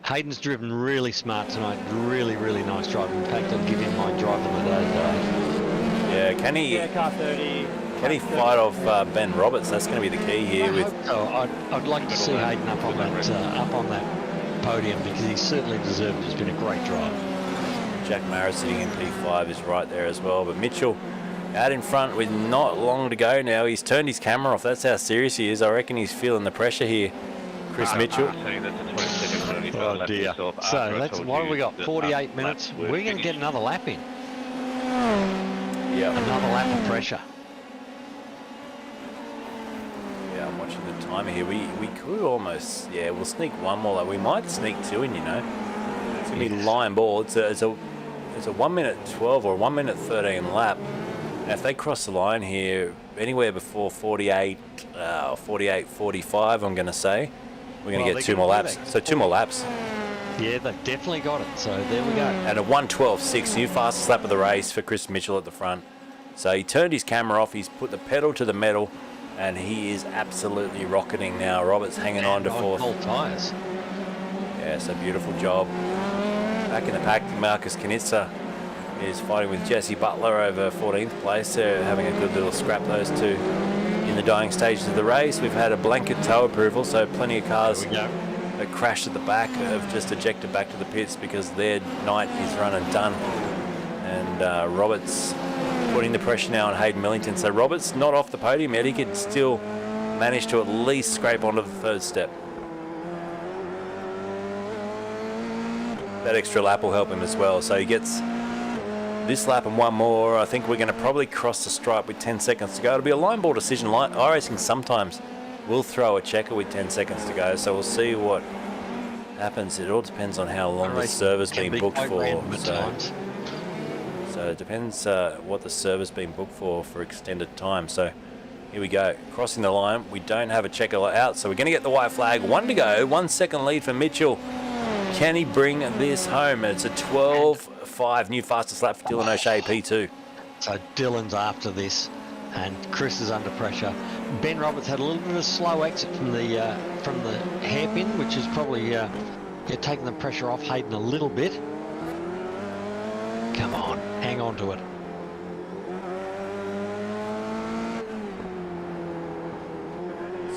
Hayden's driven really smart tonight. Really, really nice drive. In fact, I'll give him my drive of the day, Dave. Yeah, can he? Yeah, car 30. Can he fight off Ben Roberts? That's going to be the key here. I'd like to see Hayden up on that podium because he certainly deserved it. It's been a great drive. Jack Mara sitting in P5 is right there as well. But Mitchell out in front with not long to go now. He's turned his camera off. That's how serious he is. I reckon he's feeling the pressure here. Chris Mitchell. Oh dear. So what have we got? 48 minutes. We're going to get another lap in. Yeah. Another lap of pressure. Yeah, I'm watching the timer here. We could almost, we'll sneak one more. We might sneak two in, you know. It's going to be line ball. It's a 1 minute 12 or 1 minute 13 lap. And if they cross the line here, anywhere before 48, 45, I'm going to say, we're going to get two more laps. So 2 more laps. Yeah, they've definitely got it. So there we go. And a 1:12.6, new fastest lap of the race for Chris Mitchell at the front. So he turned his camera off. He's put the pedal to the metal. And he is absolutely rocketing now. Roberts hanging on to fourth. All tyres. Yeah, so beautiful job. Back in the pack, Marcus Knitzer is fighting with Jesse Butler over 14th place. They're having a good little scrap, those two, in the dying stages of the race. We've had a blanket tow approval, so plenty of cars that crashed at the back have just ejected back to the pits because their night is run and done. And Roberts putting the pressure now on Hayden Millington. So Roberts not off the podium yet. He could still manage to at least scrape onto the third step. That extra lap will help him as well. So he gets this lap and one more. I think we're going to probably cross the stripe with 10 seconds to go. It'll be a line ball decision. iRacing sometimes will throw a checker with 10 seconds to go. So we'll see what happens. It all depends on how long the server's been booked for. So it depends what the server's been booked for extended time. So here we go, crossing the line. We don't have a checker out, so we're going to get the white flag. 1 to go, 1 second lead for Mitchell. Can he bring this home? It's a 12.5, new fastest lap for Dylan O'Shea, P2. So Dylan's after this, and Chris is under pressure. Ben Roberts had a little bit of a slow exit from the hairpin, which is probably taking the pressure off Hayden a little bit. Come on, hang on to it.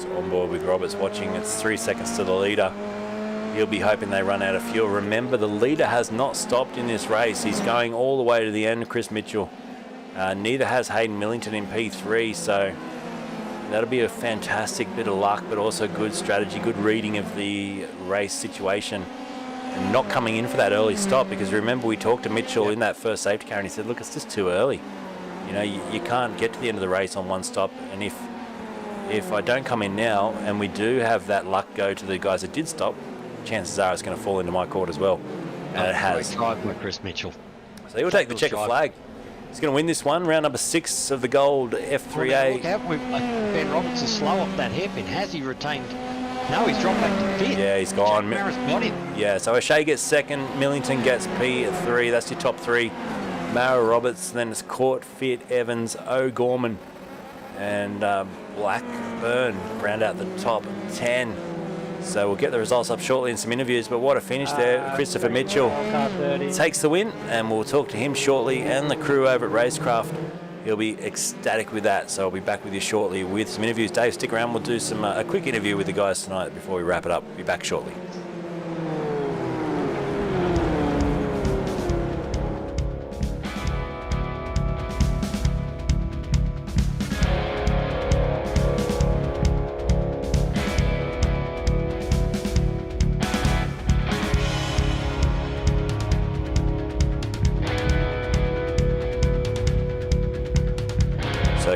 So on board with Roberts watching. It's 3 seconds to the leader. He'll be hoping they run out of fuel. Remember, the leader has not stopped in this race. He's going all the way to the end, Chris Mitchell. Neither has Hayden Millington in P3, so that'll be a fantastic bit of luck, but also good strategy, good reading of the race situation. And not coming in for that early stop, because remember we talked to Mitchell in that first safety car and he said, look, it's just too early. You know, you can't get to the end of the race on one stop, and if I don't come in now and we do have that luck go to the guys that did stop, chances are it's going to fall into my court as well. And it has. Drive by Chris Mitchell. So he'll take the checker flag. He's going to win this one, round number 6 of the gold F3A. Look out, Ben Roberts is slow off that hairpin. Has he retained? No, he's dropped back to 5th. Yeah, he's gone. Jack Mara's got him. Yeah, so O'Shea gets 2nd, Millington gets P3. That's your top 3. Mara Roberts, then it's Court, Fit, Evans, O'Gorman, and Blackburn round out the top 10. So we'll get the results up shortly in some interviews, but what a finish there. Christopher Mitchell takes the win, and we'll talk to him shortly and the crew over at RaceKraft. He'll be ecstatic with that, so I'll be back with you shortly with some interviews. Dave, stick around. We'll do some a quick interview with the guys tonight before we wrap it up. Be back shortly.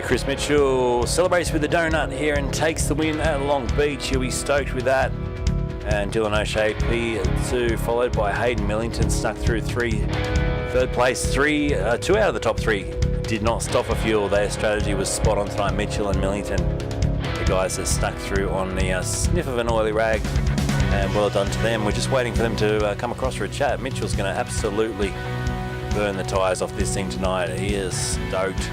Chris Mitchell celebrates with the donut here and takes the win at Long Beach. He'll be stoked with that. And Dylan O'Shea P2, followed by Hayden Millington, snuck through 3. Third place, 2 out of the top 3 did not stop for fuel. Their strategy was spot on tonight. Mitchell and Millington, the guys that stuck through on the sniff of an oily rag, and well done to them. We're just waiting for them to come across for a chat. Mitchell's going to absolutely burn the tyres off this thing tonight. He is stoked,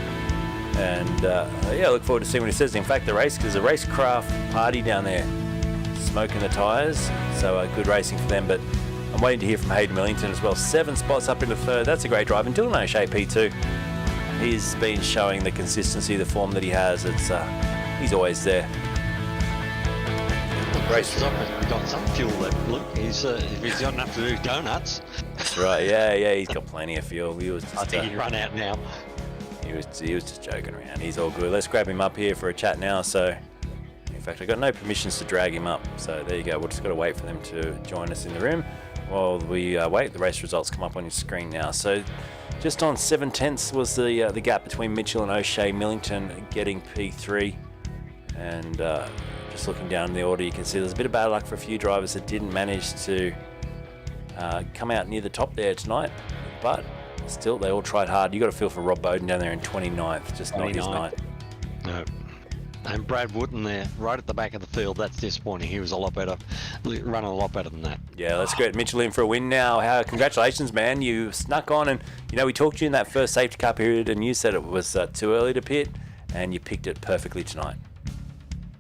and yeah, look forward to seeing what he says. In fact, there's a RaceKraft party down there smoking the tyres, so good racing for them. But I'm waiting to hear from Hayden Millington as well. 7 spots up into third. That's a great drive. And Dylan O'Shea P2. He's been showing the consistency, the form that he has. It's he's always there. Races up and got some fuel left. Look, if he's got enough to do donuts. That's right. Yeah. He's got plenty of fuel. He was. Just, I think he'd run out now. He was just joking around. He's all good. Let's grab him up here for a chat now. So, in fact, I got no permissions to drag him up. So there you go. We've just got to wait for them to join us in the room. While we wait, the race results come up on your screen now. So, just on 7/10 was the gap between Mitchell and O'Shea. Millington getting P3, and just looking down the order, you can see there's a bit of bad luck for a few drivers that didn't manage to come out near the top there tonight. But still, they all tried hard. You got to feel for Rob Bowden down there in 29th, just not his night. No. And Brad Wooten there, right at the back of the field. That's disappointing. He was a lot better, running a lot better than that. Yeah, let's get Mitchell in for a win now. Congratulations, man. You snuck on, and we talked to you in that first safety car period, and you said it was too early to pit, and you picked it perfectly tonight.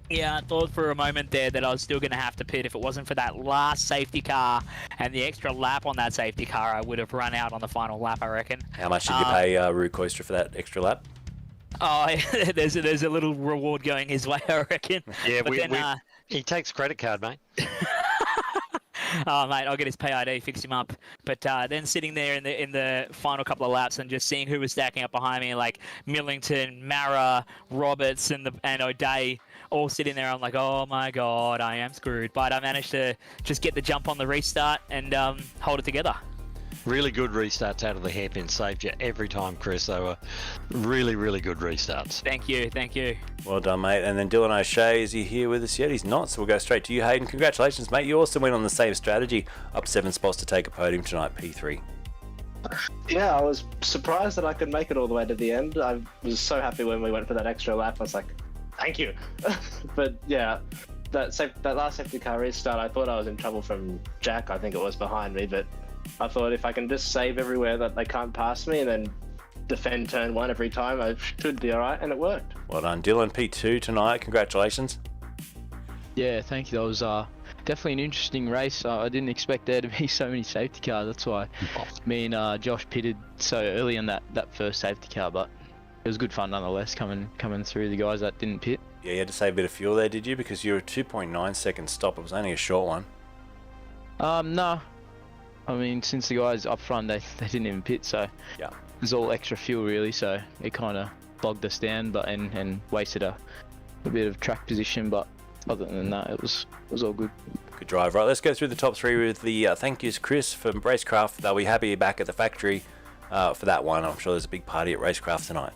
Yeah, I thought for a moment there that I was still going to have to pit. If it wasn't for that last safety car and the extra lap on that safety car, I would have run out on the final lap, I reckon. How much did you pay Rue Koistra for that extra lap? Oh, there's a little reward going his way, I reckon. Yeah, he takes credit card, mate. Oh, mate, I'll get his PID, fix him up. But then sitting there in the final couple of laps and just seeing who was stacking up behind me, like Millington, Mara, Roberts, and O'Day, all sitting there, I'm like, oh my God, I am screwed. But I managed to just get the jump on the restart and hold it together. Really good restarts out of the hairpin. Saved you every time, Chris. They were really, really good restarts. Thank you. Well done, mate. And then Dylan O'Shea, is he here with us yet? He's not, so we'll go straight to you, Hayden. Congratulations, mate. You also went on the same strategy, up 7 spots to take a podium tonight, P3. Yeah, I was surprised that I could make it all the way to the end. I was so happy when we went for that extra lap. I was like, thank you. But yeah, that last safety car restart, I thought I was in trouble from Jack. I think it was behind me, but I thought if I can just save everywhere that they can't pass me and then defend turn 1 every time, I should be all right, and it worked. Well done, Dylan. P2 tonight. Congratulations. Yeah, thank you. That was definitely an interesting race. I didn't expect there to be so many safety cars. That's why me and Josh pitted so early in that first safety car, but it was good fun nonetheless coming through the guys that didn't pit. Yeah, you had to save a bit of fuel there, did you? Because you were a 2.9 second stop. It was only a short one. No. I mean, since the guys up front, they didn't even pit, so yeah, it was all extra fuel really, so it kind of bogged us down, but and wasted a bit of track position, but other than that, it was all good. Good drive. Right, let's go through the top 3 with the thank yous. Chris from RaceKraft. They'll be happy back at the factory for that one. I'm sure there's a big party at RaceKraft tonight.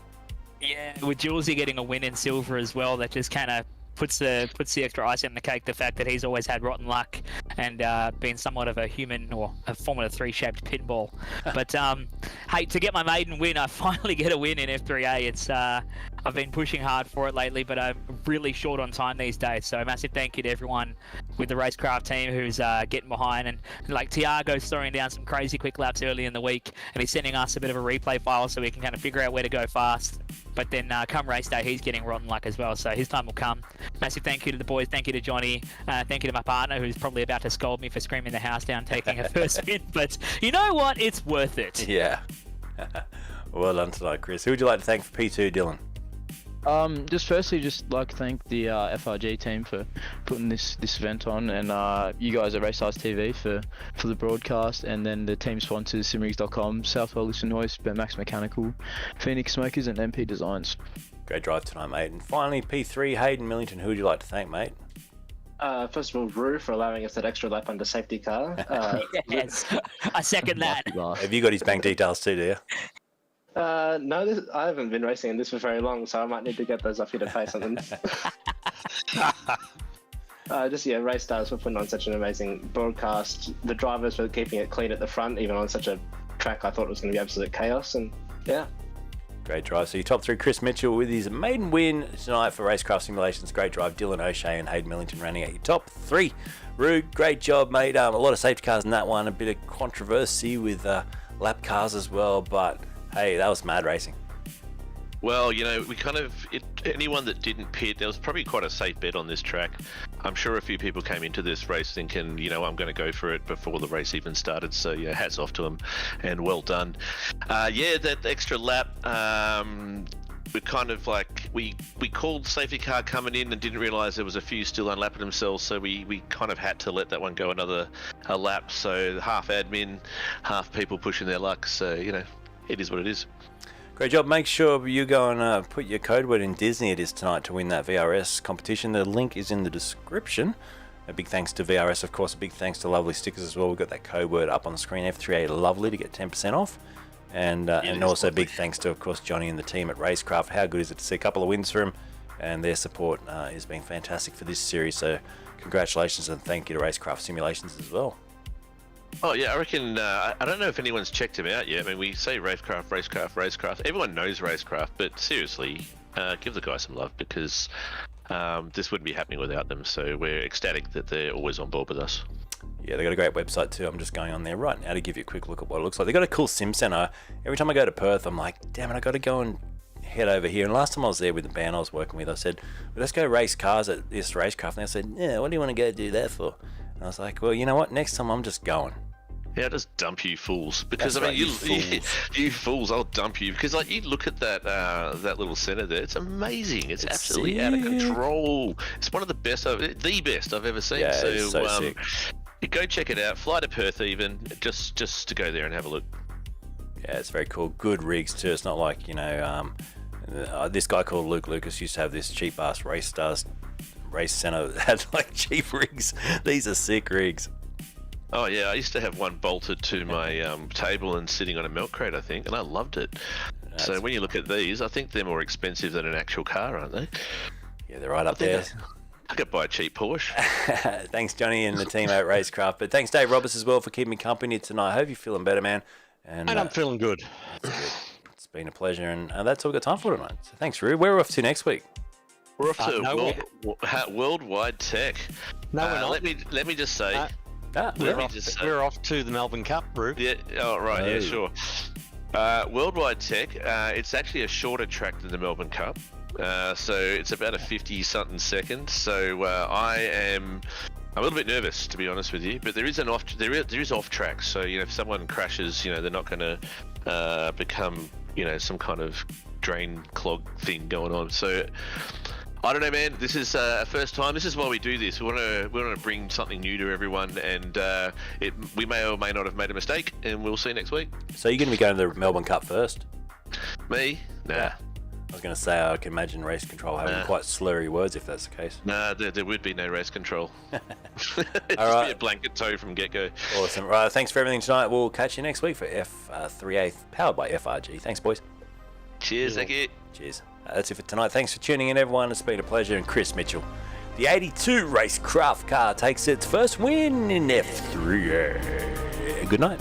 Yeah, with Julesy getting a win in silver as well, that just kind of puts the extra ice on the cake, the fact that he's always had rotten luck and been somewhat of a human or a Formula 3 shaped pinball. But hey, to get my maiden win, I finally get a win in F3A. It's I've been pushing hard for it lately, but I'm really short on time these days. So a massive thank you to everyone with the RaceKraft team who's getting behind. And like Tiago's throwing down some crazy quick laps early in the week, and he's sending us a bit of a replay file so we can kind of figure out where to go fast. But then come race day, he's getting rotten luck as well, so his time will come. Massive thank you to the boys, thank you to Johnny, thank you to my partner who's probably about to scold me for screaming the house down taking a first spin, but you know what, it's worth it. Yeah. Well done tonight, Chris. Who would you like to thank for P2, Dylan? Just firstly, just like to thank the FRG team for putting this event on, and you guys at RaceStars TV for the broadcast, and then the team sponsors Simrigs.com, Southwell Illinois, Max Mechanical, Phoenix Smokers, and MP Designs. Great drive tonight, mate. And finally, P3, Hayden Millington. Who would you like to thank, mate? First of all, Rue for allowing us that extra lap under safety car. Yes, I second that. Have you got his bank details too, do you? No, I haven't been racing in this for very long, so I might need to get those off you to pay something. Race Stars for putting on such an amazing broadcast. The drivers for keeping it clean at the front, even on such a track I thought was going to be absolute chaos, and yeah. Great drive. So your top three, Chris Mitchell with his maiden win tonight for RaceKraft Simulations. Great drive. Dylan O'Shea and Hayden Millington running out your top three. Rube, great job, mate. A lot of safety cars in that one. A bit of controversy with lap cars as well. But, hey, that was mad racing. Well, you know, we kind of, anyone that didn't pit, there was probably quite a safe bet on this track. I'm sure a few people came into this race thinking, you know, I'm going to go for it before the race even started. So, yeah, hats off to them and well done. Yeah, that extra lap, we're kind of like, we called safety car coming in and didn't realise there was a few still unlapping themselves. So we kind of had to let that one go a lap. So half admin, half people pushing their luck. So, you know, it is what it is. Great job. Make sure you go and put your code word in Disney it is tonight to win that VRS competition. The link is in the description. A big thanks to VRS, of course. A big thanks to Lovely Stickers as well. We've got that code word up on the screen, F3A Lovely, to get 10% off. And also big thanks to, of course, Johnny and the team at RaceKraft. How good is it to see a couple of wins for them? And their support has been fantastic for this series. So congratulations and thank you to RaceKraft Simulations as well. Oh yeah, I reckon, I don't know if anyone's checked him out yet. I mean, we say RaceKraft. Everyone knows RaceKraft, but seriously, give the guy some love because this wouldn't be happening without them. So we're ecstatic that they're always on board with us. Yeah, they've got a great website too. I'm just going on there right now to give you a quick look at what it looks like. They've got a cool sim center. Every time I go to Perth, I'm like, damn it, I got to go and head over here. And last time I was there with the band I was working with, I said, well, let's go race cars at this RaceKraft. And they said, yeah, what do you want to go do that for? And I was like, well, you know what? Next time I'm just going. Yeah, I'll just dump you fools because That's I mean, right, you fools, I'll dump you because like you look at that little center there, it's amazing. It's absolutely out of control. It's one of the best, the best I've ever seen. Yeah, so it's so sick. You go check it out. Fly to Perth even just to go there and have a look. Yeah, it's very cool. Good rigs too. It's not like, you know, this guy called Luke Lucas used to have this cheap ass race center that had like cheap rigs. These are sick rigs. Oh yeah, I used to have one bolted to my table and sitting on a milk crate, I think, and I loved it. So when you look at these, I think they're more expensive than an actual car, aren't they? Yeah, they're right up there. I could buy a cheap Porsche. Thanks, Johnny and the team at RaceKraft. But thanks, Dave Roberts, as well, for keeping me company tonight. I hope you're feeling better, man. And I'm feeling good. That's good. It's been a pleasure, and that's all we've got time for tonight. So thanks, Rue. Where are we off to next week? We're off to Worldwide Tech. No, we're not. Let me just say. We're off to the Melbourne Cup, Rube. Yeah. Oh, right. Yeah, sure. Worldwide Tech. It's actually a shorter track than the Melbourne Cup. So it's about a 50-something second. So I'm a little bit nervous, to be honest with you. But there is off track. So you know, if someone crashes, you know, they're not going to become, you know, some kind of drain clog thing going on. So. I don't know, man. This is our first time. This is why we do this. We want to bring something new to everyone, and we may or may not have made a mistake, and we'll see you next week. So you're going to be going to the Melbourne Cup first? Me? Nah. Yeah. I was going to say I can imagine race control having quite slurry words if that's the case. Nah, there would be no race control. It'd All right. be a blanket toe from get-go. Awesome. Right, thanks for everything tonight. We'll catch you next week for F3A powered by FRG. Thanks, boys. Cheers, thank you. Cheers. That's it for tonight. Thanks for tuning in, everyone. It's been a pleasure. And Chris Mitchell, the 82 RaceKraft car, takes its first win in F3A. Good night.